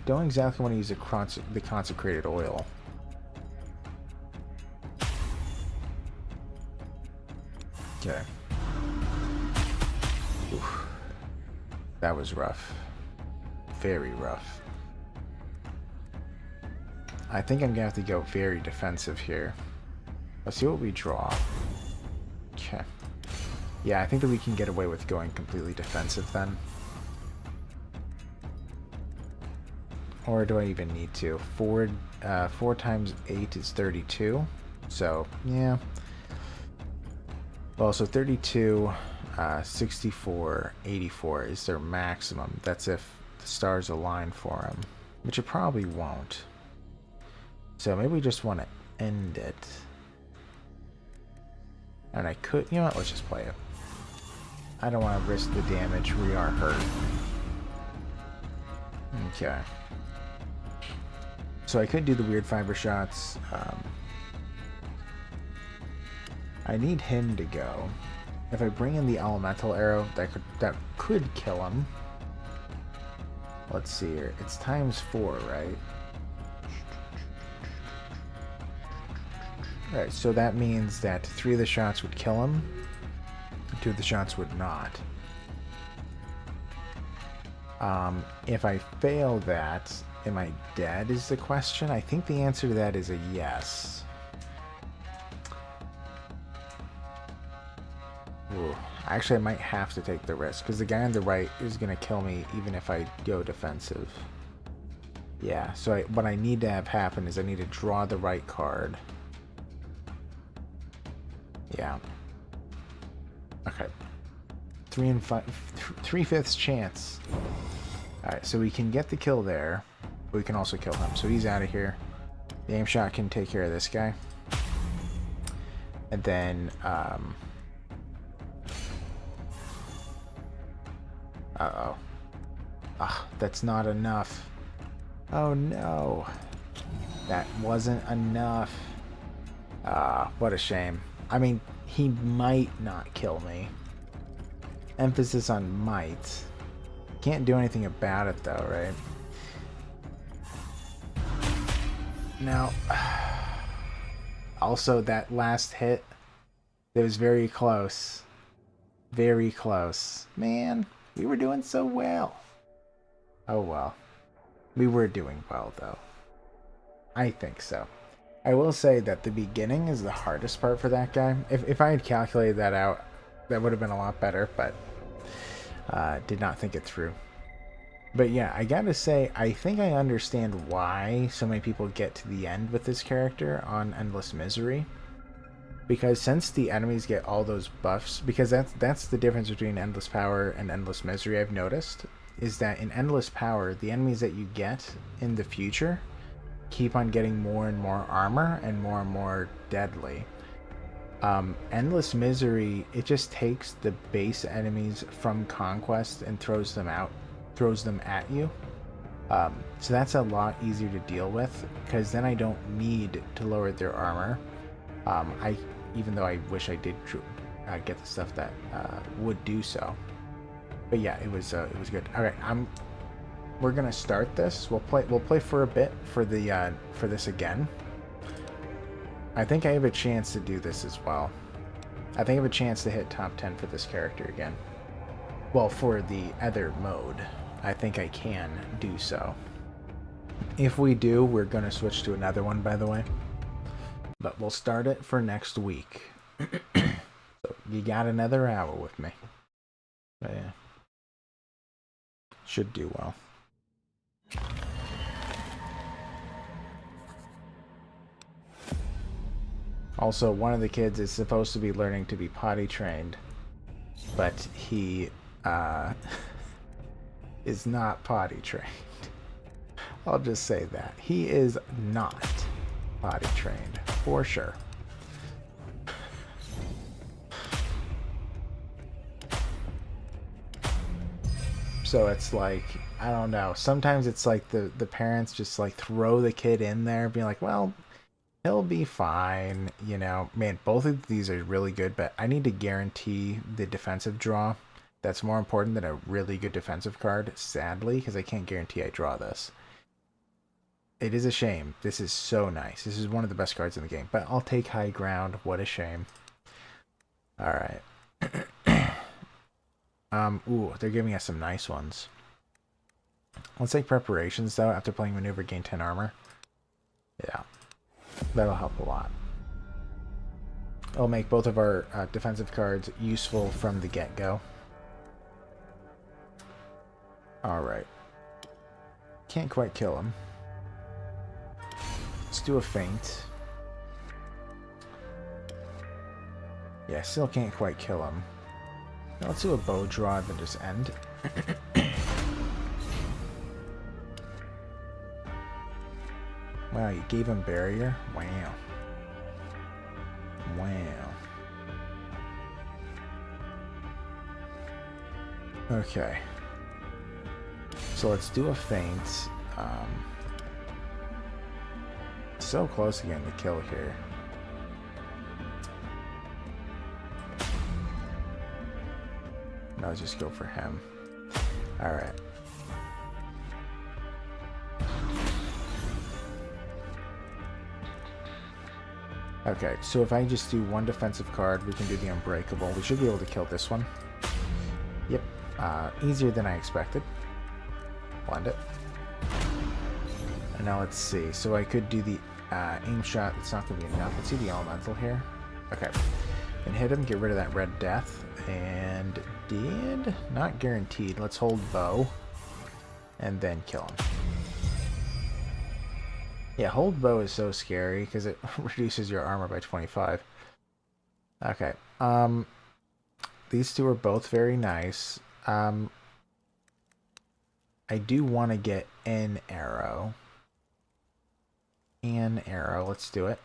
Don't exactly want to use the consecrated oil. Okay. Oof. That was rough. Very rough. I think I'm gonna have to go very defensive here. Let's see what we draw. Okay. Yeah, I think that we can get away with going completely defensive then. Or do I even need to? 4 times 8 is 32. So, yeah. Well, so 32, 64, 84 is their maximum. That's if the stars align for them, which it probably won't. So maybe we just want to end it. And I could, you know what, let's just play it. I don't want to risk the damage. We are hurt. Okay. So I could do the weird fiber shots. I need him to go. If I bring in the elemental arrow, that could kill him. Let's see here. It's times 4, right? Alright, so that means that 3 of the shots would kill him. 2 of the shots would not. If I fail that, am I dead is the question? I think the answer to that is a yes. Ooh. Actually, I might have to take the risk, because the guy on the right is going to kill me even if I go defensive. Yeah, so what I need to have happen is I need to draw the right card. Yeah. Okay. 3/5 chance. Alright, so we can get the kill there, but we can also kill him. So he's out of here. The aim shot can take care of this guy. And then, uh-oh. Ah, that's not enough. Oh no. That wasn't enough. Ah, what a shame. I mean, he might not kill me. Emphasis on might. Can't do anything about it though, right? Now, also that last hit, it was very close. Very close. Man, we were doing so well. Oh well. We were doing well though. I think so. I will say that the beginning is the hardest part for that guy. If I had calculated that out, that would have been a lot better, but did not think it through. But yeah, I gotta say, I think I understand why so many people get to the end with this character on Endless Misery. Because since the enemies get all those buffs, because that's the difference between Endless Power and Endless Misery I've noticed, is that in Endless Power, the enemies that you get in the future keep on getting more and more armor and more deadly. Endless Misery, it just takes the base enemies from Conquest and throws them at you. So that's a lot easier to deal with because then I don't need to lower their armor. Even though I wish I did get the stuff that would do so. But yeah, it was good. All right, we're gonna start this. We'll play for a bit for this again. I think I have a chance to do this as well. I think I have a chance to hit top 10 for this character again. Well, for the other mode, I think I can do so. If we do, we're gonna switch to another one, by the way. But we'll start it for next week. So you got another hour with me. But yeah. Should do well. Also, one of the kids is supposed to be learning to be potty trained, but he is not potty trained. I'll just say that. He is not potty trained, for sure. So it's like, I don't know. Sometimes it's like the parents just like throw the kid in there, being like, well, he'll be fine. You know, man, both of these are really good, but I need to guarantee the defensive draw. That's more important than a really good defensive card, sadly, because I can't guarantee I draw this. It is a shame. This is so nice. This is one of the best cards in the game, but I'll take high ground. What a shame. All right. Ooh, they're giving us some nice ones. Let's take preparations, though. After playing maneuver, gain 10 armor. Yeah. That'll help a lot. It'll make both of our defensive cards useful from the get-go. Alright. Can't quite kill him. Let's do a feint. Yeah, still can't quite kill him. Now let's do a bow draw and then just end. Wow, you gave him barrier? Wow. Wow. Okay. So let's do a feint. So close to getting the kill here. No, let's just go for him. Alright. Okay, so if I just do one defensive card, we can do the Unbreakable. We should be able to kill this one. Yep. Easier than I expected. Blend it. And now let's see. So I could do the aim shot. It's not going to be enough. Let's see the Elemental here. Okay. And hit him, get rid of that Red Death. And did not guaranteed. Let's hold bow and then kill him. Yeah, hold bow is so scary because it reduces your armor by 25. Okay. These two are both very nice. I do want to get an arrow. Let's do it.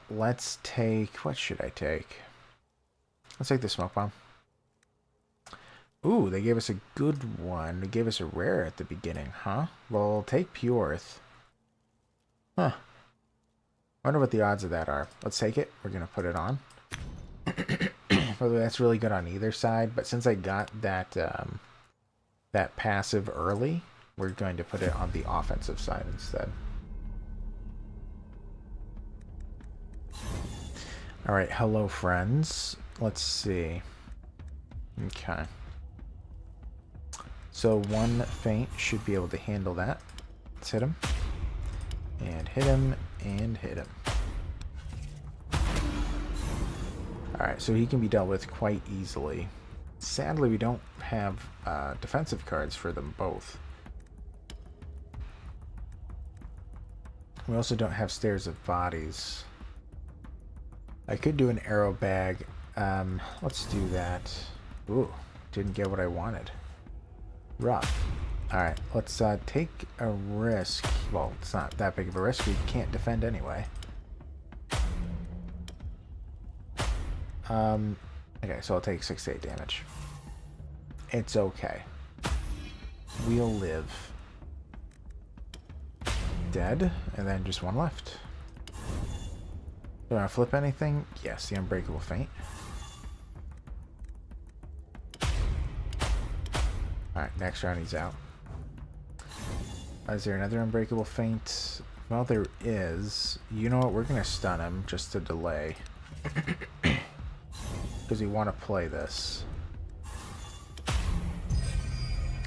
Let's take, what should I take? Let's take the smoke bomb. Ooh, they gave us a good one. They gave us a rare at the beginning, huh? Well, take Pureth. Huh. Wonder what the odds of that are. Let's take it. We're going to put it on. Whether that's really good on either side, but since I got that that passive early, we're going to put it on the offensive side instead. All right, hello friends. Let's see. Okay. So one feint should be able to handle that. Let's hit him. And hit him, and hit him. Alright, so he can be dealt with quite easily. Sadly, we don't have defensive cards for them both. We also don't have Stairs of Bodies. I could do an arrow bag. Let's do that. Ooh, didn't get what I wanted. Rough. Alright, let's take a risk. Well, it's not that big of a risk. We can't defend anyway. Okay, so I'll take 6 to 8 damage. It's okay. We'll live. Dead, and then just one left. Do I want to flip anything? Yes, the Unbreakable Feint. Alright, next round he's out. Is there another Unbreakable Feint? Well, there is. You know what? We're going to stun him just to delay. Because we want to play this.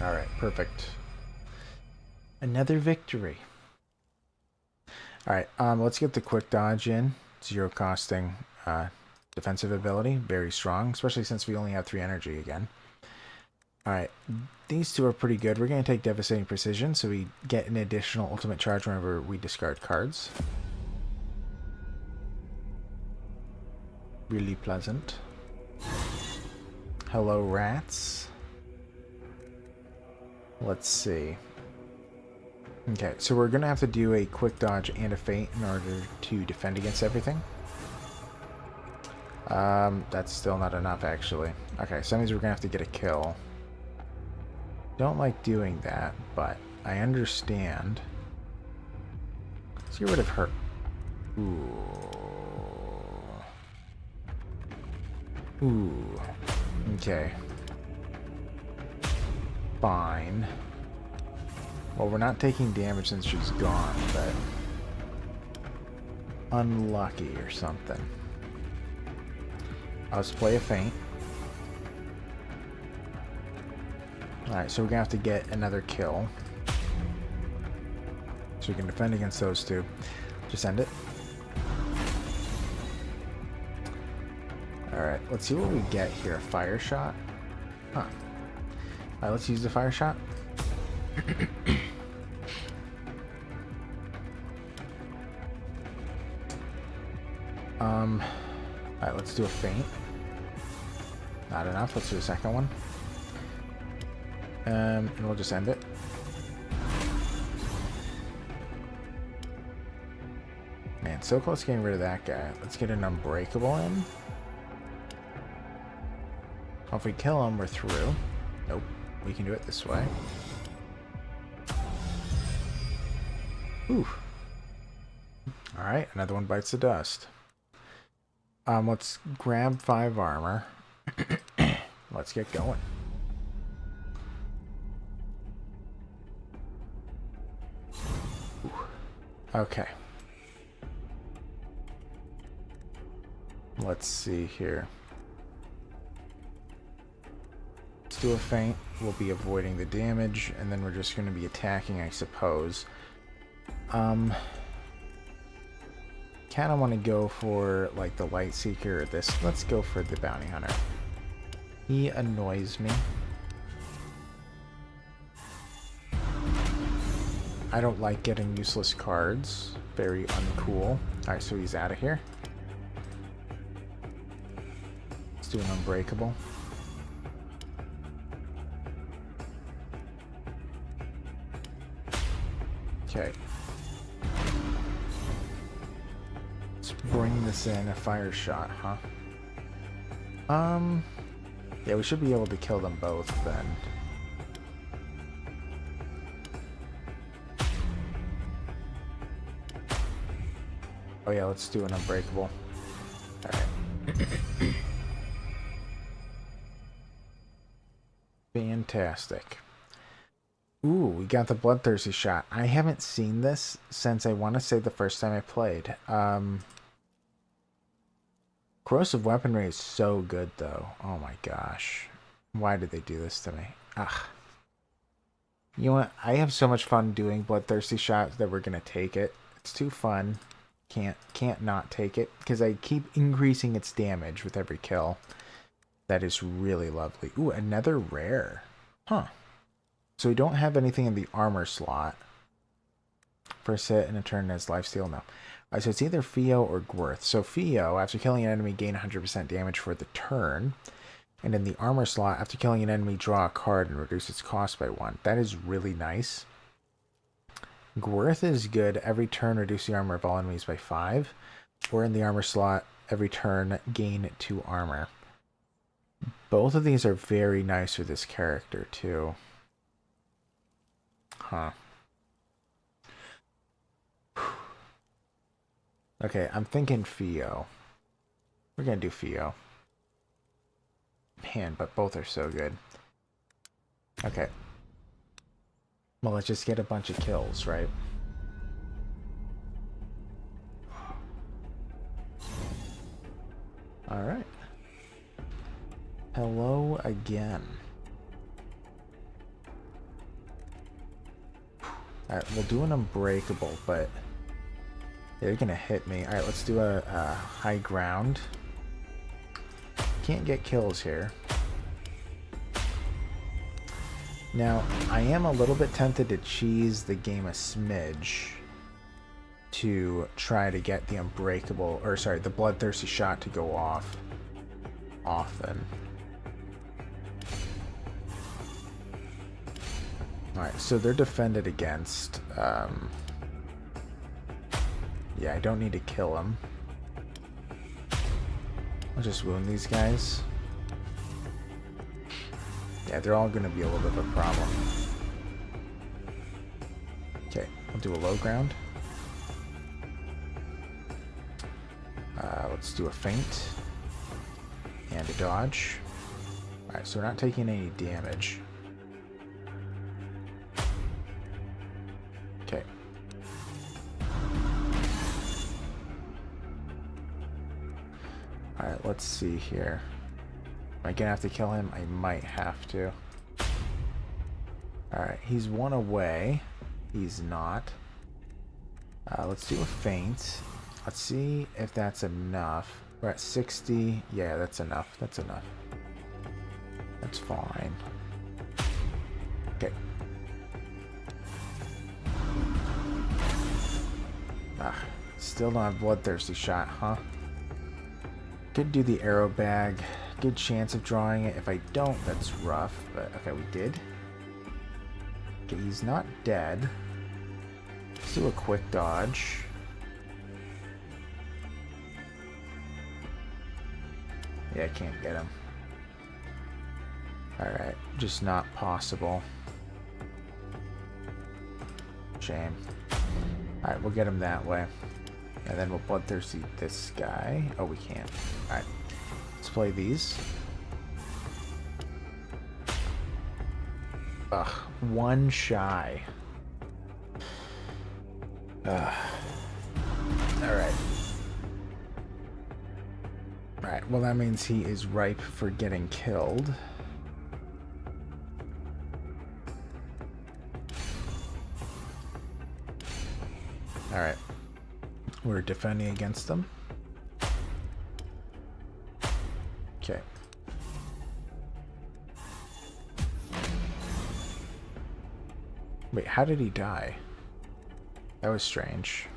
Alright, perfect. Another victory. Alright, let's get the quick dodge in. 0 costing defensive ability. Very strong, especially since we only have 3 energy again. Alright, these two are pretty good. We're going to take Devastating Precision, so we get an additional ultimate charge whenever we discard cards. Really pleasant. Hello, rats. Let's see. Okay, so we're going to have to do a quick dodge and a feint in order to defend against everything. That's still not enough, actually. Okay, so that means we're going to have to get a kill. Don't like doing that, but I understand. Let's get rid of her. Ooh. Ooh. Okay. Fine. Well, we're not taking damage since she's gone, but unlucky or something. Let's play a feint. Alright, so we're gonna have to get another kill. So we can defend against those two. Just end it. Alright, let's see what we get here. Fire shot? Huh. Alright, let's use the fire shot. Alright, let's do a feint. Not enough. Let's do a second one. And we'll just end it. Man, so close to getting rid of that guy. Let's get an Unbreakable in. If we kill him, we're through. Nope. We can do it this way. Ooh. Alright, another one bites the dust. Let's grab 5 armor. Let's get going. Ooh. Okay. Let's see here. Let's do a feint. We'll be avoiding the damage, and then we're just going to be attacking, I suppose. Kind of want to go for like the Light Seeker or this. Let's go for the Bounty Hunter. He annoys me. I don't like getting useless cards. Very uncool. Alright, so he's out of here. Let's do an Unbreakable. Okay. Let's bring this in. A fire shot, huh? Yeah, we should be able to kill them both then. Oh yeah, let's do an unbreakable. Alright. Fantastic. Ooh, we got the Bloodthirsty shot. I haven't seen this since I want to say the first time I played. Corrosive Weaponry is so good though. Oh my gosh. Why did they do this to me? Ugh. You know what? I have so much fun doing Bloodthirsty shots that we're gonna take it. It's too fun. Can't not take it because I keep increasing its damage with every kill. That is really lovely. Ooh, another rare. Huh. So we don't have anything in the armor slot. First hit in a turn as lifesteal. No. So it's either Fio or Gwyrth. So Fio, after killing an enemy, gain 100% damage for the turn. And in the armor slot, after killing an enemy, draw a card and reduce its cost by 1. That is really nice. Gwyrth is good. Every turn, reduce the armor of all enemies by 5. Or in the armor slot, every turn, gain 2 armor. Both of these are very nice for this character, too. Huh. Okay, I'm thinking Fio. We're gonna do Fio. Man, but both are so good. Okay. Well, let's just get a bunch of kills, right? Alright. Hello again. Alright, we'll do an unbreakable, but they're gonna hit me. Alright, let's do a high ground. Can't get kills here. Now, I am a little bit tempted to cheese the game a smidge to try to get the unbreakable, or sorry, the bloodthirsty shot to go off often. Alright, so they're defended against. Yeah, I don't need to kill them. I'll just wound these guys. Yeah, they're all going to be a little bit of a problem. Okay, we'll do a low ground. Let's do a feint. And a dodge. Alright, so we're not taking any damage. Okay. Alright, let's see here. Am I gonna have to kill him? I might have to. Alright, he's one away. He's not. Let's do a feint. Let's see if that's enough. We're at 60. Yeah, that's enough. That's enough. That's fine. Okay. Still don't have bloodthirsty shot, huh? Could do the arrow bag. Good chance of drawing it. If I don't, that's rough. But okay, we did. Okay, he's not dead. Let's do a quick dodge. Yeah, I can't get him. Alright, just not possible. Shame. Alright, we'll get him that way. And then we'll bloodthirsty this guy. Oh, we can't. Alright. Let's play these. Ugh. One shy. Alright. Alright, well that means he is ripe for getting killed. Alright. We're defending against them. Okay. Wait, how did he die? That was strange.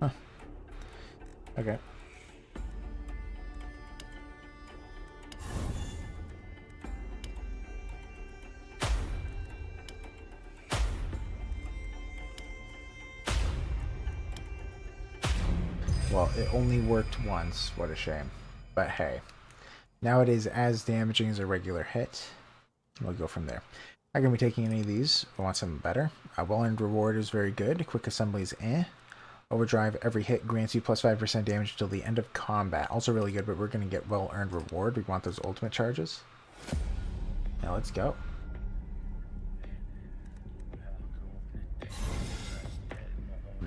Huh. Okay. Well, it only worked once. What a shame. But hey, Now it is as damaging as a regular hit. We'll go from there. Not going to be taking any of these. I want something better. Well-earned reward is very good. Quick assembly is eh. Overdrive, every hit grants you plus 5% damage until the end of combat. Also really good, but we're going to get well-earned reward. We want those ultimate charges. Now let's go.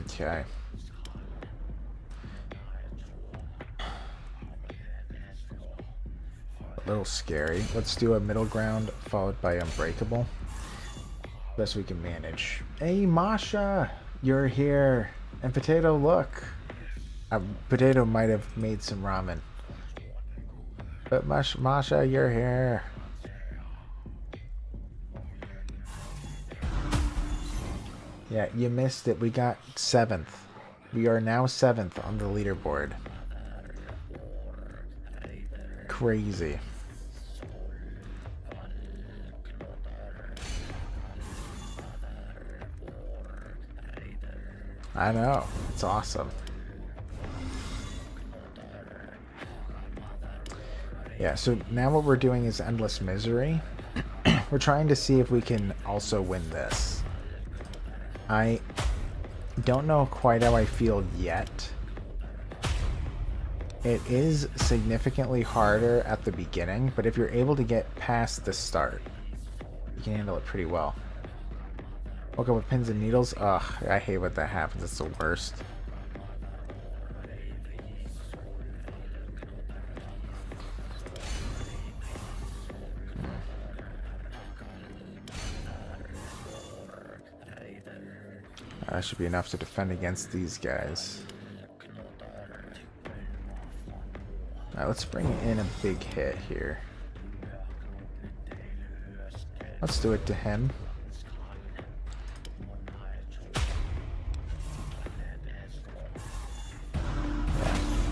Okay. A little scary. Let's do a middle ground followed by unbreakable. Best we can manage. Hey, Masha! You're here. And Potato, look. Potato might have made some ramen. But Masha, you're here. Yeah, you missed it. We got 7th. We are now 7th on the leaderboard. Crazy. I know. It's awesome. Yeah, so now what we're doing is Endless Misery. We're trying to see if we can also win this. I don't know quite how I feel yet. It is significantly harder at the beginning, but if you're able to get past the start, you can handle it pretty well. Woke up with pins and needles. Ugh, I hate when that happens. It's the worst. That should be enough to defend against these guys. Alright, let's bring in a big hit here. Let's do it to him.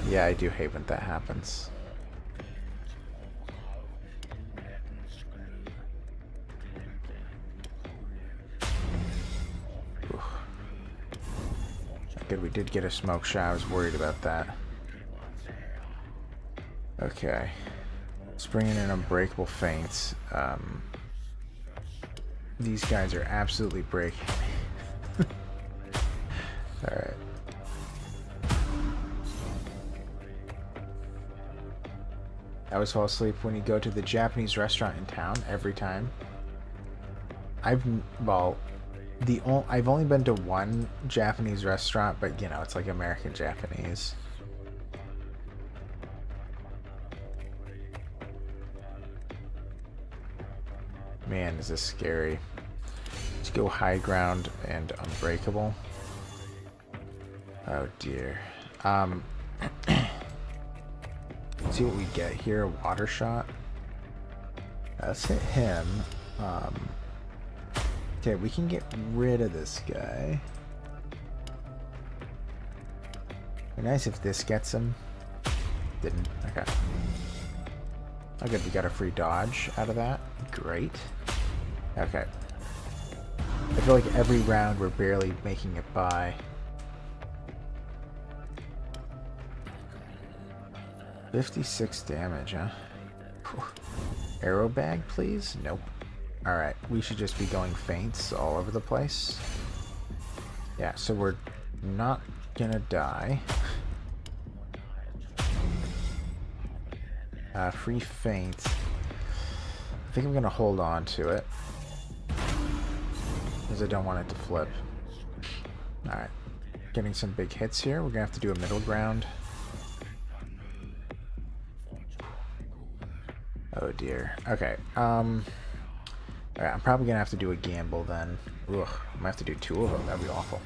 Yeah, I do hate when that happens. Oof. Good, we did get a smoke shot. I was worried about that. Okay. Let's bring in an unbreakable feint. These guys are absolutely breaking. Alright. I always fall asleep when you go to the Japanese restaurant in town every time. I've only been to one Japanese restaurant, but you know, it's like American Japanese. Man, is this scary. Let's go high ground and unbreakable. Oh dear. Let's see what we get here. Water shot. Let's hit him. Okay, we can get rid of this guy. Be nice if this gets him. Didn't. Okay. Oh good, we got a free dodge out of that. Great. Okay. I feel like every round we're barely making it by. 56 damage, huh? Whew. Arrow bag, please? Nope. Alright, we should just be going feints all over the place. Yeah, so we're not gonna die. Free feint. I think I'm gonna hold on to it, because I don't want it to flip. Alright. Getting some big hits here. We're gonna have to do a middle ground. Oh dear. Okay. Alright, I'm probably gonna have to do a gamble then. Ugh, I might have to do 2 of them. That'd be awful.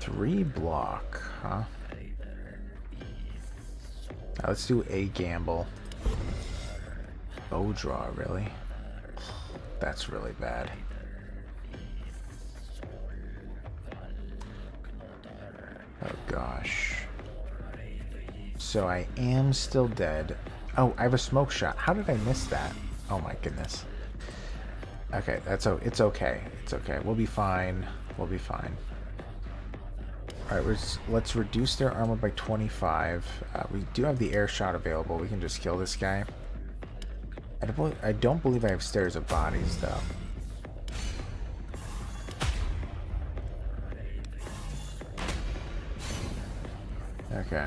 3 block, huh? Now let's do a gamble. Bow draw, really? That's really bad. Oh gosh. So I am still dead. Oh, I have a smoke shot. How did I miss that? Oh my goodness. Okay, it's okay. It's okay. We'll be fine. We'll be fine. Alright, let's reduce their armor by 25. We do have the air shot available. We can just kill this guy. I don't believe I have stairs of bodies, though. Okay.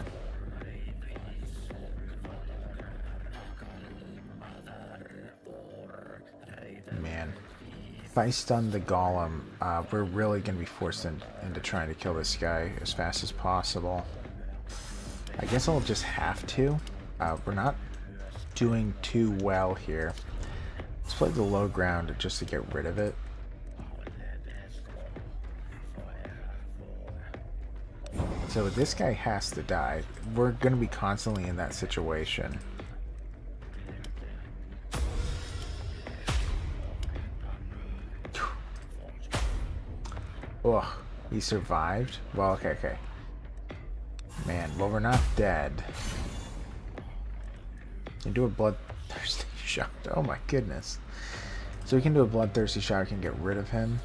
Man. If I stun the golem, we're really going to be forced into trying to kill this guy as fast as possible. I guess I'll just have to. We're not doing too well here. Let's play the low ground just to get rid of it. So this guy has to die. We're going to be constantly in that situation. Ugh, he survived? Well, okay. Man, well, we're not dead. Can do a bloodthirsty shot. Oh my goodness. So we can do a bloodthirsty shot. We can get rid of him.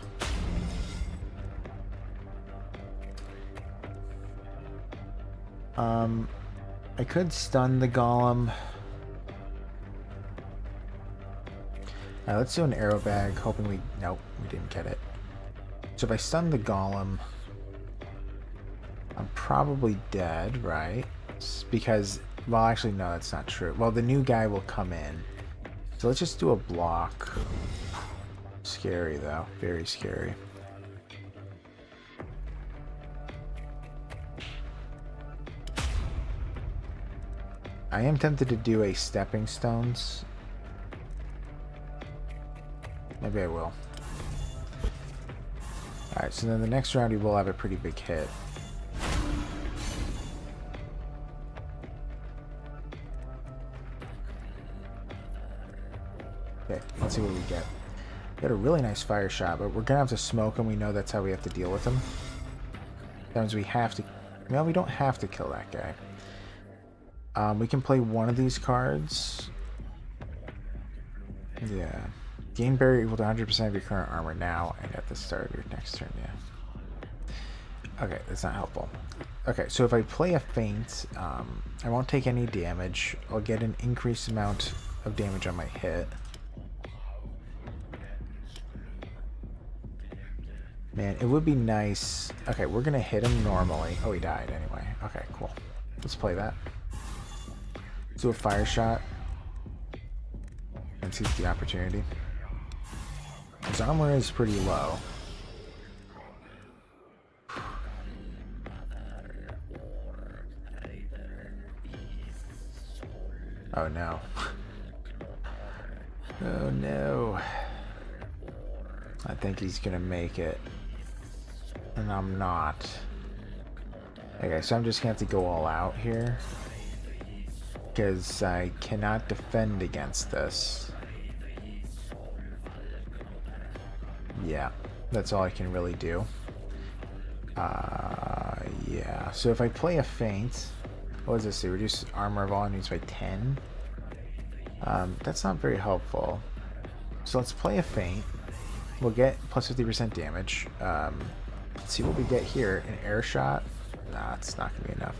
I could stun the golem. Let's do an arrow bag, hoping we... Nope, we didn't get it. So if I stun the golem, I'm probably dead, right? Because... Well, actually, no, that's not true. Well, the new guy will come in. So let's just do a block. Scary, though. Very scary. I am tempted to do a stepping stones. Maybe I will. Alright, so then the next round we will have a pretty big hit. Okay, let's see what we get. We got a really nice fire shot, but we're gonna have to smoke him. We know that's how we have to deal with him. That means we have to... No, we don't have to kill that guy. We can play one of these cards. Yeah. Gain barrier equal to 100% of your current armor now and at the start of your next turn, yeah. Okay, that's not helpful. Okay, so if I play a feint, I won't take any damage. I'll get an increased amount of damage on my hit. Man, it would be nice... Okay, we're gonna hit him normally. Oh, he died anyway. Okay, cool. Let's play that. Do a fire shot and seize the opportunity. His armor is pretty low. Oh no. Oh no. I think he's gonna make it. And I'm not. Okay, so I'm just gonna have to go all out here. Because I cannot defend against this. Yeah, that's all I can really do. Yeah, so if I play a feint, what does this do? Reduce armor of all enemies by 10? That's not very helpful. So let's play a feint. We'll get plus 50% damage. Let's see what we get here. An air shot? Nah, it's not going to be enough.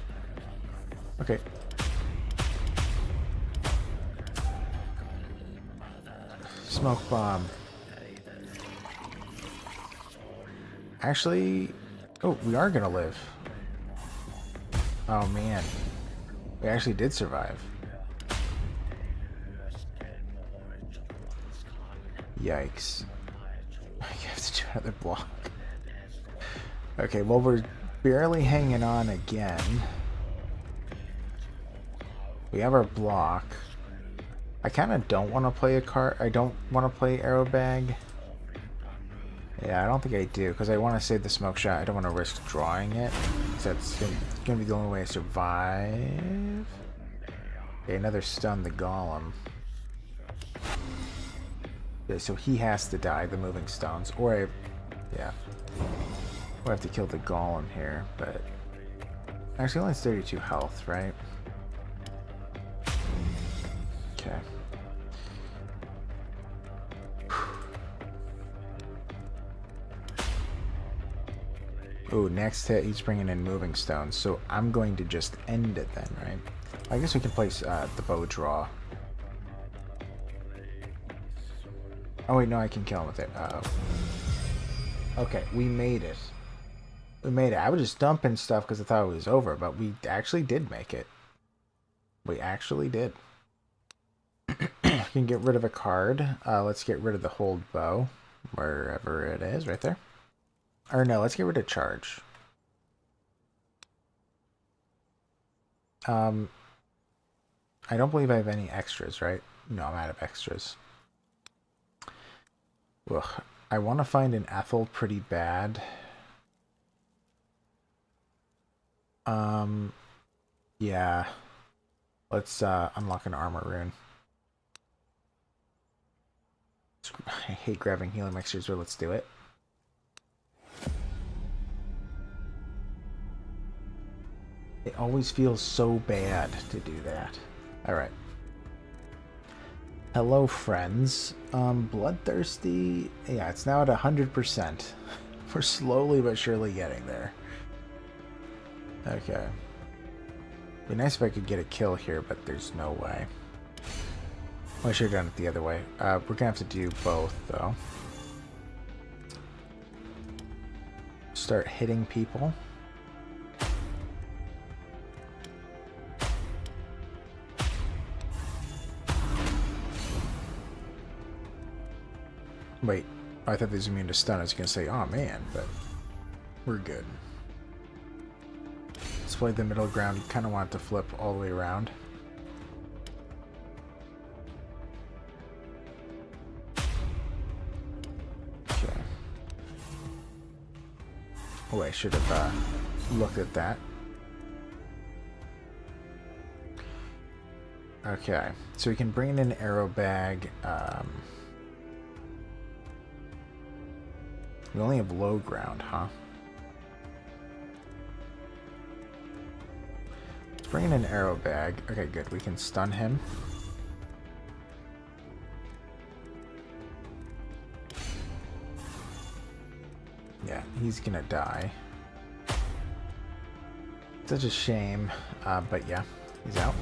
Okay. Smoke bomb. Actually, oh, we are gonna live. Oh man, we actually did survive. Yikes. I have to do another block. Okay, well, we're barely hanging on again. We have our block. I kind of don't want to play a card. I don't want to play arrow bag. Yeah, I don't think I do, because I want to save the smoke shot. I don't want to risk drawing it, because that's going to be the only way I survive. Okay, another stun the golem. Okay, so he has to die, the moving stones, or yeah. We'll have to kill the golem here, but... Actually, only has 32 health, right? Okay. Ooh, next hit, he's bringing in moving stones, so I'm going to just end it then, right? I guess we can place the bow draw. Oh wait, no, I can kill him with it. Okay, we made it. We made it. I was just dumping stuff because I thought it was over, but we actually did make it. We actually did. We can get rid of a card. Let's get rid of the hold bow, wherever it is, right there. Or no, let's get rid of charge. I don't believe I have any extras, right? No, I'm out of extras. Ugh. I want to find an Ethel pretty bad. Yeah. Let's unlock an armor rune. I hate grabbing healing mixtures, but let's do it. It always feels so bad to do that. Alright. Hello, friends. Bloodthirsty. Yeah, it's now at 100%. We're slowly but surely getting there. Okay. Be nice if I could get a kill here, but there's no way. Well, I should have done it the other way. We're gonna have to do both, though. Start hitting people. Wait, I thought these were immune to stun. I was gonna say, oh man, but we're good. Let's play the middle ground. Kind of want it to flip all the way around. Okay. Oh, I should have looked at that. Okay, so we can bring in an arrow bag. We only have low ground, huh? Let's bring in an arrow bag. Okay, good. We can stun him. Yeah, he's gonna die. Such a shame, but yeah, he's out.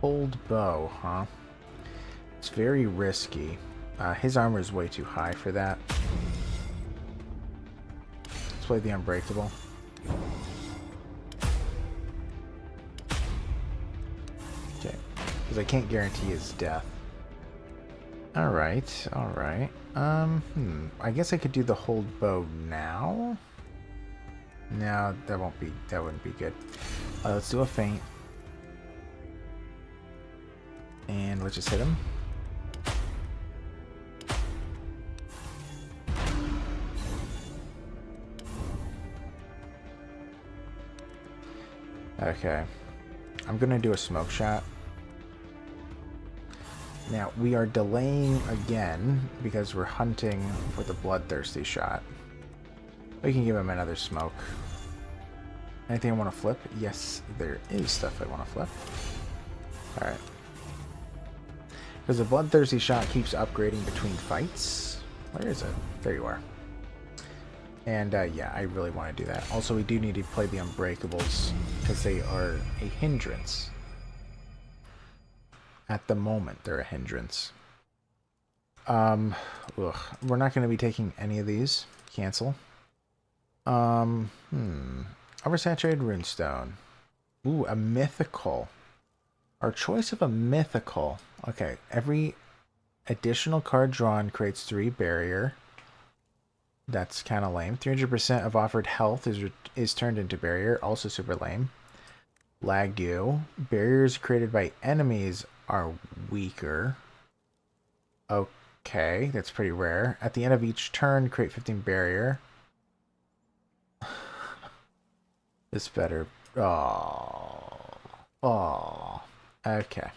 Old bow, huh? It's very risky. His armor is way too high for that. Let's play the Unbreakable. Okay, because I can't guarantee his death. Alright, alright. I guess I could do the hold bow now. No, that wouldn't be good. Let's do a feint. And let's just hit him. Okay. I'm gonna do a smoke shot. Now, we are delaying again because we're hunting for the bloodthirsty shot. We can give him another smoke. Anything I want to flip? Yes, there is stuff I want to flip. Alright. Because the bloodthirsty shot keeps upgrading between fights. Where is it? There you are. And yeah, I really want to do that. Also, we do need to play the Unbreakables because they are a hindrance. At the moment, they're a hindrance. We're not going to be taking any of these. Cancel. Oversaturated runestone. Ooh, a mythical. Our choice of a mythical. Okay, every additional card drawn creates 3 barrier. That's kind of lame. 300% of offered health is turned into barrier. Also super lame. Lagu. Barriers created by enemies are weaker. Okay, that's pretty rare. At the end of each turn, create 15 barrier. This better. Oh. Oh. Okay.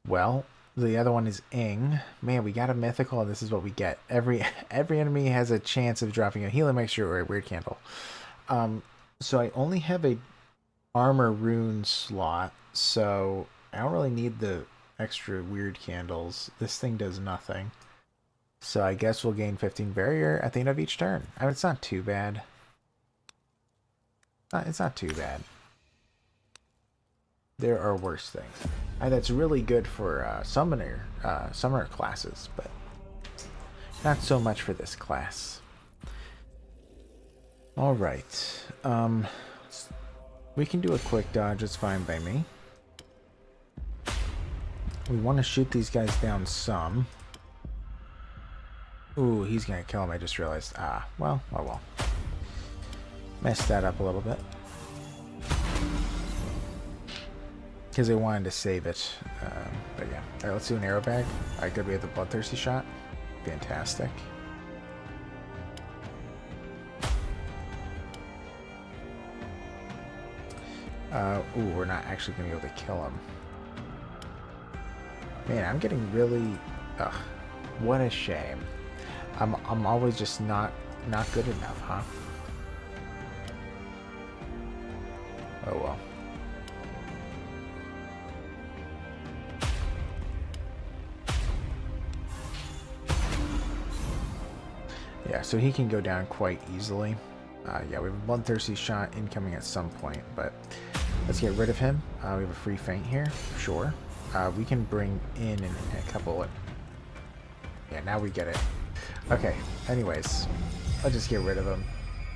Well, the other one is Ing. Man, we got a mythical, and this is what we get. Every enemy has a chance of dropping a healing mixture or a weird candle. So I only have a armor rune slot, so I don't really need the extra weird candles. This thing does nothing. So I guess we'll gain 15 barrier at the end of each turn. I mean, it's not too bad. It's not too bad. There are worse things. And that's really good for summoner classes, but not so much for this class. All right. We can do a quick dodge. It's fine by me. We want to shoot these guys down some. Ooh, he's going to kill him. I just realized. Ah, well, oh well. Messed that up a little bit. Because I wanted to save it. But yeah. Alright, let's do an arrow bag. Alright, good. We have the bloodthirsty shot. Fantastic. Ooh, we're not actually going to be able to kill him. Man, I'm getting really... Ugh. What a shame. I'm always just not good enough, huh? Oh well. Yeah, so he can go down quite easily. Yeah, we have a bloodthirsty shot incoming at some point, but let's get rid of him. We have a free feint here, sure. We can bring in a couple of... Yeah, now we get it. Okay, anyways, I'll just get rid of him.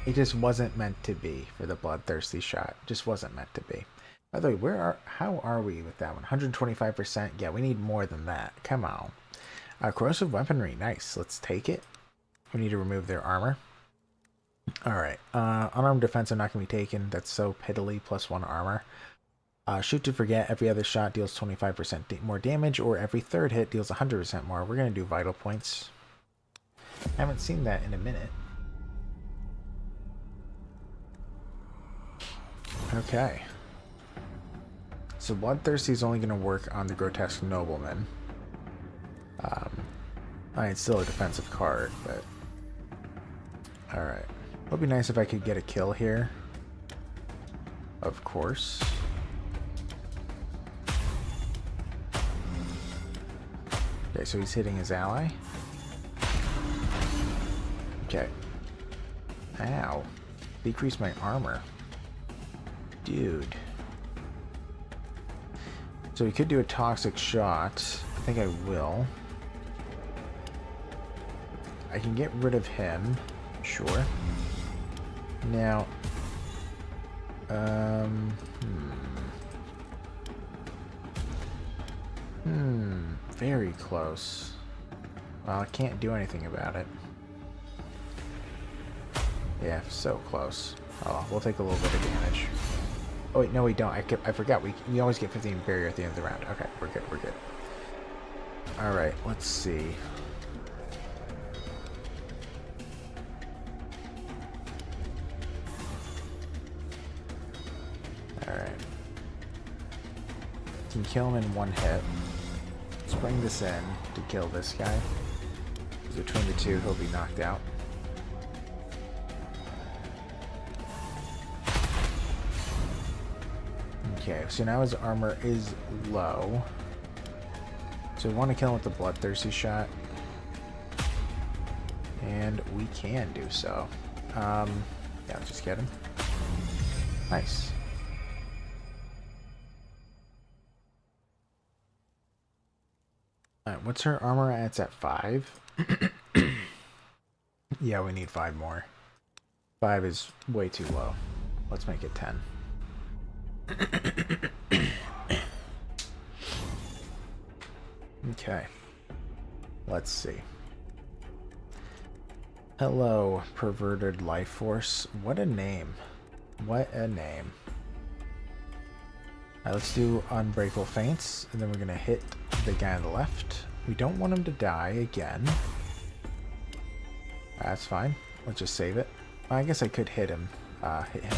It just wasn't meant to be for the bloodthirsty shot. Just wasn't meant to be. By the way, how are we with that one? 125%? Yeah, we need more than that. Come on. Corrosive weaponry, nice. Let's take it. We need to remove their armor. Alright, unarmed defense are not going to be taken. That's so piddly, +1 armor. Shoot to forget, every other shot deals 25% more damage, or every third hit deals 100% more. We're going to do vital points. Haven't seen that in a minute. Okay. So Bloodthirsty is only going to work on the Grotesque Nobleman. It's still a defensive card, but... Alright. It would be nice if I could get a kill here. Of course. Okay, so he's hitting his ally. Okay. Ow. Decrease my armor. Dude. So we could do a toxic shot. I think I will. I can get rid of him. Sure. Now... Very close. Well, I can't do anything about it. Yeah, so close. Oh, we'll take a little bit of damage. Oh wait, no we don't. I forgot. We always get 15 barrier at the end of the round. Okay, we're good, we're good. Alright, let's see. Alright. Can kill him in one hit. Let's bring this in to kill this guy. Because between the two, he'll be knocked out. Okay, so now his armor is low. So we want to kill him with the Bloodthirsty shot. And we can do so. Yeah, let's just get him. Nice. Alright, what's her armor? It's at 5. Yeah, we need 5 more. 5 is way too low. Let's make it 10. Okay. Let's see. Hello, perverted life force. What a name. What a name. Alright, let's do unbreakable feints, and then we're gonna hit the guy on the left. We don't want him to die again. That's fine. Let's just save it. I guess I could hit him. Hit him.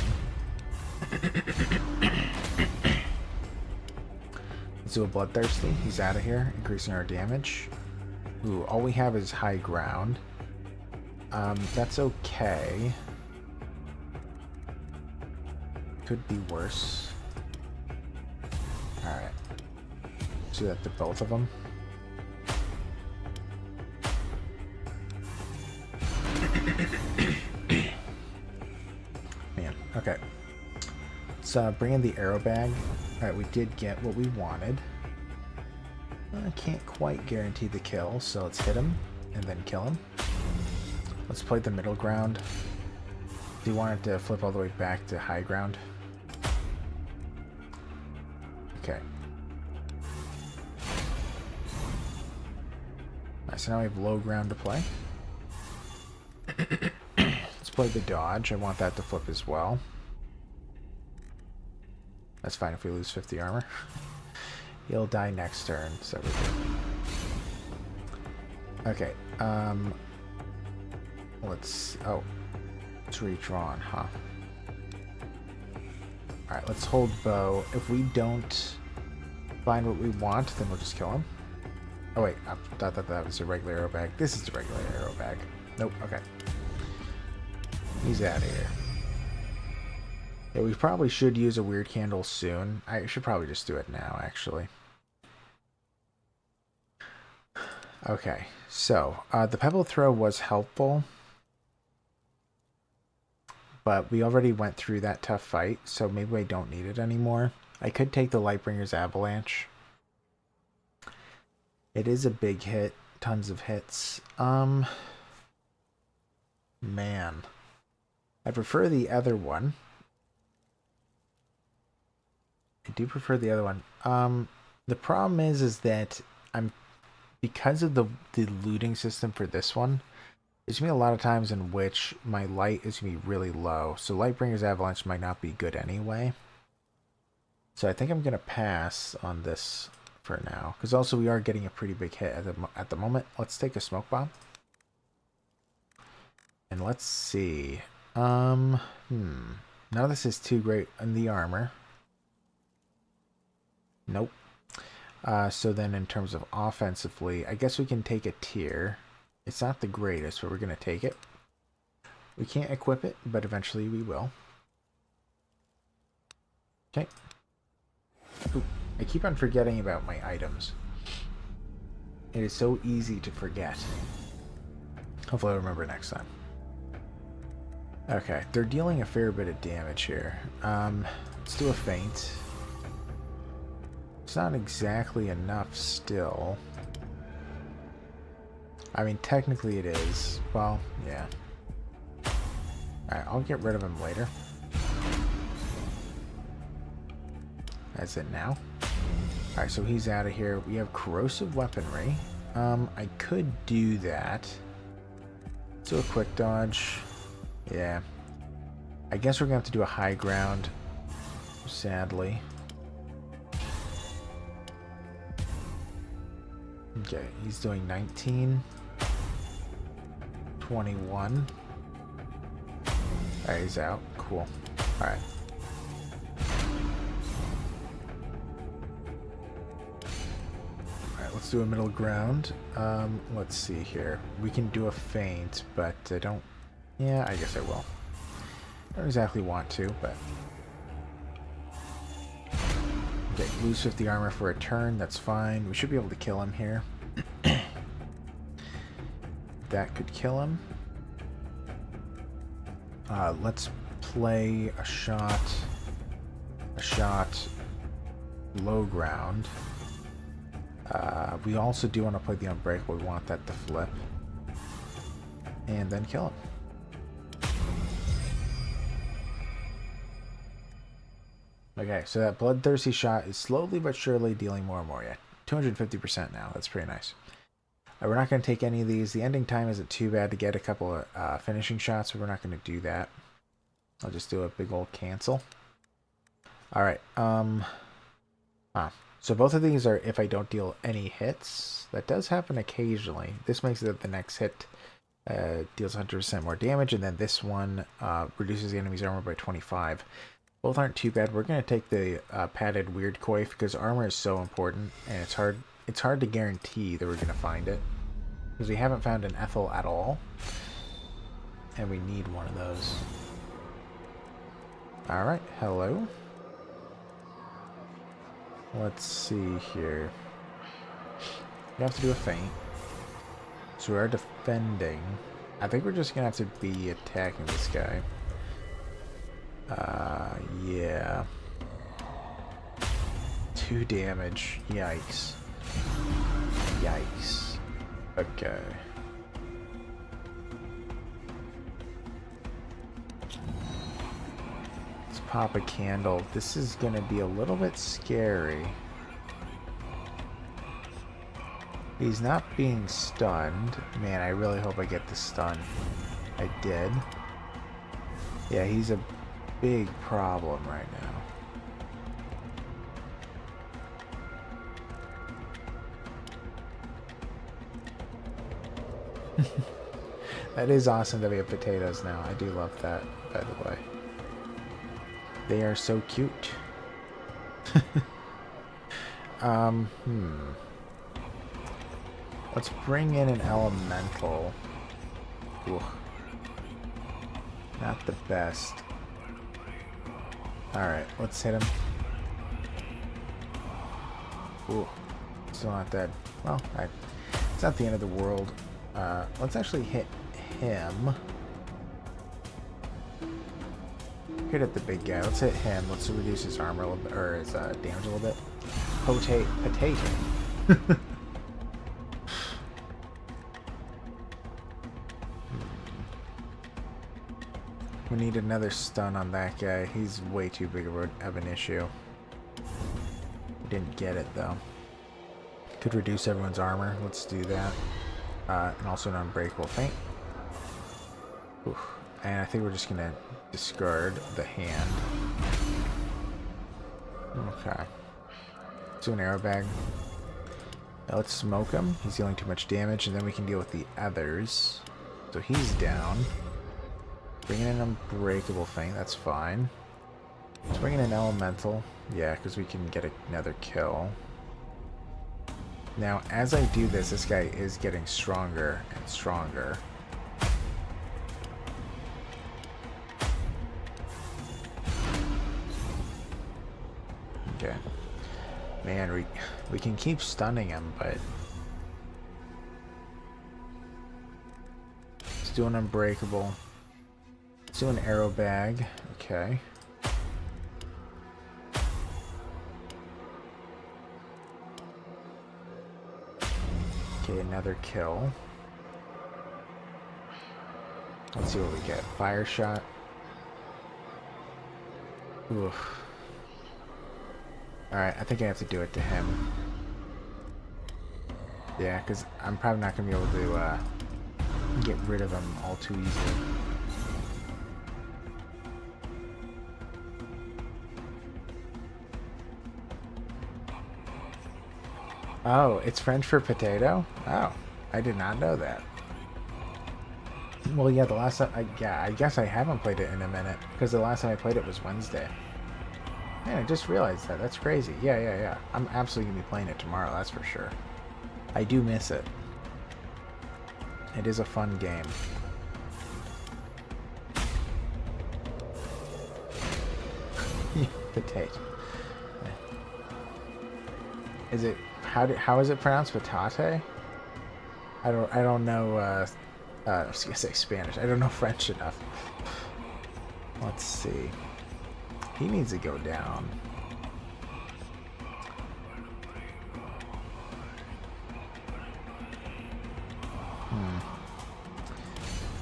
Let's do a Bloodthirsty. He's out of here, increasing our damage. Ooh, all we have is high ground. That's okay. Could be worse. Alright. Do that to both of them. Okay. Let's bring in the arrow bag. Alright, we did get what we wanted. I can't quite guarantee the kill, so let's hit him and then kill him. Let's play the middle ground. Do you want it to flip all the way back to high ground? Okay. Alright, so now we have low ground to play. Let's play the dodge. I want that to flip as well. That's fine if we lose 50 armor. He'll die next turn, so we're good. Okay, let's... Oh. It's redrawn, huh? Alright, let's hold bow. If we don't find what we want, then we'll just kill him. Oh wait, I thought that was a regular arrow bag. This is the regular arrow bag. Nope, okay. He's out of here. Yeah, we probably should use a weird candle soon. I should probably just do it now, actually. Okay, so the pebble throw was helpful, but we already went through that tough fight, so maybe I don't need it anymore. I could take the Lightbringer's Avalanche. It is a big hit, tons of hits. Man, I prefer the other one. I do prefer the other one. The problem is that because of the looting system for this one, there's gonna be a lot of times in which my light is gonna be really low. So Lightbringer's Avalanche might not be good anyway. So I think I'm gonna pass on this for now, because also we are getting a pretty big hit at the moment. Let's take a smoke bomb. And let's see. None of this is too great in the armor. Nope. So then in terms of offensively, I guess we can take a tier. It's not the greatest, but we're going to take it. We can't equip it, but eventually we will. Okay. Ooh, I keep on forgetting about my items. It is so easy to forget. Hopefully I'll remember next time. Okay, they're dealing a fair bit of damage here. Let's do a feint. It's not exactly enough still. I mean, technically it is. Well, yeah. Alright, I'll get rid of him later. That's it now. Alright, so he's out of here. We have corrosive weaponry. I could do that. Do a quick dodge. Yeah. I guess we're going to have to do a high ground. Sadly. Okay, he's doing 19. 21. Alright, he's out. Cool. Alright. Alright, let's do a middle ground. Let's see here. We can do a feint, but I don't... Yeah, I guess I will. I don't exactly want to, but... Okay, lose 50 armor for a turn. That's fine. We should be able to kill him here. That could kill him. Let's play a shot, low ground. We also do want to play the unbreakable. We want that to flip. And then kill him. Okay, so that bloodthirsty shot is slowly but surely dealing more and more. Yeah, 250% now. That's pretty nice. We're not going to take any of these. The ending time isn't too bad to get a couple of finishing shots, but we're not going to do that. I'll just do a big old cancel. Alright, so both of these are if I don't deal any hits. That does happen occasionally. This makes it that the next hit deals 100% more damage, and then this one reduces the enemy's armor by 25. Both aren't too bad. We're going to take the padded weird coif because armor is so important, and it's hard to guarantee that we're going to find it. Because we haven't found an Ethel at all. And we need one of those. Alright, hello. Let's see here. We have to do a feint. So we are defending. I think we're just going to have to be attacking this guy. Yeah. 2 damage. Yikes. Yikes. Okay. Let's pop a candle. This is gonna be a little bit scary. He's not being stunned. Man, I really hope I get the stun. I did. Yeah, he's a big problem right now. That is awesome that we have potatoes now. I do love that, by the way. They are so cute. Let's bring in an elemental. Ooh. Not the best. Alright, let's hit him. Ooh. Still not dead. Well, it's not the end of the world. Let's actually hit him. Hit at the big guy. Let's hit him. Let's reduce his armor a little bit, or his damage a little bit. Potato. We need another stun on that guy. He's way too big of an issue. Didn't get it though. Could reduce everyone's armor. Let's do that. And also an unbreakable feint. Oof. And I think we're just gonna discard the hand. Okay. Let's do an arrow bag. Now let's smoke him. He's dealing too much damage, and then we can deal with the others. So he's down. Bring in an unbreakable feint. That's fine. Let's bring in an elemental. Yeah, because we can get another kill. Now, as I do this, this guy is getting stronger and stronger. Okay. Man, we can keep stunning him, but... Let's do an unbreakable. Let's do an arrow bag. Okay. Okay, another kill. Let's see what we get. Fire shot. Oof. Alright, I think I have to do it to him. Yeah, because I'm probably not going to be able to get rid of him all too easily. Oh, it's French for potato? Oh, I did not know that. Well, yeah, the last time, I guess I haven't played it in a minute, because the last time I played it was Wednesday. Man, I just realized that. That's crazy. Yeah. I'm absolutely going to be playing it tomorrow, that's for sure. I do miss it. It is a fun game. Potato. Is it... How is it pronounced? Patate? I don't know. I was gonna say Spanish. I don't know French enough. Let's see. He needs to go down.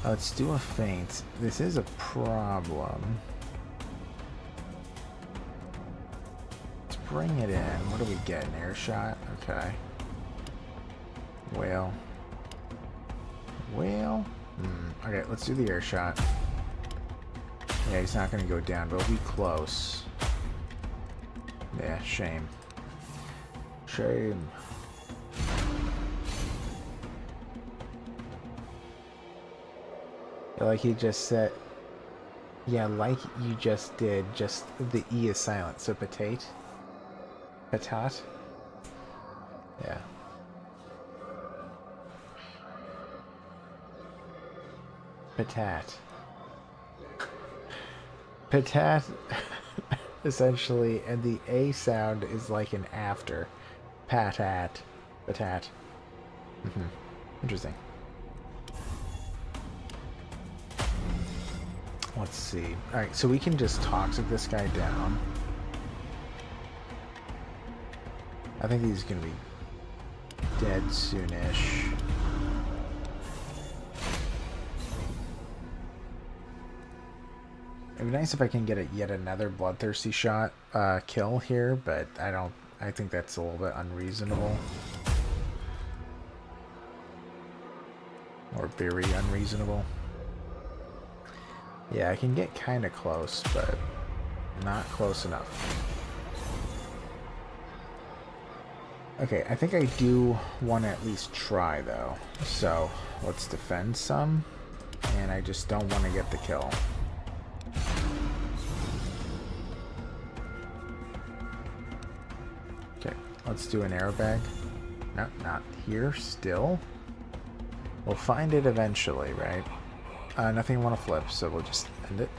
Let's do a feint. This is a problem. Bring it in. What do we get? An air shot? Okay. Whale. Whale? Okay, let's do the air shot. Yeah, he's not going to go down, but it'll be close. Yeah, shame. Shame. Like he just said. Yeah, like you just did, just the E is silent. So potate. Patat? Yeah. Patat. Patat, essentially, and the A sound is like an after. Patat. Patat. Interesting. Let's see. Alright, so we can just toxic this guy down. I think he's gonna be dead soonish. It'd be nice if I can get yet another bloodthirsty shot kill here, but I think that's a little bit unreasonable. Or very unreasonable. Yeah, I can get kind of close, but not close enough. Okay, I think I do want to at least try, though. So, let's defend some. And I just don't want to get the kill. Okay, let's do an airbag. No, not here, still. We'll find it eventually, right? Nothing I want to flip, so we'll just end it.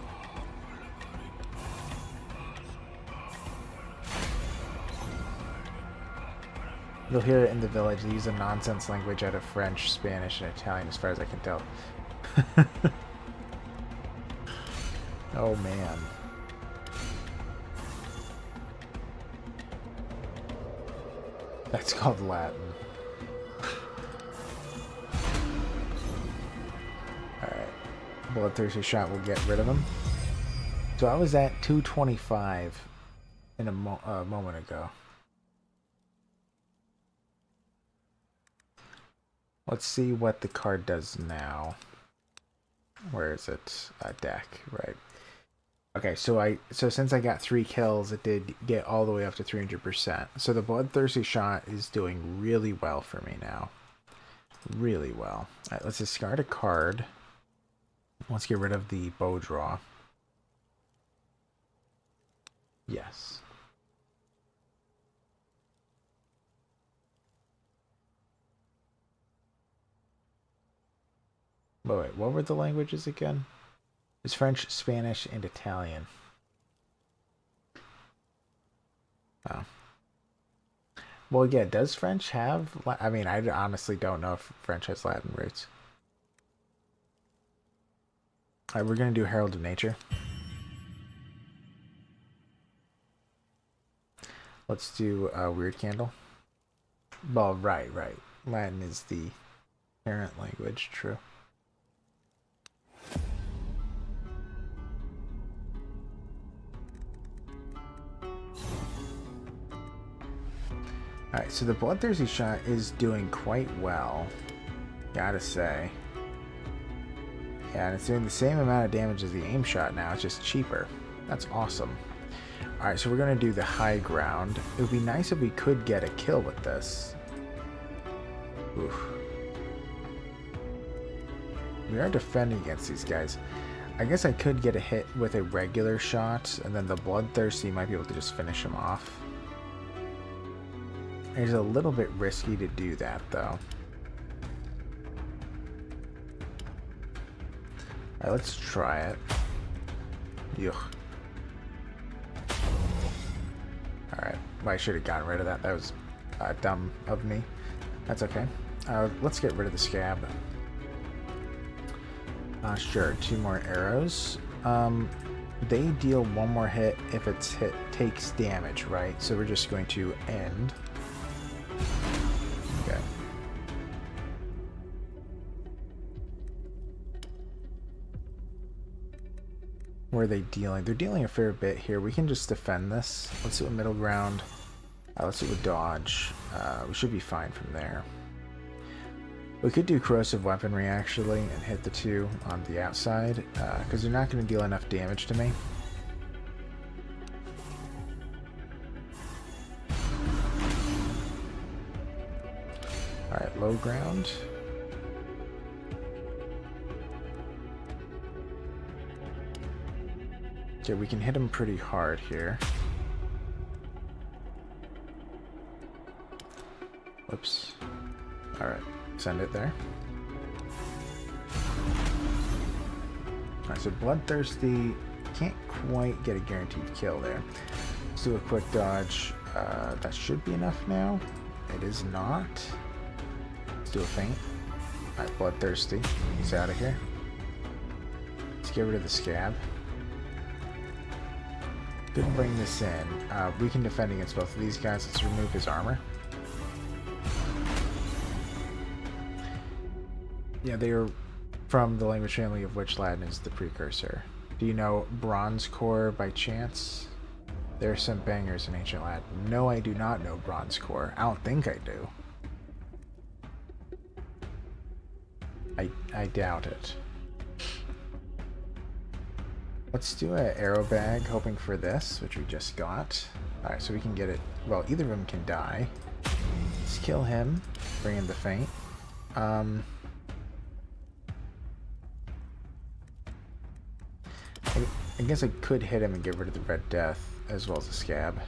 You'll hear it in the village. They use a nonsense language out of French, Spanish, and Italian, as far as I can tell. Oh, man. That's called Latin. Alright. Bloodthirsty shot will get rid of him. So I was at 225 in a moment ago. Let's see what the card does now. Where is it? Deck, right. Okay, so since I got 3 kills, it did get all the way up to 300%. So the bloodthirsty shot is doing really well for me now. Really well. Alright, let's discard a card. Let's get rid of the bow draw. Yes. But wait, what were the languages again? It's French, Spanish, and Italian. Oh. Well, yeah, does French have... I mean, I honestly don't know if French has Latin roots. Alright, we're going to do Herald of Nature. Let's do a Weird Candle. Well, right. Latin is the parent language, true. Alright, so the bloodthirsty shot is doing quite well, gotta say. Yeah, and it's doing the same amount of damage as the aim shot now, it's just cheaper. That's awesome. Alright, so we're gonna do the high ground. It would be nice if we could get a kill with this. Oof. We are defending against these guys. I guess I could get a hit with a regular shot, and then the bloodthirsty might be able to just finish him off. It's a little bit risky to do that, though. Alright, let's try it. Yuck. Alright, well, I should have gotten rid of that. That was dumb of me. That's okay. Let's get rid of the scab. Sure, 2 more arrows. They deal 1 more hit if its hit takes damage, right? So we're just going to end. Okay. Where are they dealing? They're dealing a fair bit here. We can just defend this. Let's do a middle ground. Let's do a dodge. We should be fine from there. We could do corrosive weaponry actually and hit the 2 on the outside because they're not going to deal enough damage to me. Alright, low ground. Okay, we can hit him pretty hard here. Whoops. Alright, send it there. Alright, so bloodthirsty, can't quite get a guaranteed kill there. Let's do a quick dodge. That should be enough now. It is not. Let's do a feint. Alright, bloodthirsty. He's out of here. He's get rid of the scab. Couldn't bring this in. We can defend against both of these guys. Let's remove his armor. Yeah, they are from the language family of which Latin is the precursor. Do you know Bronze Core by chance? There are some bangers in ancient Latin. No, I do not know Bronze Core. I don't think I do. I doubt it. Let's do an arrow bag, hoping for this, which we just got. Alright, so we can get it. Well, either of them can die. Let's kill him. Bring in the feint. I guess I could hit him and get rid of the Red Death, as well as the scab.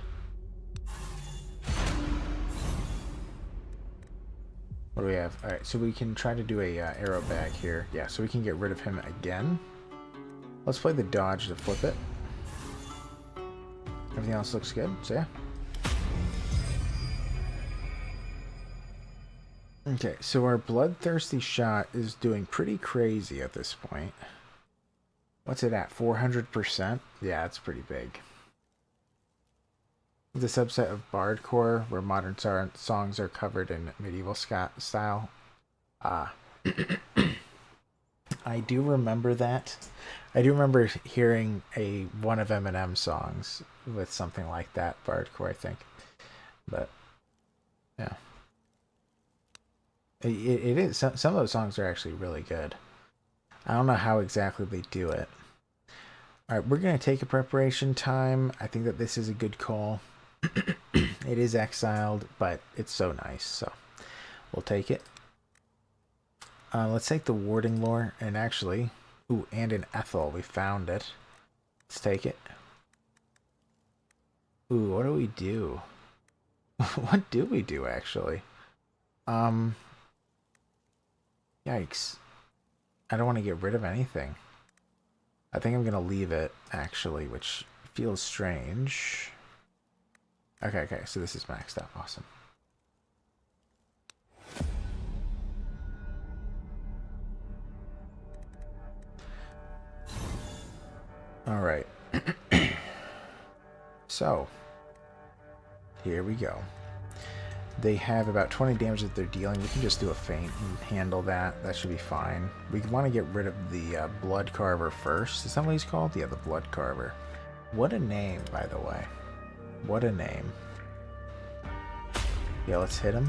What do we have? Alright, so we can try to do a arrow bag here. Yeah, so we can get rid of him again. Let's play the dodge to flip it. Everything else looks good, so yeah. Okay, so our bloodthirsty shot is doing pretty crazy at this point. What's it at? 400%? Yeah, it's pretty big. The subset of bardcore, where modern songs are covered in medieval style. I do remember that. I do remember hearing one of Eminem's songs with something like that, bardcore, I think. But yeah, it is. Some of those songs are actually really good. I don't know how exactly they do it. All right, we're gonna take a preparation time. I think that this is a good call. It is exiled, but it's so nice, so we'll take it. Let's take the warding lore, and actually, ooh, and an Ethel. We found it. Let's take it. Ooh, what do we do? What do we do, actually? Yikes. I don't want to get rid of anything. I think I'm going to leave it, actually, which feels strange. Okay, so this is maxed out. Awesome. Alright. So, here we go. They have about 20 damage that they're dealing. We can just do a feint and handle that. That should be fine. We want to get rid of the Blood Carver first. Is that what he's called? Yeah, the Blood Carver. What a name, by the way. What a name. Yeah, let's hit him.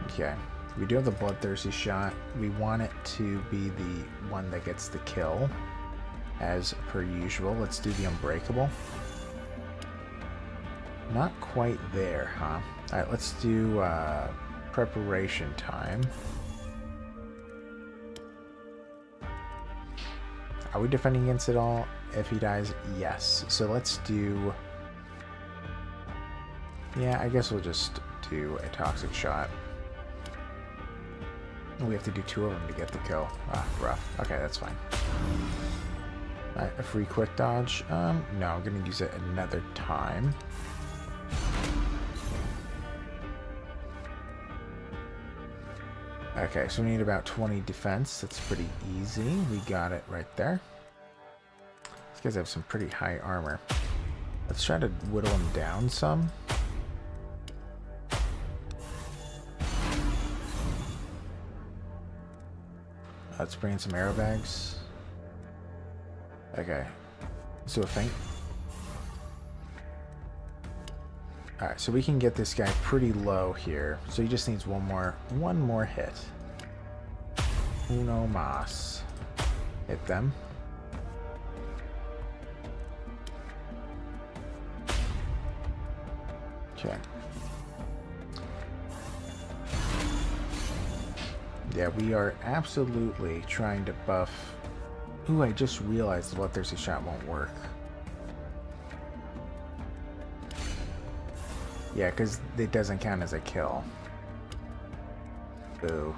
Okay. We do have the bloodthirsty shot. We want it to be the one that gets the kill, as per usual. Let's do the unbreakable. Not quite there, huh? Alright, let's do preparation time. Are we defending against it all? If he dies, yes. So let's do... Yeah, I guess we'll just do a toxic shot. We have to do 2 of them to get the kill. Ah, rough. Okay, that's fine. Alright, a free quick dodge. No, I'm going to use it another time. Okay, so we need about 20 defense. That's pretty easy. We got it right there. These guys have some pretty high armor. Let's try to whittle them down some. Let's bring in some arrow bags. Okay. Let's do a feint. Alright, so we can get this guy pretty low here. So he just needs one more hit. Uno mas. Hit them. Okay. Yeah, we are absolutely trying to buff. Ooh, I just realized the bloodthirsty shot won't work. Yeah, because it doesn't count as a kill. Boo.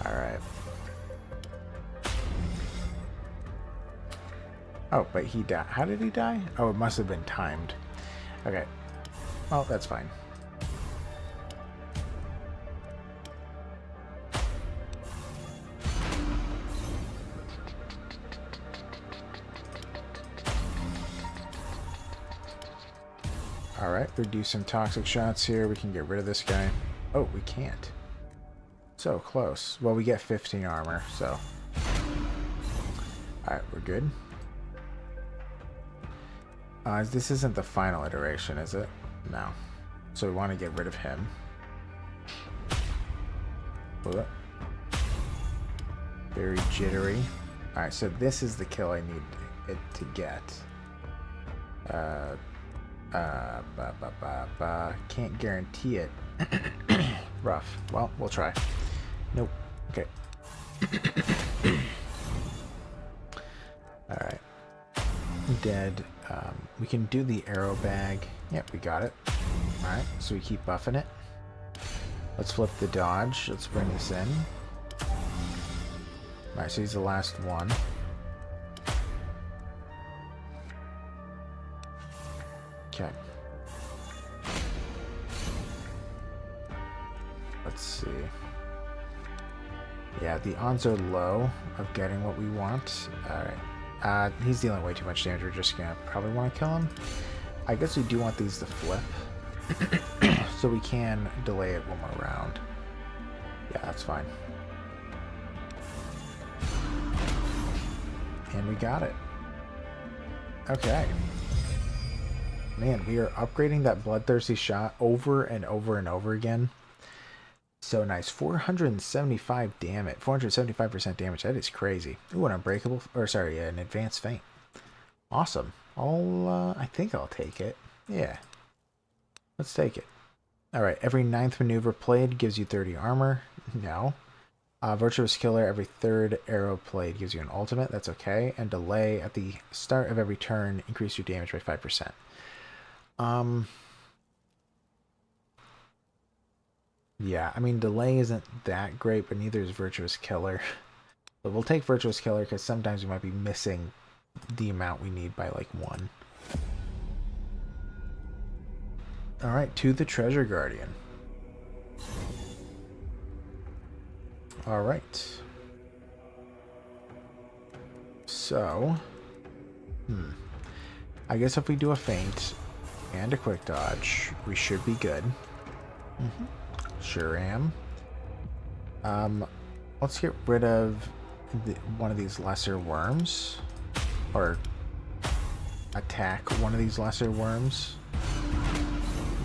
Alright. Oh, but he died. How did he die? Oh, it must have been timed. Okay. Well, that's fine. Alright, reduce some toxic shots here. We can get rid of this guy. Oh, we can't. So close. Well, we get 15 armor, so. Alright, we're good. This isn't the final iteration, is it? No. So we want to get rid of him. Hold Very jittery. Alright, so this is the kill I need it to get. Can't guarantee it. Rough. Well, we'll try. Nope. Okay. Alright. Dead. We can do the arrow bag. Yep, we got it. Alright, so we keep buffing it. Let's flip the dodge. Let's bring this in. Alright, so he's the last one. Okay. Let's see. Yeah, the odds are low of getting what we want. Alright. He's dealing way too much damage. We're just gonna probably want to kill him. I guess we do want these to flip. So we can delay it one more round. Yeah, that's fine. And we got it. Okay. Man, we are upgrading that bloodthirsty shot over and over and over again. So nice. 475 damage. 475% damage. That is crazy. Ooh, an unbreakable, or sorry, an advanced feint. Awesome. I think I'll take it. Yeah. Let's take it. Alright, every 9th maneuver played gives you 30 armor. No. Virtuous Killer, every 3rd arrow played gives you an ultimate. That's okay. And delay at the start of every turn, increase your damage by 5%. Yeah, I mean, delay isn't that great, but neither is Virtuous Killer. But we'll take Virtuous Killer because sometimes we might be missing the amount we need by like 1. Alright, to the Treasure Guardian. Alright. So, I guess if we do a feint and a quick dodge, we should be good. Sure am. Let's get rid of one of these lesser worms. Or attack one of these lesser worms.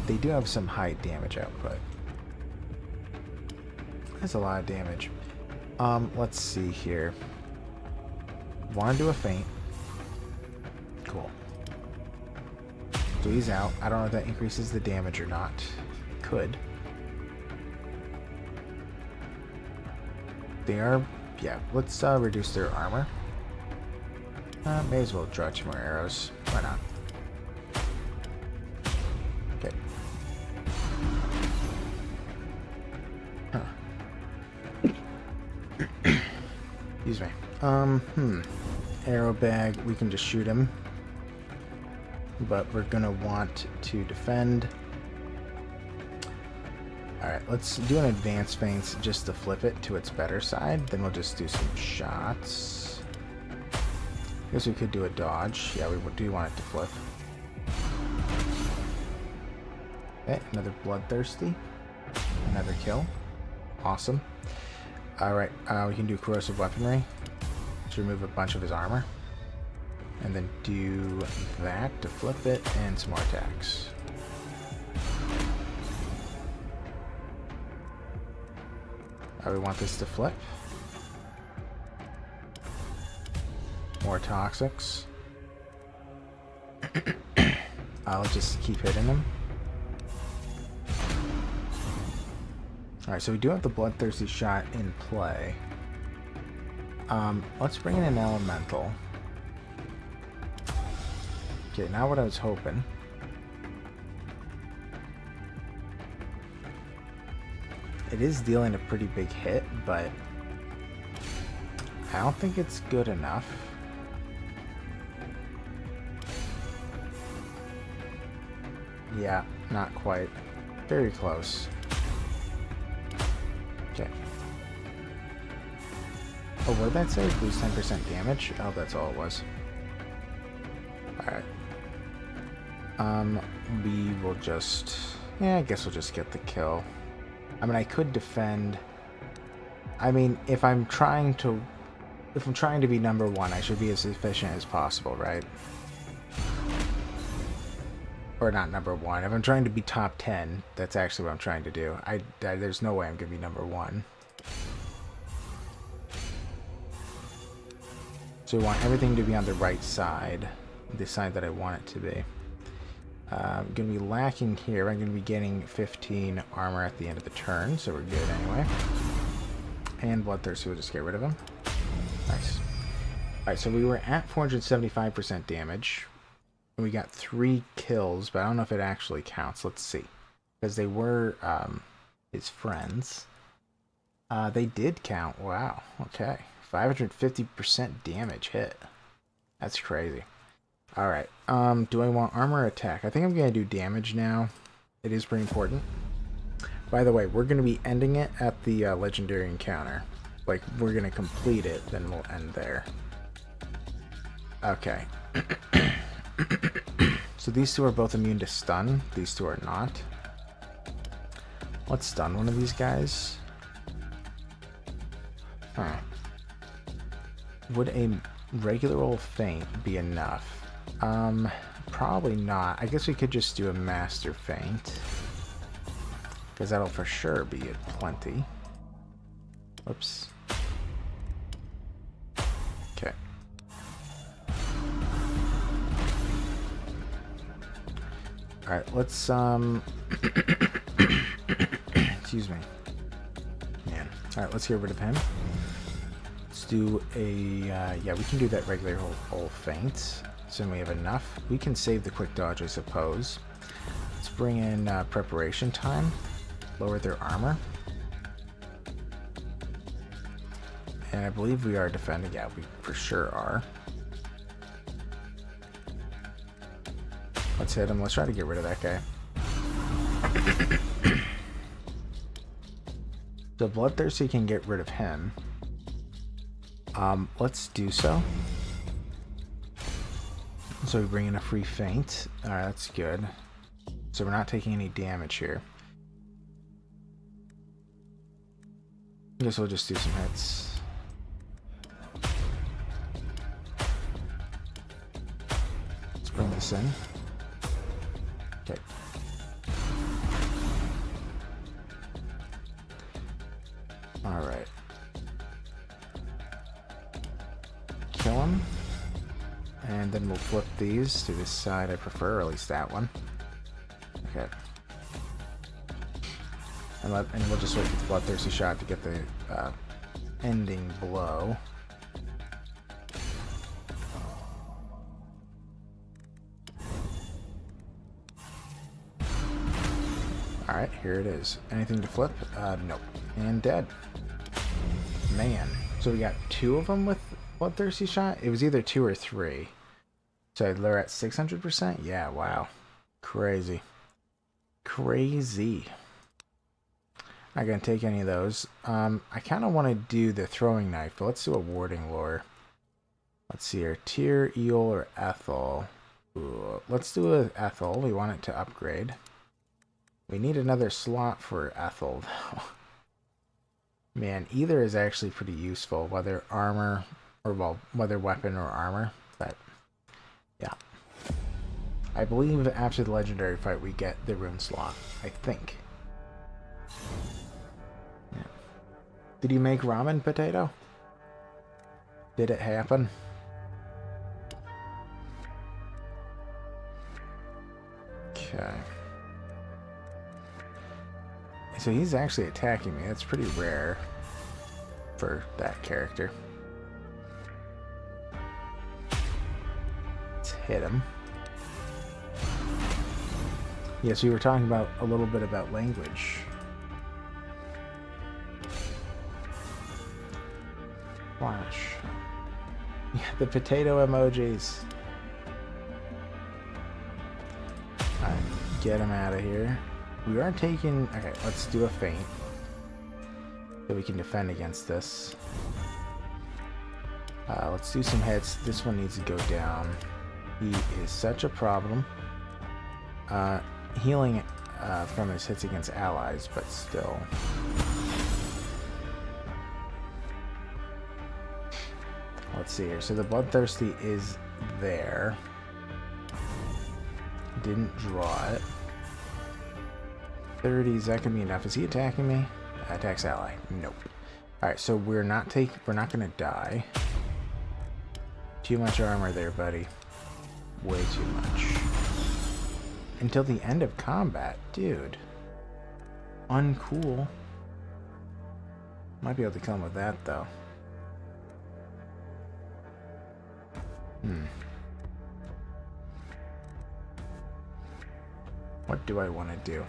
They do have some high damage output. That's a lot of damage. Let's see here. Want to do a feint. Cool. So he's out. I don't know if that increases the damage or not. Could. They are... Yeah, let's reduce their armor. May as well draw 2 more arrows. Why not? Okay. Excuse me. Arrow bag, we can just shoot him. But we're gonna want to defend. Alright, let's do an advanced feint just to flip it to its better side. Then we'll just do some shots. I guess we could do a dodge. Yeah, we do want it to flip. Okay, another bloodthirsty. Another kill. Awesome. Alright, we can do corrosive weaponry to remove a bunch of his armor. And then do that to flip it and some more attacks. We want this to flip. More toxics. I'll just keep hitting him. Alright, so we do have the bloodthirsty shot in play. Let's bring in an elemental. Okay, now what I was hoping. It is dealing a pretty big hit, but I don't think it's good enough. Yeah, not quite. Very close. Okay. Oh, what did that say? Lose 10% damage? Oh, that's all it was. Alright. We will just... Yeah, I guess we'll just get the kill. I mean, I could defend... I mean, if I'm trying to be number one, I should be as efficient as possible, right? Or not number one. If I'm trying to be top 10, that's actually what I'm trying to do. There's no way I'm going to be number one. So we want everything to be on the right side. The side that I want it to be. I'm going to be lacking here. I'm going to be getting 15 armor at the end of the turn, so we're good anyway. And Bloodthirsty, we'll just get rid of him. Nice. Alright, so we were at 475% damage. And we got 3 kills, but I don't know if it actually counts. Let's see. Because they were his friends. They did count. Wow. Okay. 550% damage hit. That's crazy. Alright. Do I want armor or attack? I think I'm going to do damage now. It is pretty important. By the way, we're going to be ending it at the legendary encounter. Like, we're going to complete it, then we'll end there. Okay. So these two are both immune to stun. These two are not. Let's stun one of these guys. Huh. Would a regular old feint be enough? Probably not. I guess we could just do a master feint. Because that'll for sure be at plenty. Whoops. Okay. Alright, let's, excuse me. Man. Alright, let's get rid of him. Let's do a, yeah, we can do that regular old feint. So we have enough. We can save the quick dodge, I suppose. Let's bring in preparation time. Lower their armor. And I believe we are defending. Yeah, we for sure are. Let's hit him. Let's try to get rid of that guy. So Bloodthirsty can get rid of him. Let's do so. So we bring in a free feint. Alright, that's good. So we're not taking any damage here. I guess we'll just do some hits. Let's bring this in. Okay. Alright. Kill him. And then we'll flip these to this side I prefer, or at least that one. Okay. And we'll just wait for the Bloodthirsty shot to get the ending blow. Alright, here it is. Anything to flip? Nope. And dead. Man. So we got 2 of them with Bloodthirsty shot? It was either 2 or 3. So they're at 600%? Yeah, wow. Crazy. Crazy. Not gonna take any of those. I kind of want to do the throwing knife, but let's do a warding lore. Let's see here. Tyr, Eel, or Ethel. Ooh, let's do a Ethel. We want it to upgrade. We need another slot for Ethel, though. Man, either is actually pretty useful, whether armor, or well, whether weapon or armor, but yeah. I believe after the legendary fight we get the rune slot, I think. Yeah. Did you make ramen, Potato? Did it happen? Okay. So he's actually attacking me. That's pretty rare for that character. Let's hit him. Yes, we were talking about a little bit about language. Flash. Yeah, the potato emojis. Alright, get him out of here. We are taking... Okay, let's do a feint. So we can defend against this. Let's do some hits. This one needs to go down. He is such a problem. Healing from his hits against allies, but still. Let's see here. So the Bloodthirsty is there. Didn't draw it. 30, is that gonna be enough? Is he attacking me? Attacks ally. Nope. Alright, so we're not gonna die. Too much armor there, buddy. Way too much. Until the end of combat, dude. Uncool. Might be able to kill him with that, though. What do I want to do?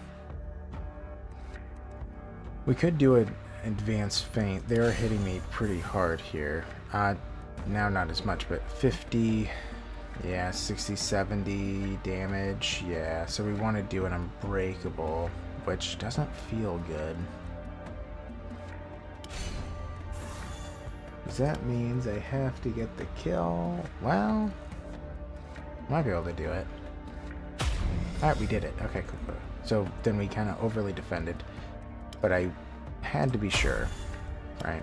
We could do an advanced feint. They're hitting me pretty hard here. Now not as much, but 50, yeah, 60, 70 damage. Yeah, so we want to do an unbreakable, which doesn't feel good. Because that means I have to get the kill. Well, might be able to do it. Alright, we did it. Okay, cool. So then we kind of overly defended. But I had to be sure, right?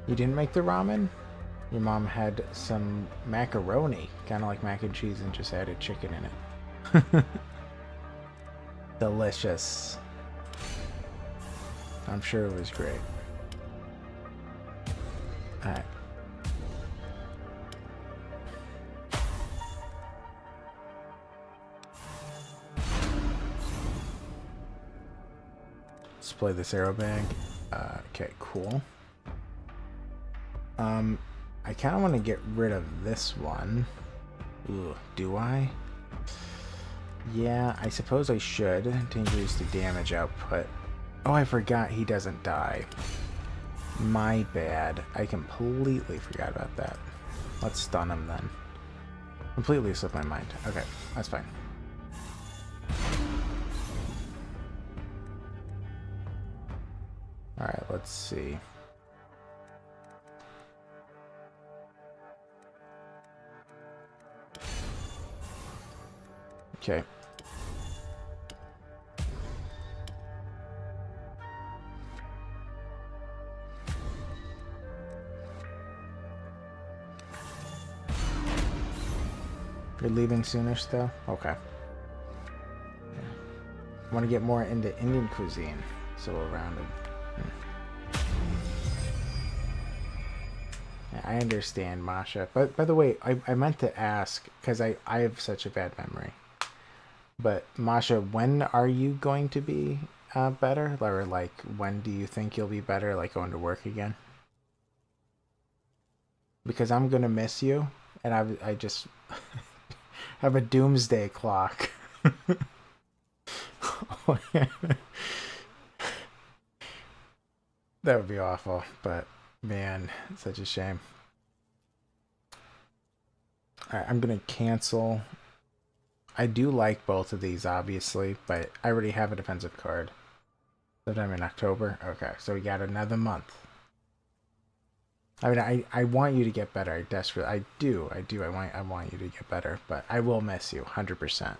You didn't make the ramen? Your mom had some macaroni, kind of like mac and cheese, and just added chicken in it. Delicious. I'm sure it was great. Alright. Let's play this arrow bag. Okay, cool. I kind of want to get rid of this one. Ooh, do I? Yeah, I suppose I should to increase the damage output. Oh, I forgot he doesn't die. My bad. I completely forgot about that. Let's stun him then. Completely slipped my mind. Okay, that's fine. Alright, let's see. Okay. You're leaving sooner still? Okay. Yeah. I want to get more into Indian cuisine, so around him. Yeah, I understand, Masha. But by the way, I meant to ask, because I have such a bad memory. But Masha, when are you going to be better? Or like, when do you think you'll be better, like going to work again? Because I'm gonna miss you, and I just have a doomsday clock. That would be awful, but man, such a shame. Alright, I'm gonna cancel. I do like both of these, obviously, but I already have a defensive card. Sometime in October? Okay, so we got another month. I mean, I want you to get better. I desperately, I do. I want you to get better, but I will miss you, 100%.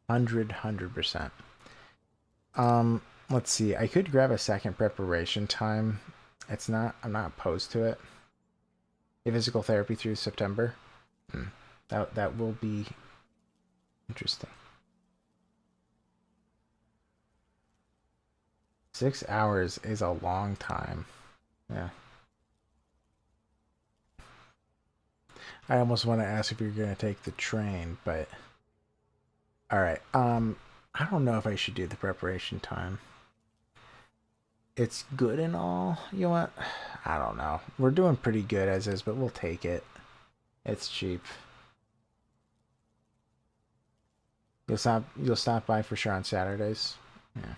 100%. Let's see. I could grab a second preparation time. I'm not opposed to it. A physical therapy through September. That will be interesting. 6 hours is a long time. Yeah. I almost want to ask if you're going to take the train, but... Alright, I don't know if I should do the preparation time. It's good and all. You know what? I don't know. We're doing pretty good as is, but we'll take it. It's cheap. You'll stop by for sure on Saturdays? Yeah.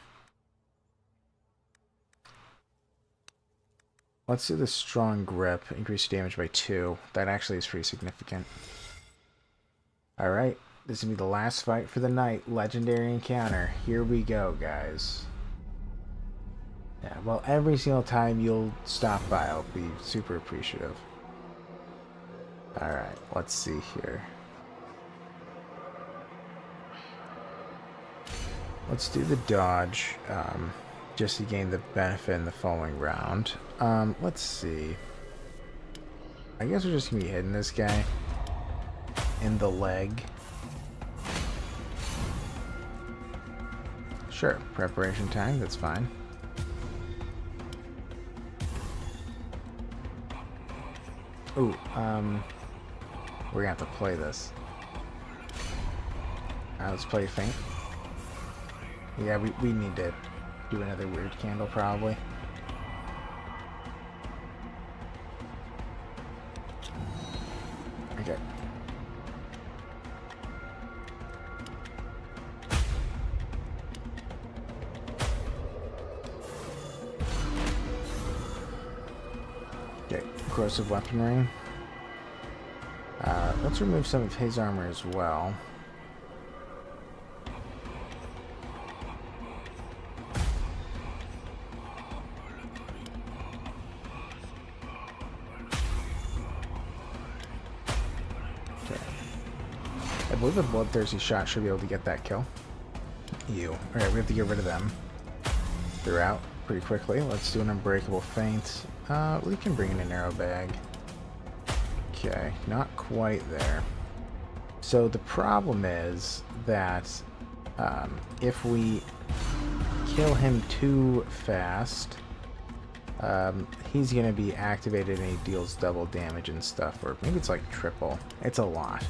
Let's do the strong grip. Increase damage by 2. That actually is pretty significant. Alright. This is going to be the last fight for the night. Legendary encounter. Here we go, guys. Yeah, well, every single time you'll stop by, I'll be super appreciative. Alright, let's see here. Let's do the dodge, just to gain the benefit in the following round. Let's see. I guess we're just going to be hitting this guy in the leg. Sure, preparation time, that's fine. Ooh, we're gonna have to play this. Let's play Faint. Yeah, we need to do another weird candle, probably. Okay. Okay, corrosive weaponry. Let's remove some of his armor as well. Okay. I believe a bloodthirsty shot should be able to get that kill. Alright, we have to get rid of them. They're out pretty quickly. Let's do an unbreakable feint. We can bring in an arrow bag. Okay, not quite there. So the problem is that if we kill him too fast, he's going to be activated and he deals double damage and stuff, or maybe it's like triple. It's a lot.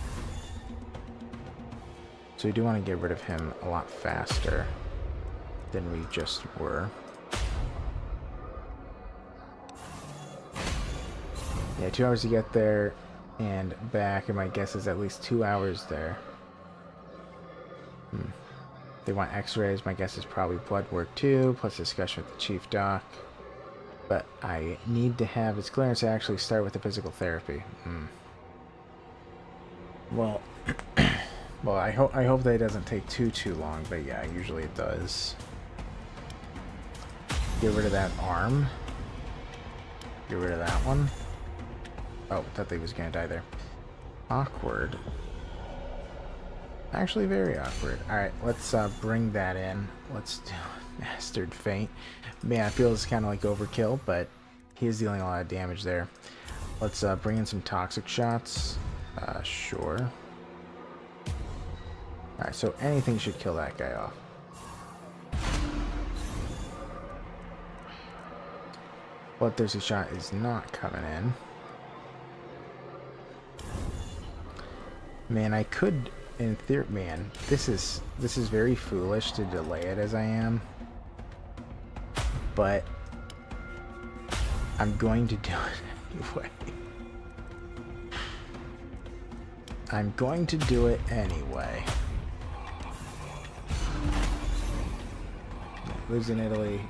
So we do want to get rid of him a lot faster than we just were. Yeah, 2 hours to get there and back, and my guess is at least 2 hours there. They want x-rays, my guess is probably blood work too, plus discussion with the chief doc. But I need to have his clearance to actually start with the physical therapy. Well, well, I hope that it doesn't take too long, but yeah, usually it does. Get rid of that arm. Get rid of that one. Oh, thought they was gonna die there. Awkward. Actually, very awkward. Alright, let's bring that in. Let's do Mastered Feint. Man, I feel it's kind of like overkill, but he is dealing a lot of damage there. Let's bring in some toxic shots. Sure. Alright, so anything should kill that guy off. Bloodthirsty shot is not coming in. Man, I could, in theory, man, this is very foolish to delay it as I am, but I'm going to do it anyway. I'm going to do it anyway. Lives in Italy,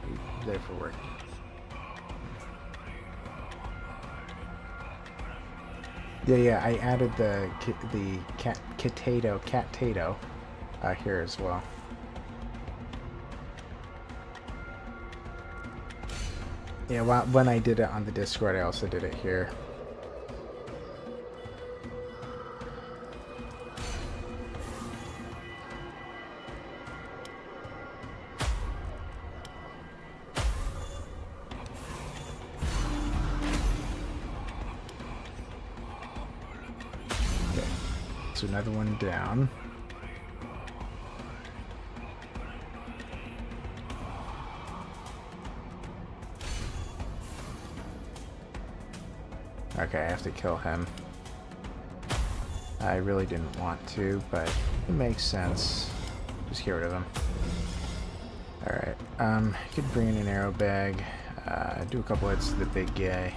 there for work. Yeah, I added the cat tato here as well. Yeah, when I did it on the Discord, I also did it here. Another one down. Okay, I have to kill him. I really didn't want to, but it makes sense. Just get rid of him. Alright, could bring in an arrow bag. Do a couple hits to the big guy.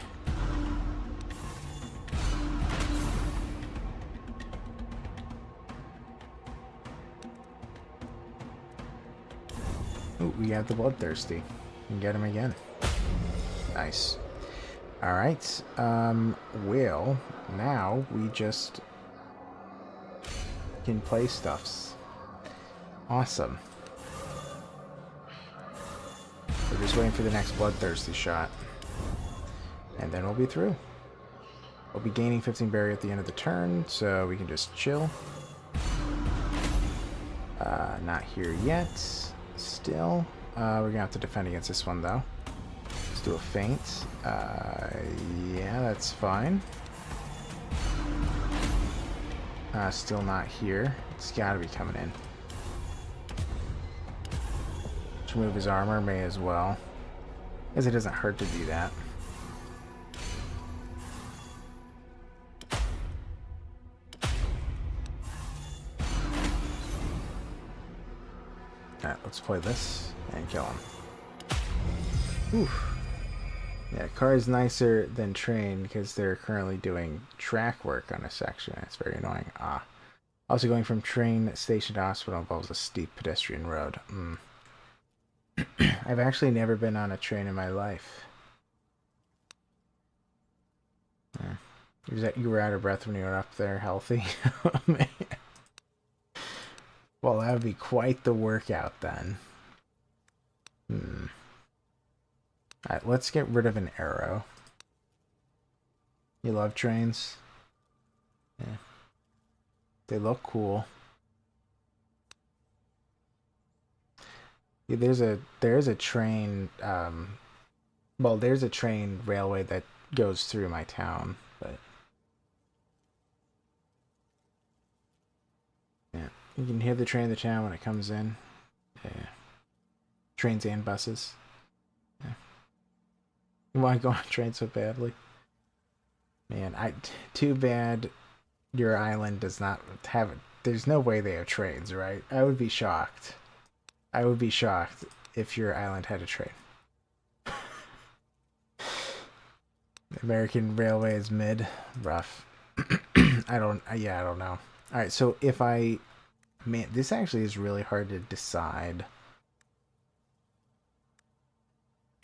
Ooh, we got the bloodthirsty. We can get him again. Nice. Alright, well, now we just can play stuffs. Awesome. We're just waiting for the next bloodthirsty shot. And then we'll be through. We'll be gaining 15 berry at the end of the turn, so we can just chill. Not here yet. Still. We're gonna have to defend against this one, though. Let's do a feint. Yeah, that's fine. Still not here. It's gotta be coming in. To move his armor, may as well. Because it doesn't hurt to do that. Alright, let's play this and kill him. Oof. Yeah, car is nicer than train because they're currently doing track work on a section. It's very annoying. Also, going from train station to hospital involves a steep pedestrian road. I've actually never been on a train in my life. You were out of breath when you were up there healthy? Oh, man. Well, that would be quite the workout then. Alright, let's get rid of an arrow. You love trains? Yeah. They look cool. Yeah, there's a train, well, there's a train railway that goes through my town, but yeah, you can hear the train of the town when it comes in. Yeah, trains and buses. Yeah. You want to go on a train so badly? Man, too bad your island does not have it. There's no way they have trains, right? I would be shocked. I would be shocked if your island had a train. American Railway is mid. Rough. I don't know. Alright, so if man, this actually is really hard to decide.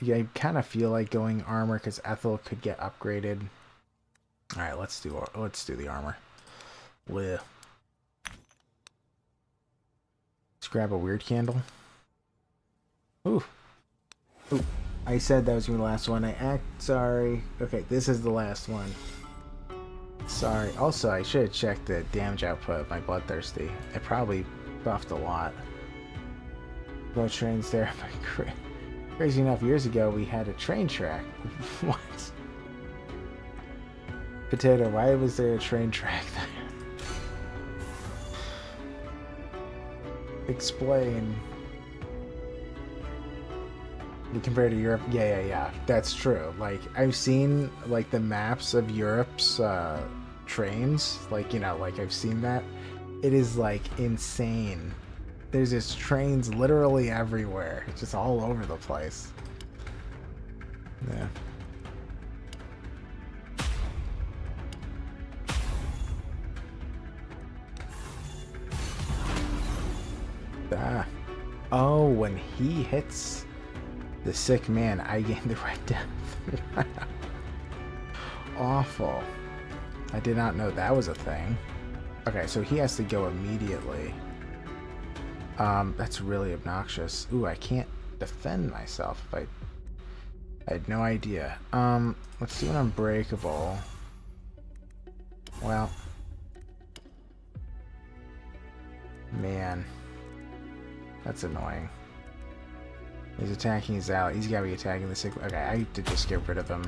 Yeah, I kind of feel like going armor because Ethel could get upgraded. Alright, let's do the armor. Blech. Let's grab a weird candle. Ooh. Ooh. I said that was gonna be the last one. Sorry. Okay, this is the last one. Sorry. Also, I should have checked the damage output of my Bloodthirsty. I probably buffed a lot. No trains there. Crazy enough, years ago we had a train track. What? Potato, why was there a train track there? Explain. Compared to Europe, yeah, that's true. Like, I've seen like the maps of Europe's trains, like, you know, like I've seen that. It is like insane. There's just trains literally everywhere. It's just all over the place. Yeah. Oh, when he hits the sick man, I gain the red death. Awful. I did not know that was a thing. Okay, so he has to go immediately. That's really obnoxious. Ooh, I can't defend myself if I had no idea. Let's do an unbreakable. Well. Man. That's annoying. He's attacking his ally. He's gotta be attacking the sick. Okay, I have to just get rid of him.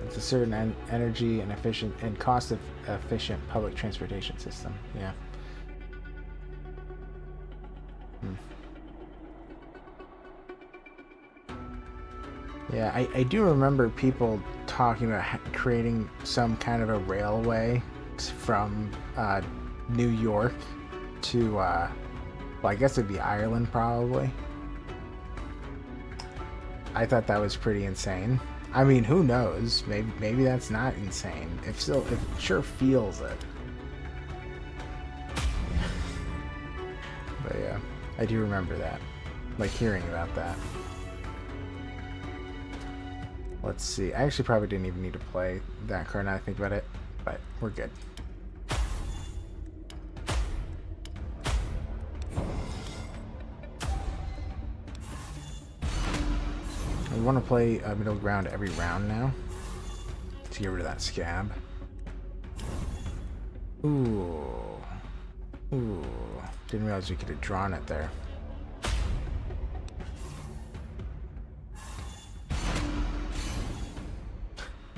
It's a certain energy and efficient and cost efficient public transportation system. Yeah. Yeah, I do remember people talking about creating some kind of a railway from New York to, well, I guess it'd be Ireland probably. I thought that was pretty insane. I mean, who knows? Maybe that's not insane. If so, it sure feels it. But yeah, I do remember that. Like hearing about that. Let's see. I actually probably didn't even need to play that card now I think about it. But we're good. We want to play middle ground every round now to get rid of that scab. Ooh. Ooh. Didn't realize we could have drawn it there.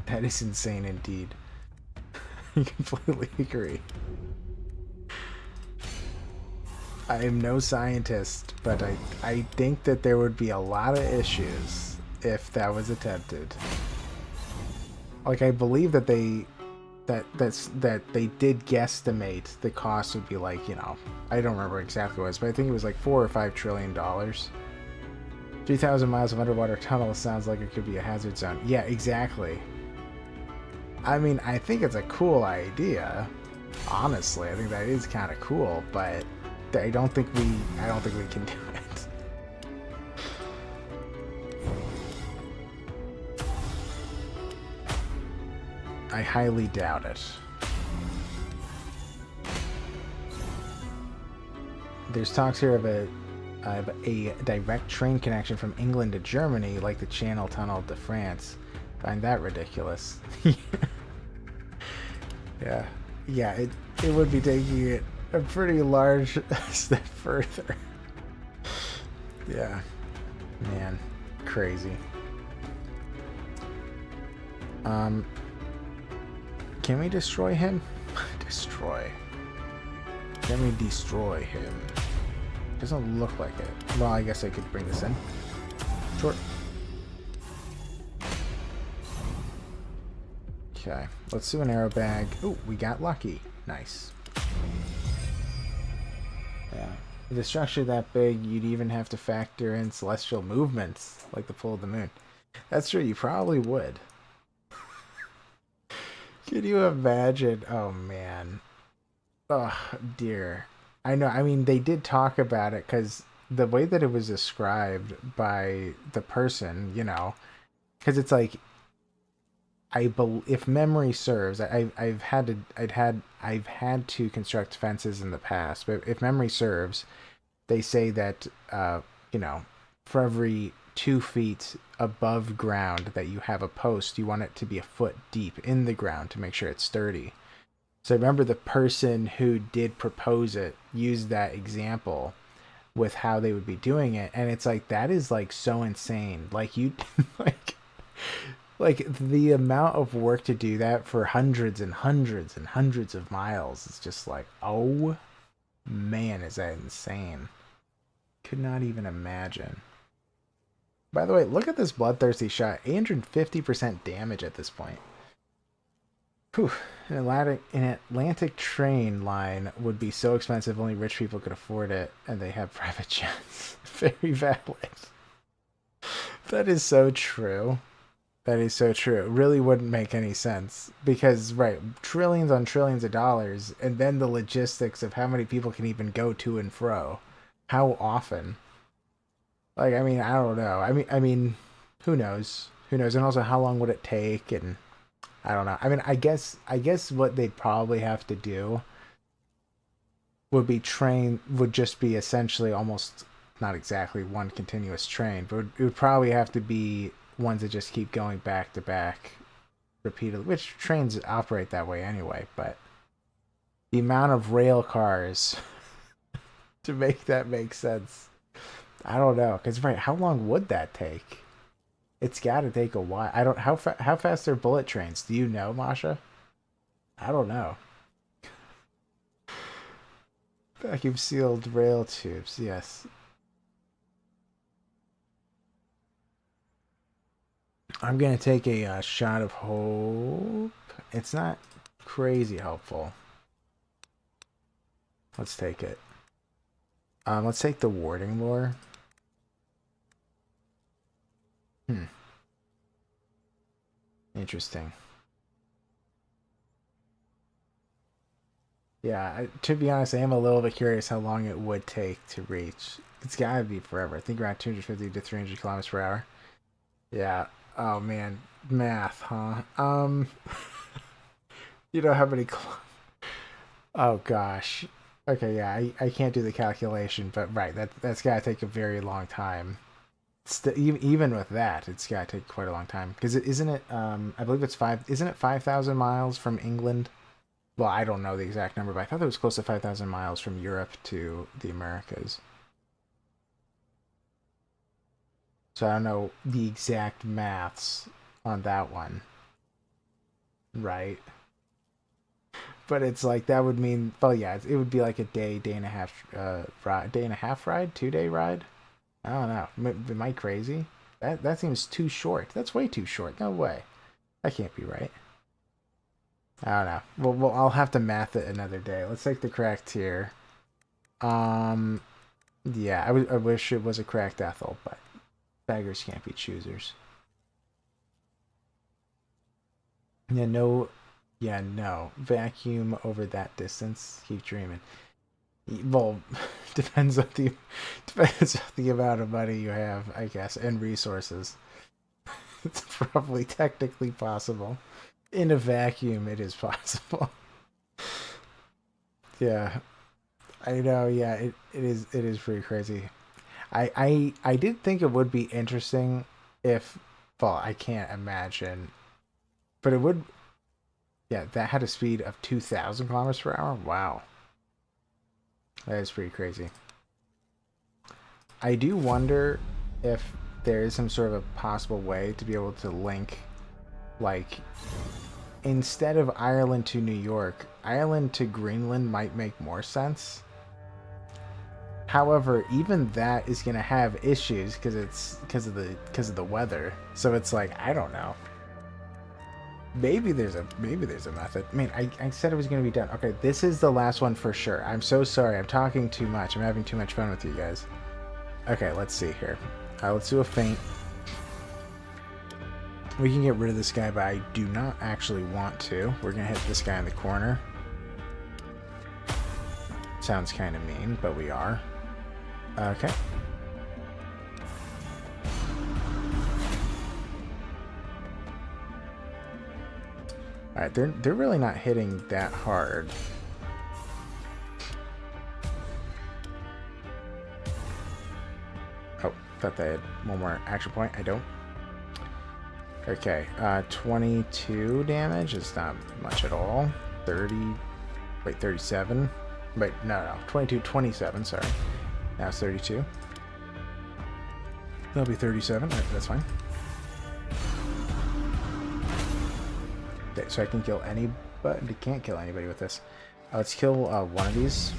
That is insane indeed. I completely agree. I am no scientist, but I think that there would be a lot of issues if that was attempted. Like, I believe that they did guesstimate the cost would be like, you know, I don't remember exactly what it was, but I think it was like $4 or $5 trillion. 3,000 miles of underwater tunnels sounds like it could be a hazard zone. Yeah, exactly. I mean, I think it's a cool idea. Honestly, I think that is kind of cool, but I don't think we can do it. I highly doubt it. There's talks here of a direct train connection from England to Germany, like the Channel Tunnel to France. Find that ridiculous. Yeah. Yeah, it would be taking it a pretty large step further. Yeah. Man. Crazy. Can we destroy him? Destroy. Can we destroy him? Doesn't look like it. Well, I guess I could bring this in. Sure. Okay, let's do an arrow bag. Oh, we got lucky. Nice. Yeah. With a structure that big, you'd even have to factor in celestial movements, like the pull of the moon. That's true, you probably would. Can you imagine? Oh, man. Oh, dear. I know, I mean, they did talk about it, because the way that it was described by the person, you know, because it's like, if memory serves, I've had to construct fences in the past, but if memory serves, they say that you know, for every 2 feet above ground that you have a post, you want it to be a foot deep in the ground to make sure it's sturdy. So I remember the person who did propose it used that example with how they would be doing it, and it's like, that is like so insane. Like, you like the amount of work to do that for hundreds and hundreds and hundreds of miles is just like, oh man, is that insane. Could not even imagine. By the way, look at this bloodthirsty shot. 850% damage at this point. Whew. An Atlantic train line would be so expensive only rich people could afford it, and they have private jets. Very valid. That is so true. That is so true. It really wouldn't make any sense. Because, right, trillions on trillions of dollars, and then the logistics of how many people can even go to and fro. How often? Like, I mean, I don't know. I mean, who knows? Who knows? And also, how long would it take? And I don't know. I mean, I guess what they'd probably have to do would just be essentially almost, not exactly one continuous train, but it would probably have to be ones that just keep going back to back repeatedly, which trains operate that way anyway, but the amount of rail cars to make that make sense, I don't know. Because, right, how long would that take? It's got to take a while. I don't, how fast are bullet trains? Do you know, Masha? I don't know. Vacuum sealed rail tubes, yes. I'm going to take a shot of hope. It's not crazy helpful. Let's take it. Let's take the warding lore. Interesting. Yeah, to be honest, I am a little bit curious how long it would take to reach. It's gotta be forever. I think around 250 to 300 kilometers per hour. Yeah. Oh man, math, huh? You know how many? Oh gosh. Okay, yeah, I can't do the calculation, but right, that's gotta take a very long time. Even with that, it's gotta take quite a long time because isn't it? I believe it's five. Isn't it 5,000 miles from England? Well, I don't know the exact number, but I thought it was close to 5,000 miles from Europe to the Americas. So I don't know the exact maths on that one, right? But it's like that would mean, well, yeah, it would be like a day, day and a half, ride, day and a half ride, 2 day ride. I don't know. Am I crazy? That seems too short. That's way too short. No way. That can't be right. I don't know. Well, I'll have to math it another day. Let's take the cracked tier. Um, yeah, I wish it was a cracked Ethel, but beggars can't be choosers. Yeah, no, yeah, no. Vacuum over that distance. Keep dreaming. Well, depends on the depends on the amount of money you have, I guess, and resources. It's probably technically possible. In a vacuum, it is possible. Yeah, I know. Yeah, it is pretty crazy. I did think it would be interesting if, well, I can't imagine, but it would. Yeah, that had a speed of 2,000 kilometers per hour. Wow, that is pretty crazy. I do wonder if there is some sort of a possible way to be able to link, like, instead of Ireland to New York, Ireland to Greenland might make more sense. However, even that is gonna have issues because it's because of the weather. So it's like I don't know. Maybe there's a method. I mean, I said it was gonna be done. Okay, this is the last one for sure. I'm so sorry. I'm talking too much. I'm having too much fun with you guys. Okay, let's see here. Let's do a feint. We can get rid of this guy, but I do not actually want to. We're gonna hit this guy in the corner. Sounds kind of mean, but we are. Okay. Alright, they're really not hitting that hard. Oh, thought they had one more action point. I don't. Okay, 22 damage is not much at all. 30, wait, 37. Wait, no, 22, 27, sorry. Now it's 32. That'll be 37, that's fine. Okay, so I can kill anybody, can't kill anybody with this. Let's kill one of these.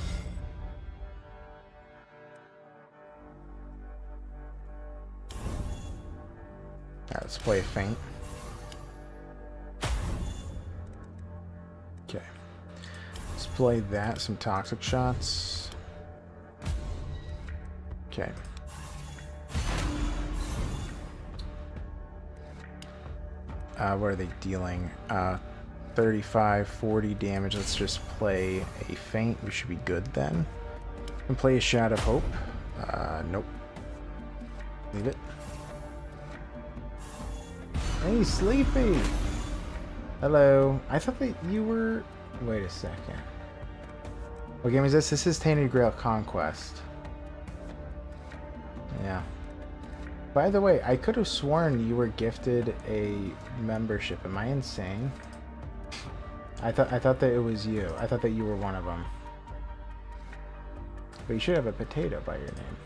Alright, let's play a feint. Okay. Let's play that, some toxic shots. Okay. What are they dealing? 35, 40 damage. Let's just play a feint. We should be good then. And play a Shot of Hope. Nope. Leave it. Hey, Sleepy! Hello. I thought that you were... Wait a second. What game is this? This is Tainted Grail Conquest. Yeah. By the way, I could have sworn you were gifted a membership. Am I insane? I thought that it was you. I thought that you were one of them. But you should have a potato by your name.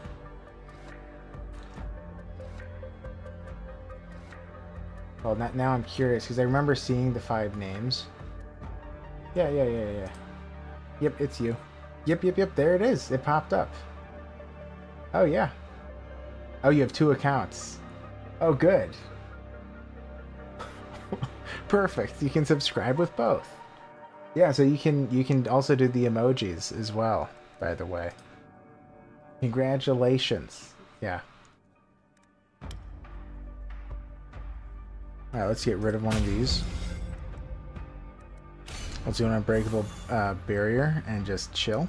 Well, now I'm curious because I remember seeing the 5 names. Yeah. Yep, it's you. Yep. There it is. It popped up. Oh yeah. Oh, you have 2 accounts. Oh, good. Perfect. You can subscribe with both. Yeah, so you can also do the emojis as well, by the way. Congratulations. Yeah. Alright, let's get rid of one of these. Let's do an unbreakable barrier and just chill.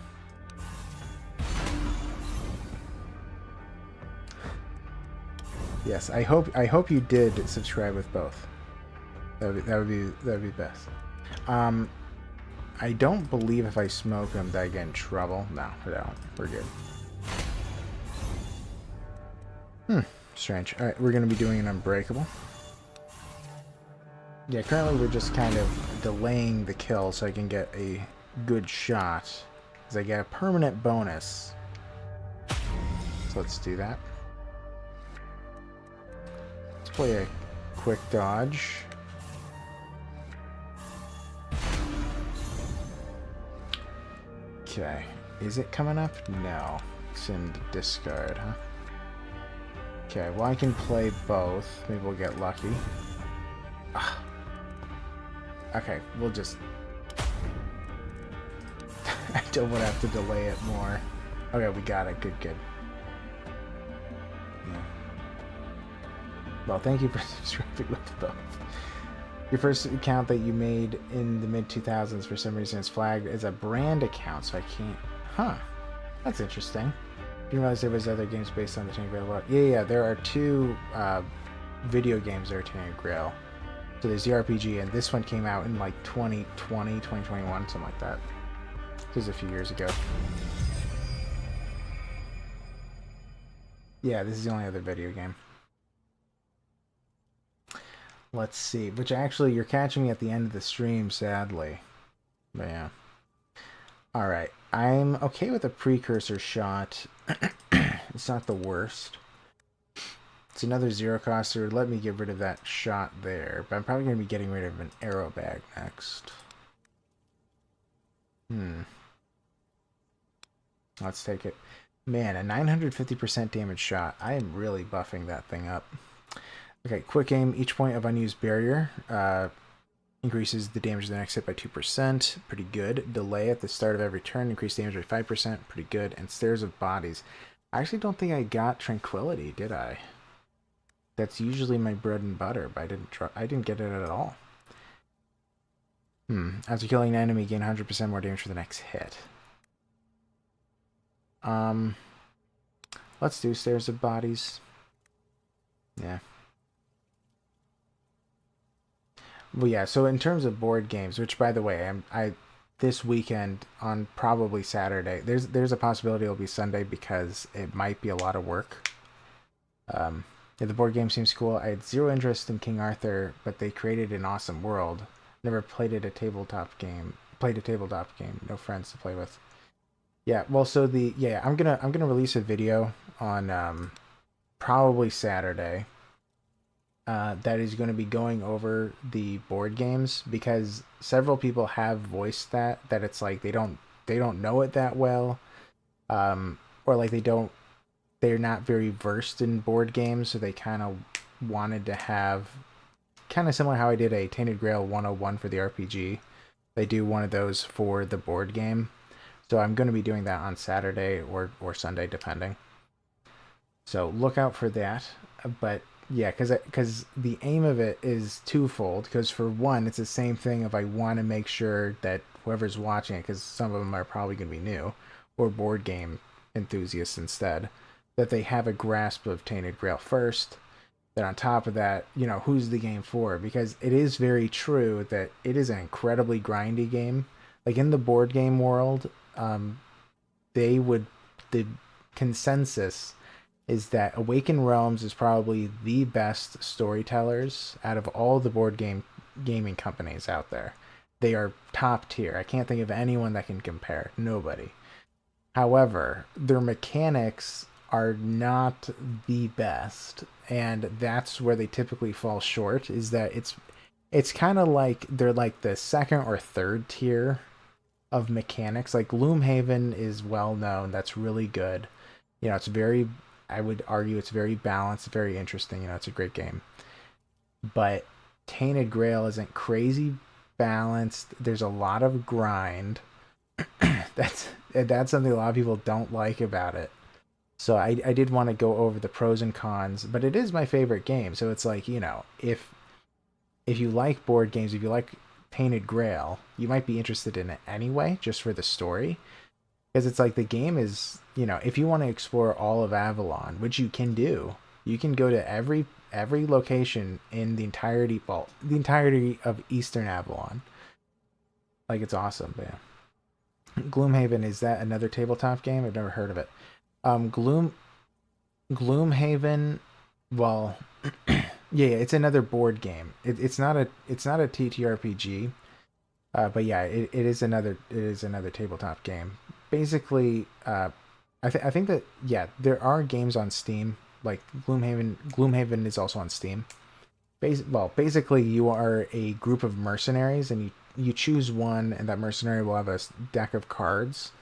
Yes, I hope you did subscribe with both. That would be best. I don't believe if I smoke them that I get in trouble. No, I don't. We're good. Strange. All right, we're gonna be doing an unbreakable. Yeah, currently we're just kind of delaying the kill so I can get a good shot, because I get a permanent bonus. So let's do that. Let's play a quick dodge. Okay, is it coming up? No. Send discard, huh? Okay, well I can play both. Maybe we'll get lucky. Ugh. Okay, we'll just... I don't want to have to delay it more. Okay, we got it. Good, good. Yeah. Well, thank you for subscribing with both. Your first account that you made in the mid-2000s, for some reason, is flagged as a brand account, so I can't... Huh. That's interesting. Didn't realize there was other games based on the Tainted Grail. Yeah, there are two video games that are Tainted Grail. So there's the RPG, and this one came out in like 2020, 2021, something like that. This was a few years ago. Yeah, this is the only other video game. Let's see. Which actually, you're catching me at the end of the stream, sadly. But yeah. Alright. I'm okay with a precursor shot. It's not the worst. It's another zero coster. Let me get rid of that shot there. But I'm probably going to be getting rid of an arrow bag next. Let's take it. Man, a 950% damage shot. I am really buffing that thing up. Okay, quick aim. Each point of unused barrier increases the damage of the next hit by 2%. Pretty good. Delay at the start of every turn. Increase damage by 5%. Pretty good. And Stairs of Bodies. I actually don't think I got Tranquility, did I? That's usually my bread and butter, but I didn't get it at all. After killing an enemy, gain 100% more damage for the next hit. Let's do Stairs of Bodies. Yeah. Well, yeah, so in terms of board games, which by the way, I this weekend on probably Saturday, there's a possibility it'll be Sunday because it might be a lot of work. Yeah, the board game seems cool. I had zero interest in King Arthur, but they created an awesome world. Never played a tabletop game. No friends to play with. Yeah, well, so I'm gonna release a video on probably Saturday. That is going to be going over the board games, because several people have voiced that it's like they don't know it that well, or like they're not very versed in board games, so they kind of wanted to have kind of similar how I did a Tainted Grail 101 for the RPG. They do one of those for the board game. So I'm going to be doing that on Saturday or Sunday, depending. So look out for that. But yeah, because the aim of it is twofold. Because for one, it's the same thing if I want to make sure that whoever's watching it, because some of them are probably going to be new, or board game enthusiasts instead, that they have a grasp of Tainted Grail first. Then on top of that, who's the game for? Because it is very true that it is an incredibly grindy game. Like in the board game world, the consensus is that Awakened Realms is probably the best storytellers out of all the board gaming companies out there. They are top tier. I can't think of anyone that can compare. Nobody. However, their mechanics are not the best, and that's where they typically fall short, is that it's kind of like they're like the second or third tier of mechanics. Like Gloomhaven is well known. That's really good. It's very, I would argue it's very balanced, very interesting. It's a great game. But Tainted Grail isn't crazy balanced. There's a lot of grind. That's something a lot of people don't like about it. So I did want to go over the pros and cons, but it is my favorite game. So it's like, if you like board games, if you like Tainted Grail, you might be interested in it anyway, just for the story. Because it's like the game is, if you want to explore all of Avalon, which you can do, you can go to every location in the entirety, well, the entirety of Eastern Avalon. Like, it's awesome, man. Gloomhaven, is that another tabletop game? I've never heard of it. Gloomhaven, well, yeah, it's another board game. It's not a TTRPG, but yeah, it is another tabletop game. Basically, I think that, yeah, there are games on Steam. Like Gloomhaven is also on Steam. Basically, you are a group of mercenaries, and you choose one, and that mercenary will have a deck of cards,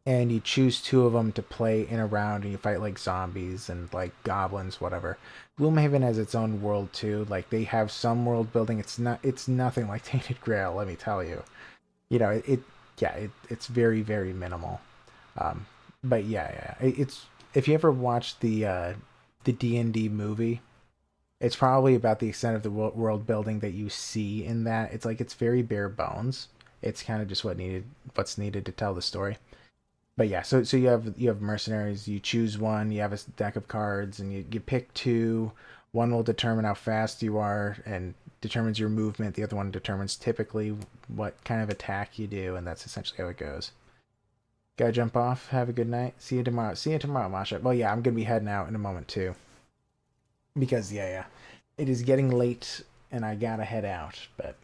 and you choose two of them to play in a round, and you fight like zombies and like goblins, whatever. Gloomhaven has its own world too. Like, they have some world building. It's nothing like Tainted Grail, let me tell you. It's very, very minimal. But yeah, it's, if you ever watched the D&D movie, it's probably about the extent of the world building that you see in that. It's like, it's very bare bones. It's kind of just what's needed to tell the story. But yeah, so you have mercenaries. You choose one. You have a deck of cards, and you pick two. One will determine how fast you are and determines your movement. The other one determines typically what kind of attack you do, and that's essentially how it goes. Gotta jump off. Have a good night. See you tomorrow. See you tomorrow, Masha. Well, yeah, I'm gonna be heading out in a moment too, because yeah, it is getting late, and I gotta head out. But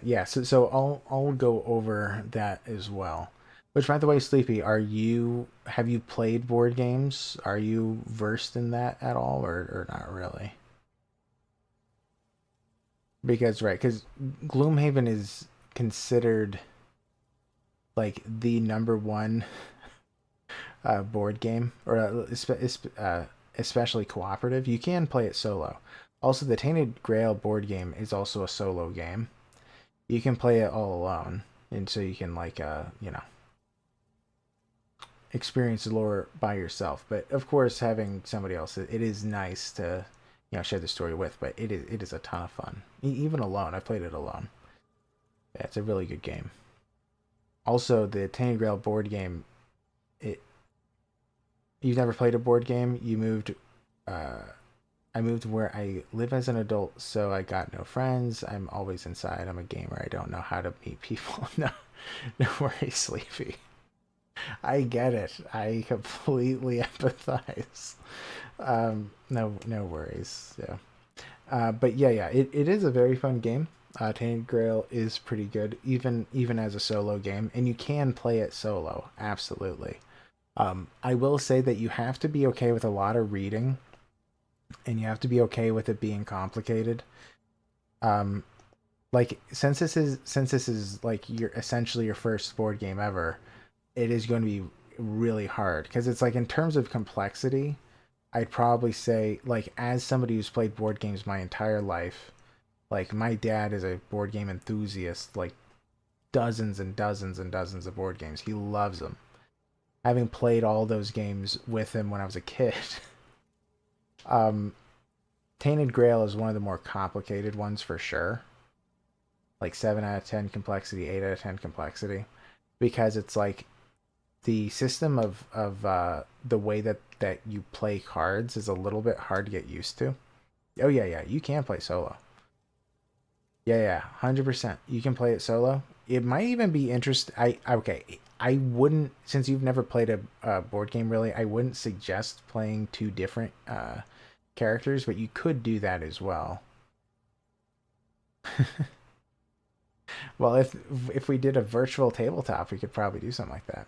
yeah. So I'll go over that as well. Which, by the way, Sleepy, have you played board games? Are you versed in that at all, or not really? Because Gloomhaven is considered like the number one board game, or especially cooperative. You can play it solo. Also, the Tainted Grail board game is also a solo game. You can play it all alone, and so you can, like, experience the lore by yourself. But of course, having somebody else, it is nice to, share the story with. But it is a ton of fun, even alone. I played it alone. Yeah, it's a really good game. Also, the Tainted Grail board game. You've never played a board game. You moved. I moved where I live as an adult, so I got no friends. I'm always inside. I'm a gamer. I don't know how to meet people. No, no worries, Sleepy. I get it. I completely empathize. No worries. Yeah. But yeah, it is a very fun game. Tainted Grail is pretty good, even as a solo game, and you can play it solo. Absolutely. I will say that you have to be okay with a lot of reading, and you have to be okay with it being complicated. Um, like, since this is like essentially your first board game ever, it is going to be really hard, because it's like, in terms of complexity, I'd probably say, like, as somebody who's played board games my entire life, like, my dad is a board game enthusiast, like, dozens and dozens and dozens of board games. He loves them. Having played all those games with him when I was a kid, um, Tainted Grail is one of the more complicated ones for sure. Like 7 out of 10 complexity, 8 out of 10 complexity, because it's like, the system of the way that you play cards is a little bit hard to get used to. Oh yeah, you can play solo. Yeah, 100%. You can play it solo. It might even be interesting. I wouldn't, since you've never played a board game really, I wouldn't suggest playing two different characters, but you could do that as well. Well, if we did a virtual tabletop, we could probably do something like that.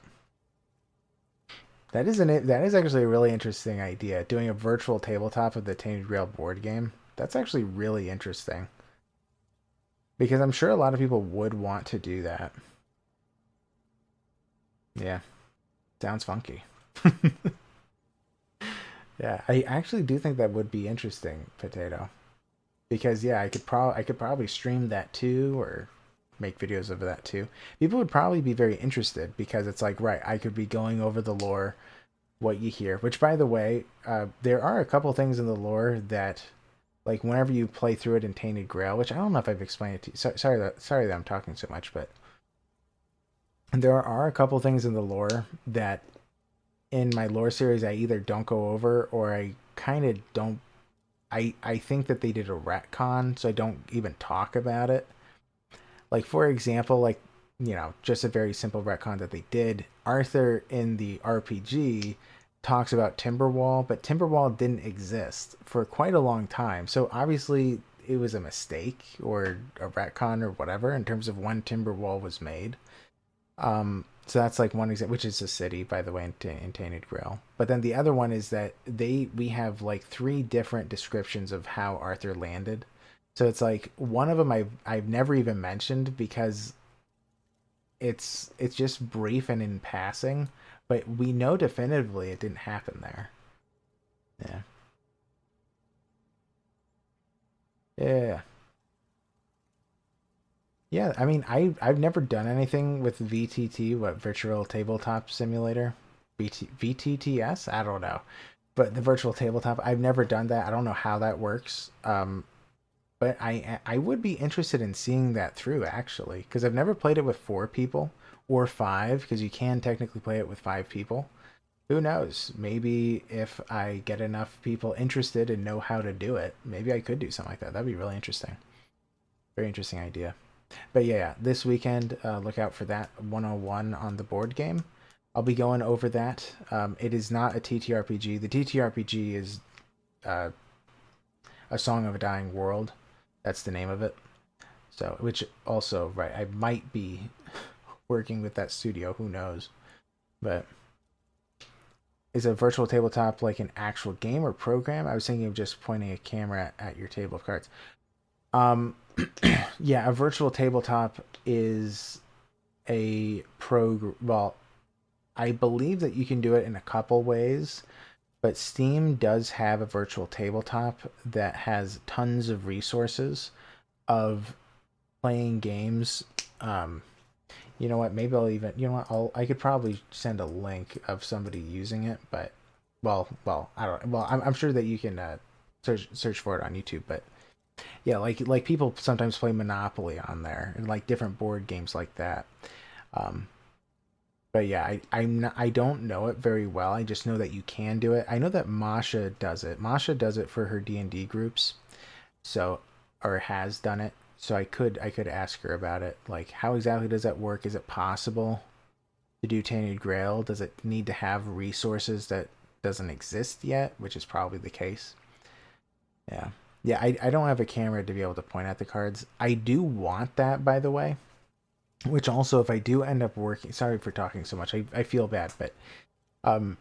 That is actually a really interesting idea. Doing a virtual tabletop of the Tainted Grail board game. That's actually really interesting. Because I'm sure a lot of people would want to do that. Yeah. Sounds funky. Yeah, I actually do think that would be interesting, Potato. Because yeah, I could probably stream that too, or make videos of that too. People would probably be very interested, because it's like, right, I could be going over the lore, what you hear. Which, by the way, there are a couple things in the lore that like whenever you play through it in Tainted Grail, which I don't know if I've explained it to you. Sorry that I'm talking so much, but there are a couple things in the lore that in my lore series I either don't go over or I kind of don't. I think that they did a retcon, so I don't even talk about it. Like for example, like just a very simple retcon that they did. Arthur in the RPG talks about Timberwall, but Timberwall didn't exist for quite a long time. So obviously it was a mistake or a retcon or whatever in terms of when Timberwall was made. So that's like one example, which is a city, by the way, in Tainted Grail. But then the other one is that we have like three different descriptions of how Arthur landed. So it's like one of them I've never even mentioned because it's just brief and in passing, but we know definitively it didn't happen there. Yeah. Yeah. Yeah, I mean, I've never done anything with VTT, what Virtual Tabletop Simulator, VTTS. I don't know, but the Virtual Tabletop, I've never done that. I don't know how that works. But I would be interested in seeing that through actually, because I've never played it with four people or five, because you can technically play it with five people. Who knows? Maybe if I get enough people interested and know how to do it, maybe I could do something like that. That'd be really interesting. Very interesting idea. But yeah, this weekend, look out for that 101 on the board game. I'll be going over that. It is not a TTRPG. The TTRPG is uh, A Song of a Dying World. That's the name of it. So, which also, right, I might be working with that studio. Who knows? But is a virtual tabletop like an actual game or program? I was thinking of just pointing a camera at your table of cards. Um, yeah, a virtual tabletop is a well, I believe that you can do it in a couple ways, but Steam does have a virtual tabletop that has tons of resources of playing games. Um, you know what? Maybe I'll even, you know what? I could probably send a link of somebody using it, but I don't. Well, I'm sure that you can search for it on YouTube, but yeah, like people sometimes play Monopoly on there and like different board games like that. Um, but yeah, I don't know it very well. I just know that you can do it. I know that Masha does it. Masha does it for her D&D groups. So or has done it. So I could ask her about it. Like how exactly does that work? Is it possible to do Tainted Grail? Does it need to have resources that doesn't exist yet, which is probably the case. Yeah. Yeah, I don't have a camera to be able to point at the cards. I do want that, by the way. Which also, if I do end up working, sorry for talking so much. I feel bad, but um,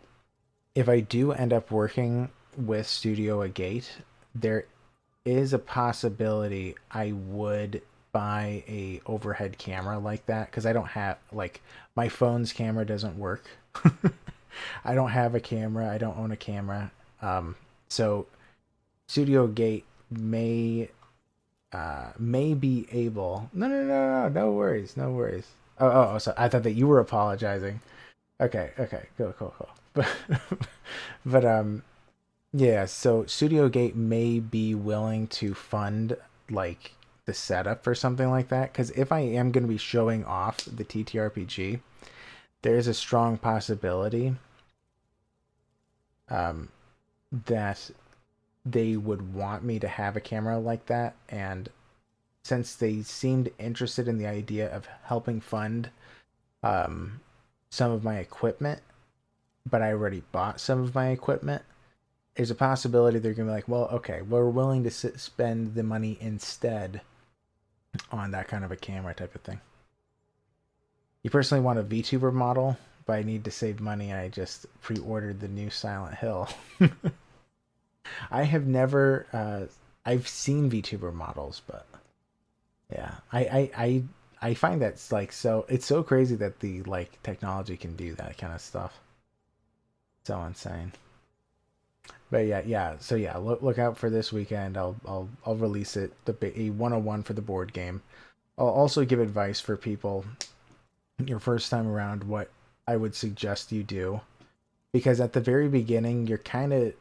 if I do end up working with Studio A Gate, there is a possibility I would buy a overhead camera like that because I don't have like my phone's camera doesn't work. I don't have a camera. I don't own a camera. So Studio Gate may be able. No worries, no worries. So I thought that you were apologizing. Okay, cool. But but yeah, so Studio Gate may be willing to fund like the setup or something like that. Because if I am going to be showing off the TTRPG, there's a strong possibility um, that they would want me to have a camera like that. And since they seemed interested in the idea of helping fund um, some of my equipment, but I already bought some of my equipment, there's a possibility they're going to be like, well, okay, we're willing to spend the money instead on that kind of a camera type of thing. You personally want a VTuber model, but I need to save money and I just pre-ordered the new Silent Hill. I have never, I've seen VTuber models, but yeah, I find that's like so, it's so crazy that the like technology can do that kind of stuff. So insane. But yeah. So yeah, look out for this weekend. I'll release it a 101 for the board game. I'll also give advice for people your first time around what I would suggest you do because at the very beginning you're kind of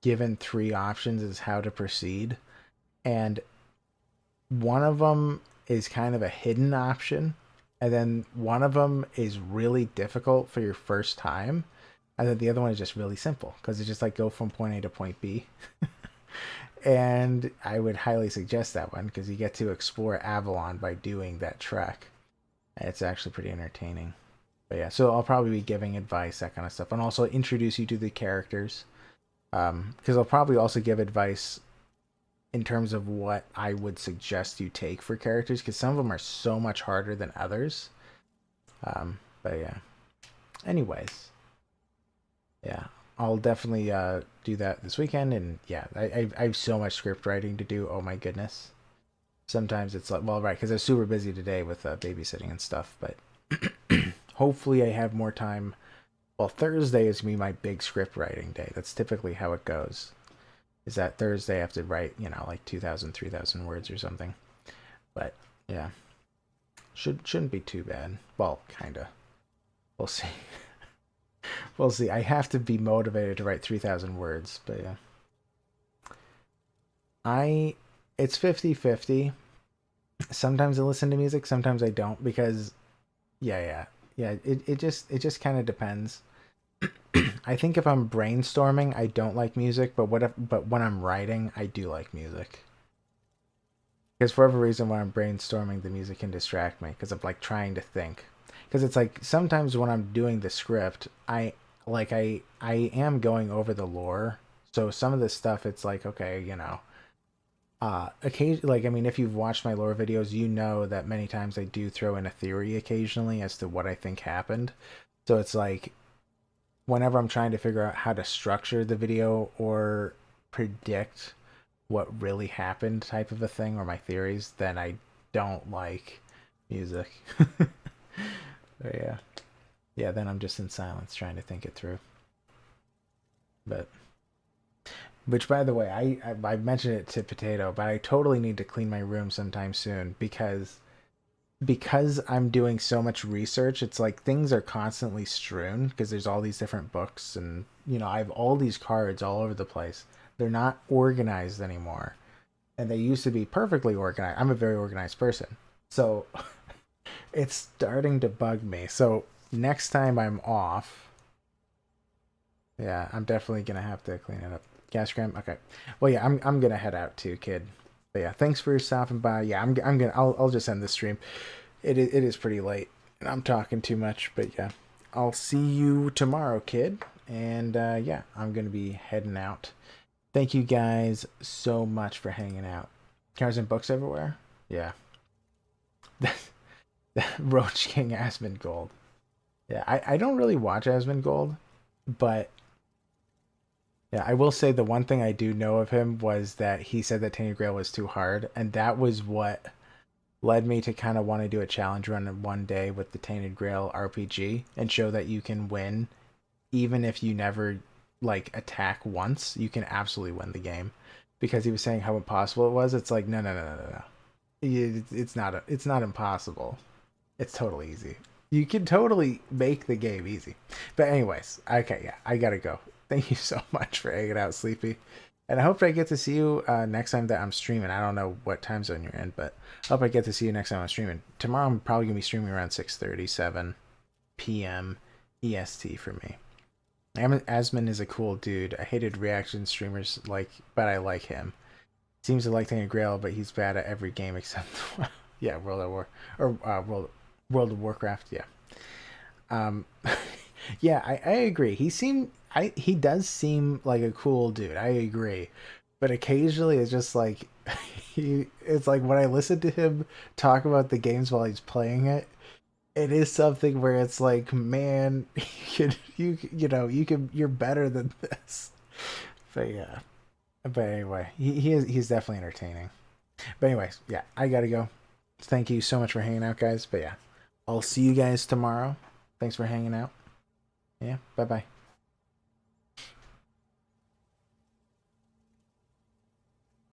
given three options as how to proceed. and one of them is kind of a hidden option, and then one of them is really difficult for your first time, and then the other one is just really simple because it's just like go from point A to point B. And I would highly suggest that one because you get to explore Avalon by doing that trek. It's actually pretty entertaining. But yeah, so I'll probably be giving advice, that kind of stuff, and also introduce you to the characters. Because I'll probably also give advice in terms of what I would suggest you take for characters, because some of them are so much harder than others. But yeah. Anyways, yeah, I'll definitely do that this weekend. And yeah, I have so much script writing to do. Oh my goodness. Sometimes it's like, well, right, because I was super busy today with babysitting and stuff. But hopefully I have more time. Well, Thursday is going to be my big script writing day. That's typically how it goes. Is that Thursday I have to write, like 2,000, 3,000 words or something. But yeah, shouldn't be too bad. Well, kind of. We'll see. We'll see. I have to be motivated to write 3,000 words, but yeah. It's 50-50. Sometimes I listen to music, sometimes I don't because yeah, it just kind of depends. I think if I'm brainstorming, I don't like music, but when I'm writing, I do like music. Because for whatever reason, when I'm brainstorming, the music can distract me because I'm like trying to think. Because it's like sometimes when I'm doing the script, I am going over the lore. So some of this stuff, it's like okay, occasion like I mean, if you've watched my lore videos, you know that many times I do throw in a theory occasionally as to what I think happened. So it's like whenever I'm trying to figure out how to structure the video or predict what really happened type of a thing or my theories, then I don't like music. But yeah. Yeah, then I'm just in silence trying to think it through. But which by the way, I mentioned it to Potato, but I totally need to clean my room sometime soon because I'm doing so much research, it's like things are constantly strewn because there's all these different books and I have all these cards all over the place. They're not organized anymore. And they used to be perfectly organized. I'm a very organized person. So it's starting to bug me. So next time I'm off, yeah, I'm definitely gonna have to clean it up. Gas gram. Okay. Well, yeah, I'm gonna head out too, kid. But yeah, thanks for stopping by. Yeah, I'm gonna I'll just end the stream. It is pretty late, and I'm talking too much. But yeah, I'll see you tomorrow, kid. And yeah, I'm gonna be heading out. Thank you guys so much for hanging out. Cars and books everywhere. Yeah. Roach King Asmongold. Yeah, I don't really watch Asmongold, but yeah, I will say the one thing I do know of him was that he said that Tainted Grail was too hard, and that was what led me to kind of want to do a challenge run in one day with the Tainted Grail RPG and show that you can win even if you never like attack once, you can absolutely win the game. Because he was saying how impossible it was. It's like no. It's not impossible. It's totally easy. You can totally make the game easy. But anyways, okay, yeah, I gotta go. Thank you so much for hanging out, Sleepy. And I hope I get to see you next time that I'm streaming. I don't know what time zone you're in, but I hope I get to see you next time I'm streaming. Tomorrow I'm probably going to be streaming around 6:37 p.m. EST for me. Asmon is a cool dude. I hated reaction streamers, but I like him. Seems to like Tainted Grail, but he's bad at every game except yeah, World of Warcraft. Yeah. Um, yeah, I agree. He does seem like a cool dude. I agree, but occasionally it's just like it's like when I listen to him talk about the games while he's playing it, it is something where it's like, man, you're better than this. But yeah, but anyway, he's definitely entertaining. But anyways, yeah, I gotta go. Thank you so much for hanging out, guys. But yeah, I'll see you guys tomorrow. Thanks for hanging out. Yeah, bye bye.